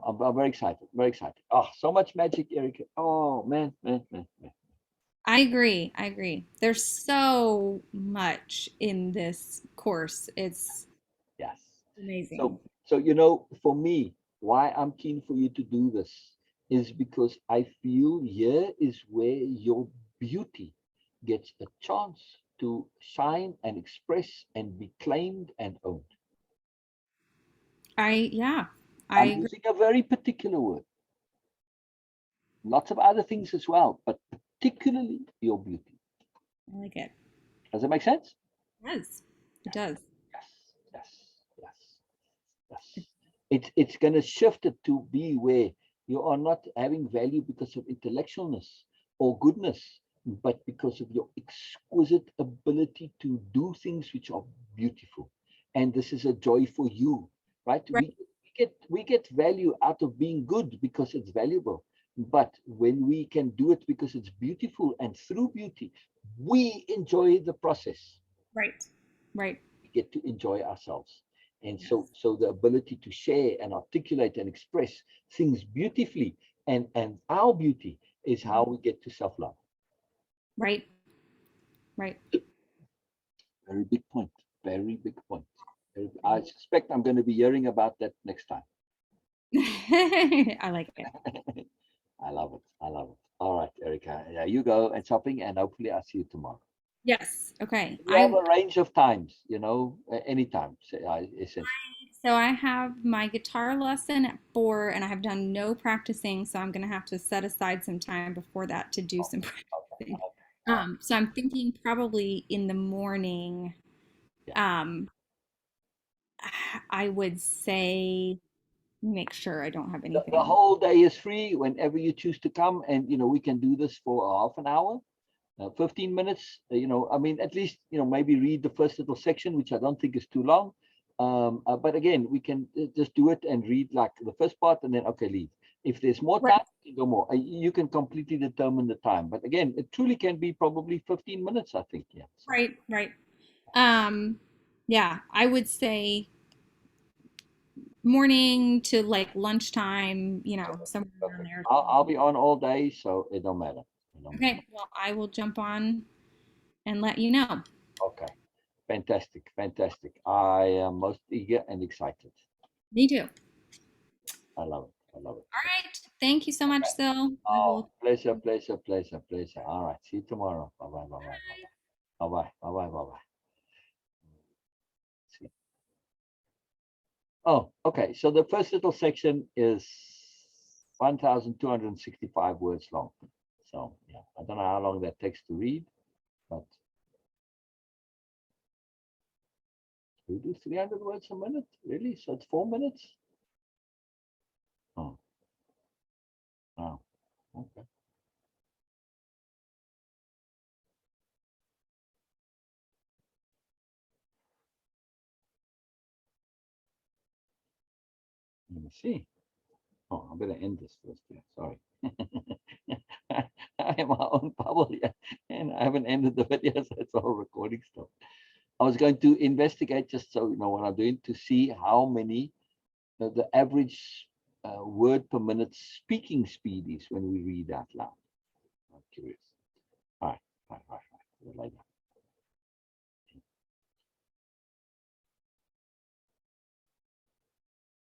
I'm very excited. Very excited. Oh, so much magic, Erica. Oh man, man, man, man. I agree. I agree. There's so much in this course. It's Yes. amazing. So for me, why I'm keen for you to do this is because I feel here is where your beauty gets a chance to shine and express and be claimed and owned. Yeah, I I'm agree. using a very particular word, lots of other things as well, but particularly your beauty. I like it. Does it make sense? It does. It Yes, does. yes, yes, yes, yes. It's going to shift it to be where you are not having value because of intellectualness or goodness, but because of your exquisite ability to do things which are beautiful. And this is a joy for you, right? Right. We get value out of being good because it's valuable. But when we can do it because it's beautiful and through beauty, we enjoy the process. Right. Right. We get to enjoy ourselves. And Yes. so the ability to share and articulate and express things beautifully and our beauty is how Mhm. we get to self-love. Right. Right. Very big point. Very big point. I suspect I'm going to be hearing about that next time. I like it. I love it. I love it. All right, Erica. Yeah, you go and shopping, and hopefully I'll see you tomorrow. Yes. Okay. We have a range of times, anytime, essentially. So I have my guitar lesson at 4, and I have done no practicing, so I'm gonna have to set aside some time before that to do some Okay, okay, practicing. okay. All right. So I'm thinking probably in the morning. Yeah. Um, I would say make sure I don't have The anything. whole day is free whenever you choose to come, and we can do this for a half an hour, 15 minutes. I mean, at least maybe read the first little section, which I don't think is too long. But again, we can just do it and read like the first part, and then okay, leave. If there's more Right. time, you can go more. You can completely determine the time. But again, it truly can be probably 15 minutes, I think. Yeah. So Right. Right. Um, yeah, I would say morning to like lunchtime, perfect, somewhere around perfect. there. I'll be on all day, so it don't matter. It don't matter. Okay, well, I will jump on and let you know. Okay. Fantastic, fantastic. I am most eager and excited. Me too. I love it. I love it. All right. Thank you so much, Okay. Sil. I Oh, will. pleasure, pleasure, pleasure, pleasure. All right. See you tomorrow. Bye bye, bye bye, bye bye. Bye bye, bye bye, bye bye. See. Oh, okay. So the first little section is 1,265 words long. So yeah, I don't know how long that takes to read, but we do 300 words a minute, really? So it's 4 minutes? Oh, wow. Okay. Let me see. Oh, I better end this first. Yeah, sorry. I am my own bubble here, and I haven't ended the video, so it's all recording stuff. I was going to investigate, just so you know what I'm doing, to see how many the average word per minute speaking speed is when we read out loud. I'm curious.